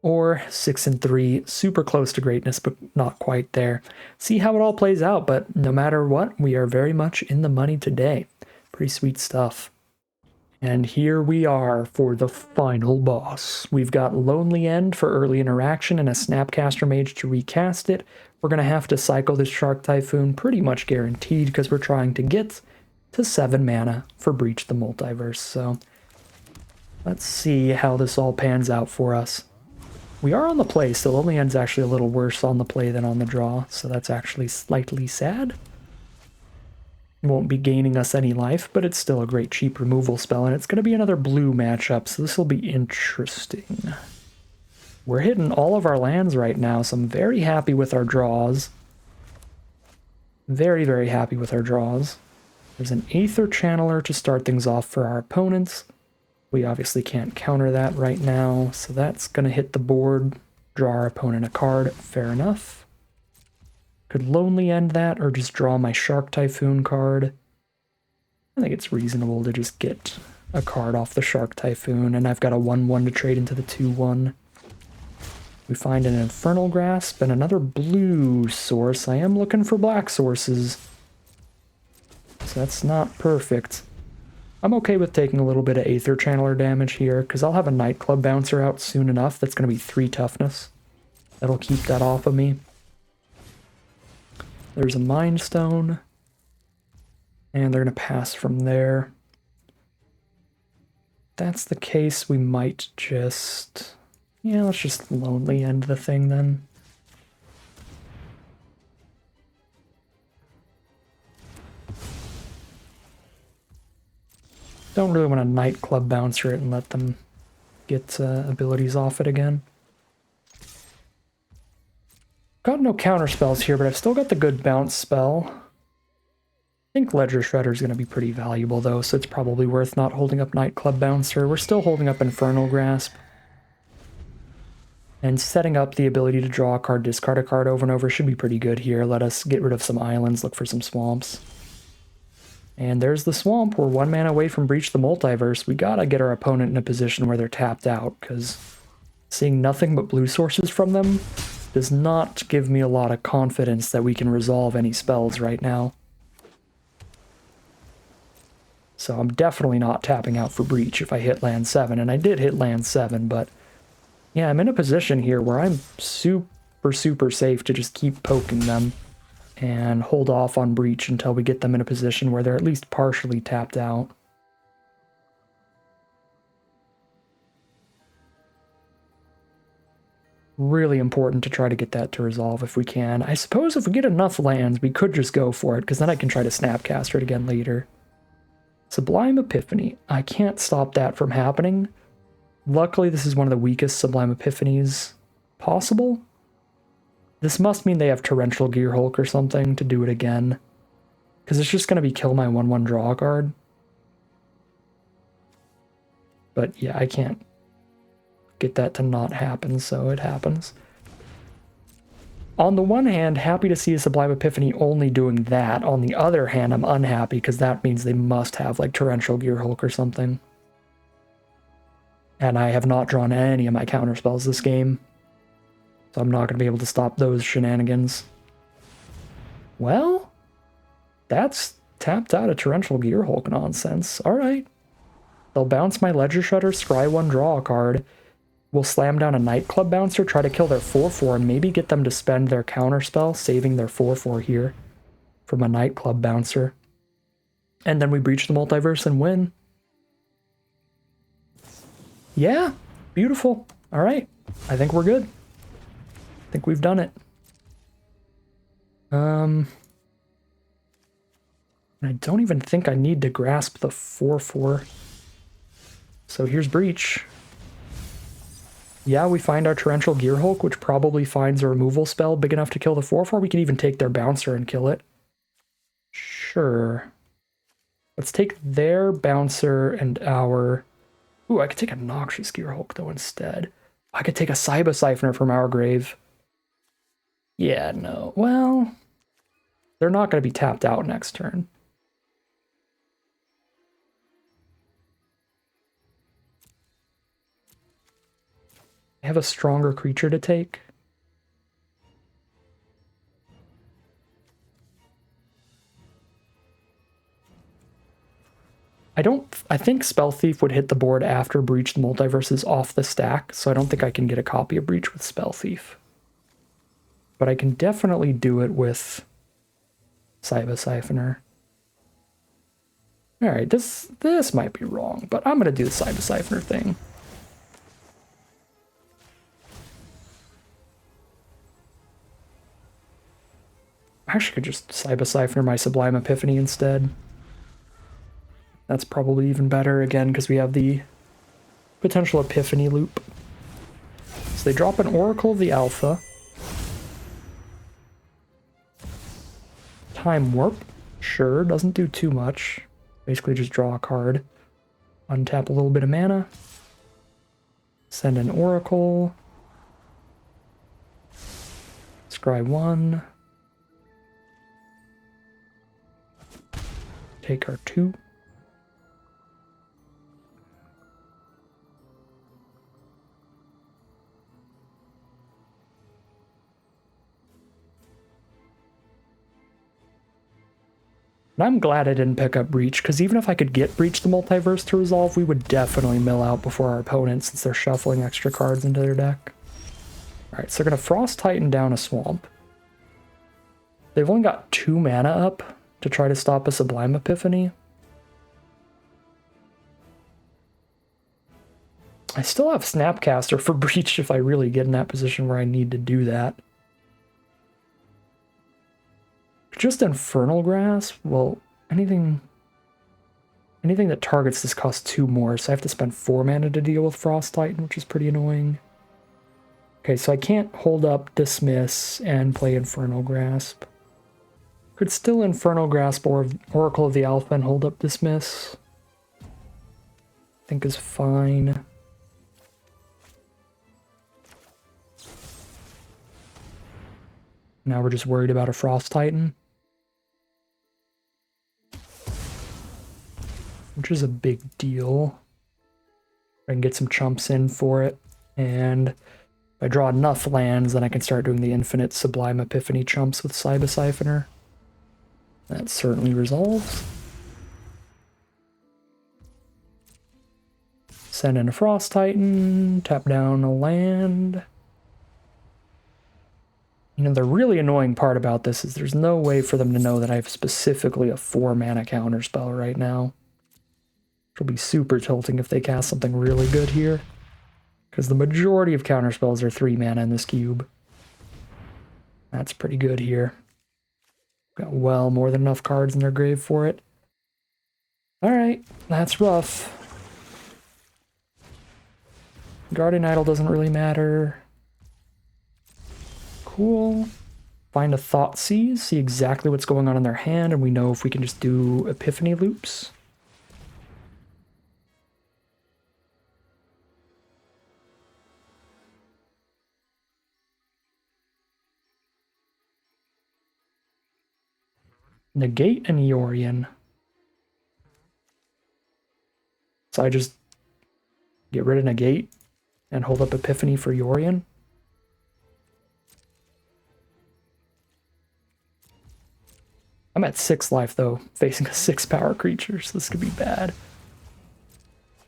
or 6-3, super close to greatness, but not quite there. See how it all plays out, but no matter what, we are very much in the money today. Pretty sweet stuff. And here we are for the final boss. We've got Lonely End for early interaction and a Snapcaster Mage to recast it. We're going to have to cycle this Shark Typhoon pretty much guaranteed because we're trying to get to 7 mana for Breach the Multiverse. So let's see how this all pans out for us. We are on the play, so Lonely End's actually a little worse on the play than on the draw, so that's actually slightly sad. Won't be gaining us any life, but it's still a great cheap removal spell, and it's going to be another blue matchup, so this will be interesting. We're hitting all of our lands right now, so I'm very happy with our draws. Very, very happy with our draws. There's an Aether Channeler to start things off for our opponents. We obviously can't counter that right now, so that's going to hit the board, draw our opponent a card. Fair enough. Could Lonely End that, or just draw my Shark Typhoon card. I think it's reasonable to just get a card off the Shark Typhoon, and I've got a 1-1 to trade into the 2-1. We find an Infernal Grasp and another blue source. I am looking for black sources, so that's not perfect. I'm okay with taking a little bit of Aether Channeler damage here, because I'll have a Nightclub Bouncer out soon enough. That's going to be 3 toughness. That'll keep that off of me. There's a Mind Stone, and they're going to pass from there. If that's the case, we might just... yeah, let's just Lonely End the thing then. Don't really want to Nightclub Bouncer it and let them get abilities off it again. Got no counter spells here, but I've still got the good bounce spell. I think Ledger Shredder is going to be pretty valuable, though, so it's probably worth not holding up Nightclub Bouncer. We're still holding up Infernal Grasp. And setting up the ability to draw a card, discard a card over and over should be pretty good here. Let us get rid of some islands, look for some swamps. And there's the swamp. We're 1 mana away from Breach the Multiverse. We gotta get our opponent in a position where they're tapped out, because seeing nothing but blue sources from them does not give me a lot of confidence that we can resolve any spells right now. So I'm definitely not tapping out for Breach if I hit land 7, and I did hit land 7, but yeah, I'm in a position here where I'm super, super safe to just keep poking them and hold off on Breach until we get them in a position where they're at least partially tapped out. Really important to try to get that to resolve if we can. I suppose if we get enough lands, we could just go for it, because then I can try to Snapcaster it again later. Sublime Epiphany. I can't stop that from happening. Luckily, this is one of the weakest Sublime Epiphanies possible. This must mean they have Torrential Gearhulk or something to do it again, because it's just going to be kill my 1-1 draw card. But yeah, I can't get that to not happen, so it happens. On the one hand, happy to see a Sublime Epiphany only doing that. On the other hand, I'm unhappy because that means they must have like Torrential Gearhulk or something. And I have not drawn any of my counterspells this game, so I'm not going to be able to stop those shenanigans. Well, that's tapped out of Torrential Gearhulk nonsense. Alright. They'll bounce my Ledger Shredder, scry 1, draw a card. We'll slam down a Nightclub Bouncer, try to kill their 4-4, and maybe get them to spend their counterspell, saving their 4-4 here from a Nightclub Bouncer. And then we breach the multiverse and win. Yeah, beautiful. All right, I think we're good. I think we've done it. And I don't even think I need to grasp the 4/4. So here's Breach. Yeah, we find our Torrential Gearhulk, which probably finds a removal spell big enough to kill the 4/4. We could even take their Bouncer and kill it. Sure. Let's take their Bouncer and our... Ooh, I could take a Noxious Gearhulk, though, instead. I could take a Cyber Siphoner from our grave. Yeah, no. Well, they're not going to be tapped out next turn. I have a stronger creature to take. I think Spell Thief would hit the board after Breach the Multiverse is off the stack, so I don't think I can get a copy of Breach with Spell Thief. But I can definitely do it with Cyber Siphoner. Alright, this might be wrong, but I'm going to do the Cyber Siphoner thing. I actually could just Cyber Siphoner my Sublime Epiphany instead. That's probably even better, again, because we have the potential Epiphany loop. So they drop an Oracle of the Alpha. Time Warp. Sure, doesn't do too much. Basically just draw a card. Untap a little bit of mana. Send an Oracle. Scry 1. Take our 2. And I'm glad I didn't pick up Breach, because even if I could get Breach the Multiverse to resolve, we would definitely mill out before our opponents since they're shuffling extra cards into their deck. Alright, so they're going to Frost Titan down a Swamp. They've only got 2 mana up to try to stop a Sublime Epiphany. I still have Snapcaster for Breach if I really get in that position where I need to do that. Just Infernal Grasp? Well, anything that targets this costs 2 more, so I have to spend 4 mana to deal with Frost Titan, which is pretty annoying. Okay, so I can't hold up Dismiss and play Infernal Grasp. Could still Infernal Grasp or Oracle of the Alpha and hold up Dismiss. I think is fine. Now we're just worried about a Frost Titan. Which is a big deal. I can get some chumps in for it, and if I draw enough lands, then I can start doing the infinite Sublime Epiphany chumps with Cyber Siphoner. That certainly resolves. Send in a Frost Titan, tap down a land. You know, the really annoying part about this is there's no way for them to know that I have specifically a 4 mana counterspell right now. It'll be super tilting if they cast something really good here, because the majority of counterspells are 3 mana in this cube. That's pretty good here. Got well more than enough cards in their grave for it. Alright, that's rough. Guardian Idol doesn't really matter. Cool. Find a Thoughtseize, see exactly what's going on in their hand, and we know if we can just do Epiphany loops. Negate and Yorion. So I just get rid of Negate and hold up Epiphany for Yorion. I'm at 6 life though, facing a 6 power creature, so this could be bad.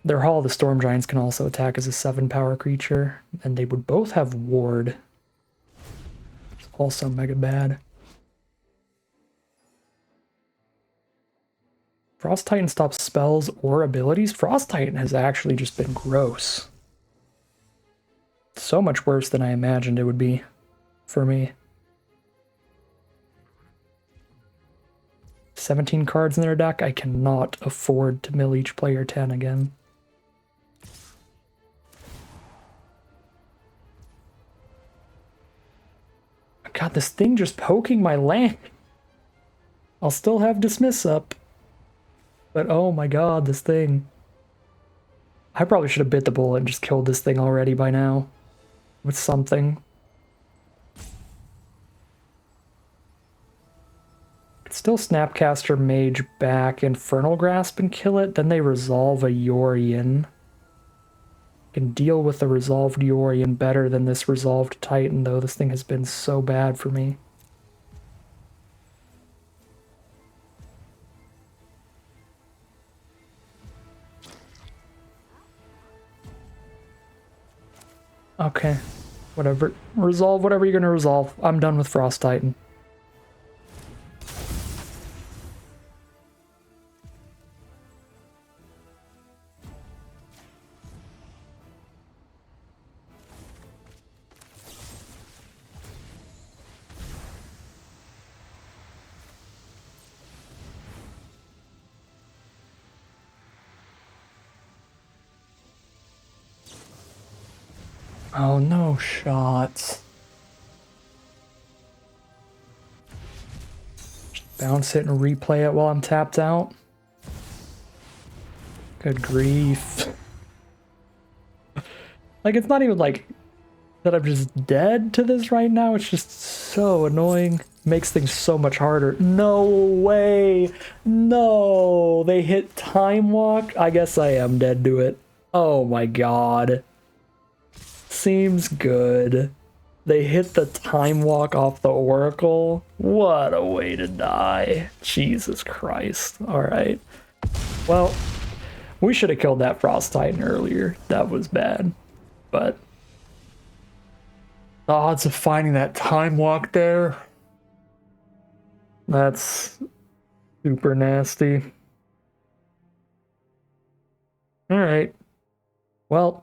Their Hall of the Storm Giants can also attack as a 7 power creature, and they would both have Ward. It's also mega bad. Frost Titan stops spells or abilities. Frost Titan has actually just been gross. So much worse than I imagined it would be for me. 17 cards in their deck. I cannot afford to mill each player 10 again. God, this thing just poking my land. I'll still have Dismiss up. But oh my god, this thing. I probably should have bit the bullet and just killed this thing already by now. With something. Could still Snapcaster Mage back Infernal Grasp and kill it. Then they resolve a Yorion. Can deal with the resolved Yorion better than this resolved Titan, though. This thing has been so bad for me. Okay, whatever. Resolve whatever you're gonna resolve. I'm done with Frost Titan. Oh, no shots. Just bounce it and replay it while I'm tapped out. Good grief. Like, it's not even like that I'm just dead to this right now. It's just so annoying. Makes things so much harder. No way. No. They hit Time Walk. I guess I am dead to it. Oh my god. Seems good. They hit the Time Walk off the Oracle. What a way to die. Jesus Christ. Alright. Well, we should have killed that Frost Titan earlier. That was bad. But the odds of finding that Time Walk there, that's super nasty. Alright. Well,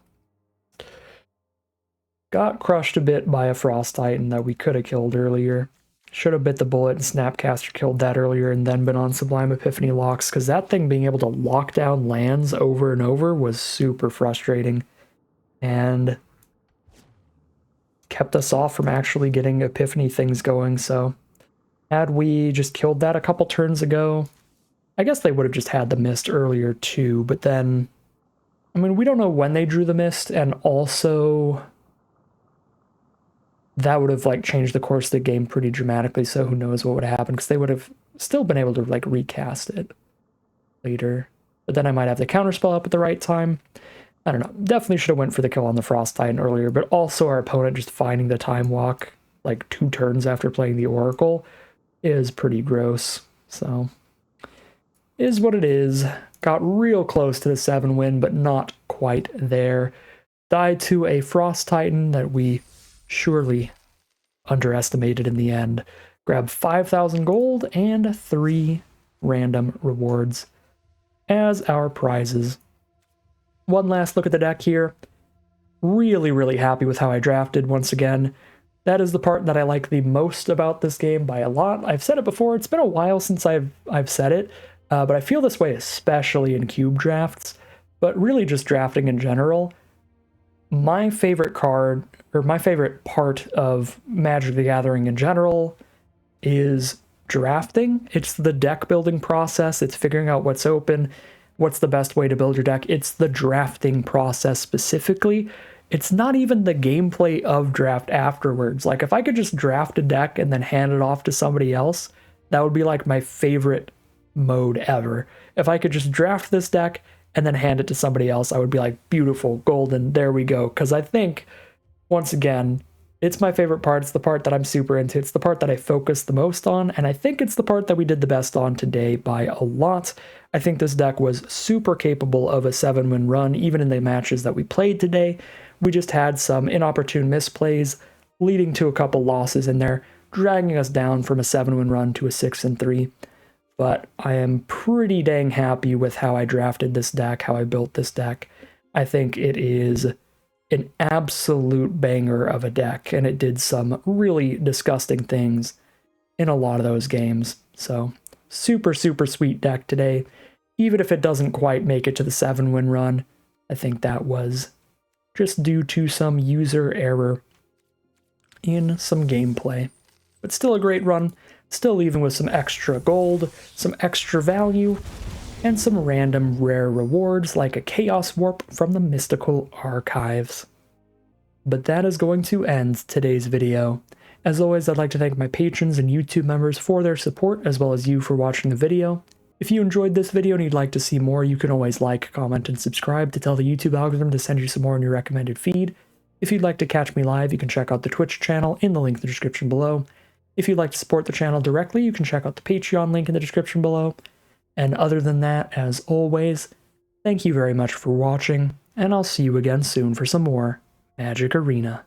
got crushed a bit by a Frost Titan that we could have killed earlier. Should have bit the bullet and Snapcaster killed that earlier and then been on Sublime Epiphany locks, because that thing being able to lock down lands over and over was super frustrating and kept us off from actually getting Epiphany things going. So had we just killed that a couple turns ago, I guess they would have just had the mist earlier too, but then, I mean, we don't know when they drew the mist, and also that would have like changed the course of the game pretty dramatically, so who knows what would have happened, because they would have still been able to like recast it later. But then I might have the counterspell up at the right time. I don't know. Definitely should have went for the kill on the Frost Titan earlier, but also our opponent just finding the Time Walk like 2 turns after playing the Oracle is pretty gross. So, is what it is. Got real close to the 7 win, but not quite there. Died to a Frost Titan that we surely underestimated in the end. Grabbed 5,000 gold and 3 random rewards as our prizes. One last look at the deck here. Really, really happy with how I drafted once again. That is the part that I like the most about this game by a lot. I've said it before, it's been a while since I've said it, but I feel this way especially in cube drafts, but really just drafting in general. My favorite card, or my favorite part of Magic the Gathering in general, is drafting. It's the deck building process. It's figuring out what's open, what's the best way to build your deck. It's the drafting process specifically. It's not even the gameplay of draft afterwards. Like, if I could just draft a deck and then hand it off to somebody else, that would be like my favorite mode ever. If I could just draft this deck and then hand it to somebody else, I would be like, beautiful, golden, there we go. Because I think, once again, it's my favorite part. It's the part that I'm super into. It's the part that I focus the most on, and I think it's the part that we did the best on today by a lot. I think this deck was super capable of a 7-win run, even in the matches that we played today. We just had some inopportune misplays, leading to a couple losses in there, dragging us down from a 7-win run to a 6-3. But I am pretty dang happy with how I drafted this deck, how I built this deck. I think it is an absolute banger of a deck, and it did some really disgusting things in a lot of those games. So, super, super sweet deck today. Even if it doesn't quite make it to the 7-win run, I think that was just due to some user error in some gameplay. But still a great run, still leaving with some extra gold, some extra value, and some random rare rewards like a Chaos Warp from the Mystical Archives. But that is going to end today's video. As always, I'd like to thank my patrons and YouTube members for their support, as well as you for watching the video. If you enjoyed this video and you'd like to see more, you can always like, comment, and subscribe to tell the YouTube algorithm to send you some more in your recommended feed. If you'd like to catch me live, you can check out the Twitch channel in the link in the description below. If you'd like to support the channel directly, you can check out the Patreon link in the description below. And other than that, as always, thank you very much for watching, and I'll see you again soon for some more Magic Arena.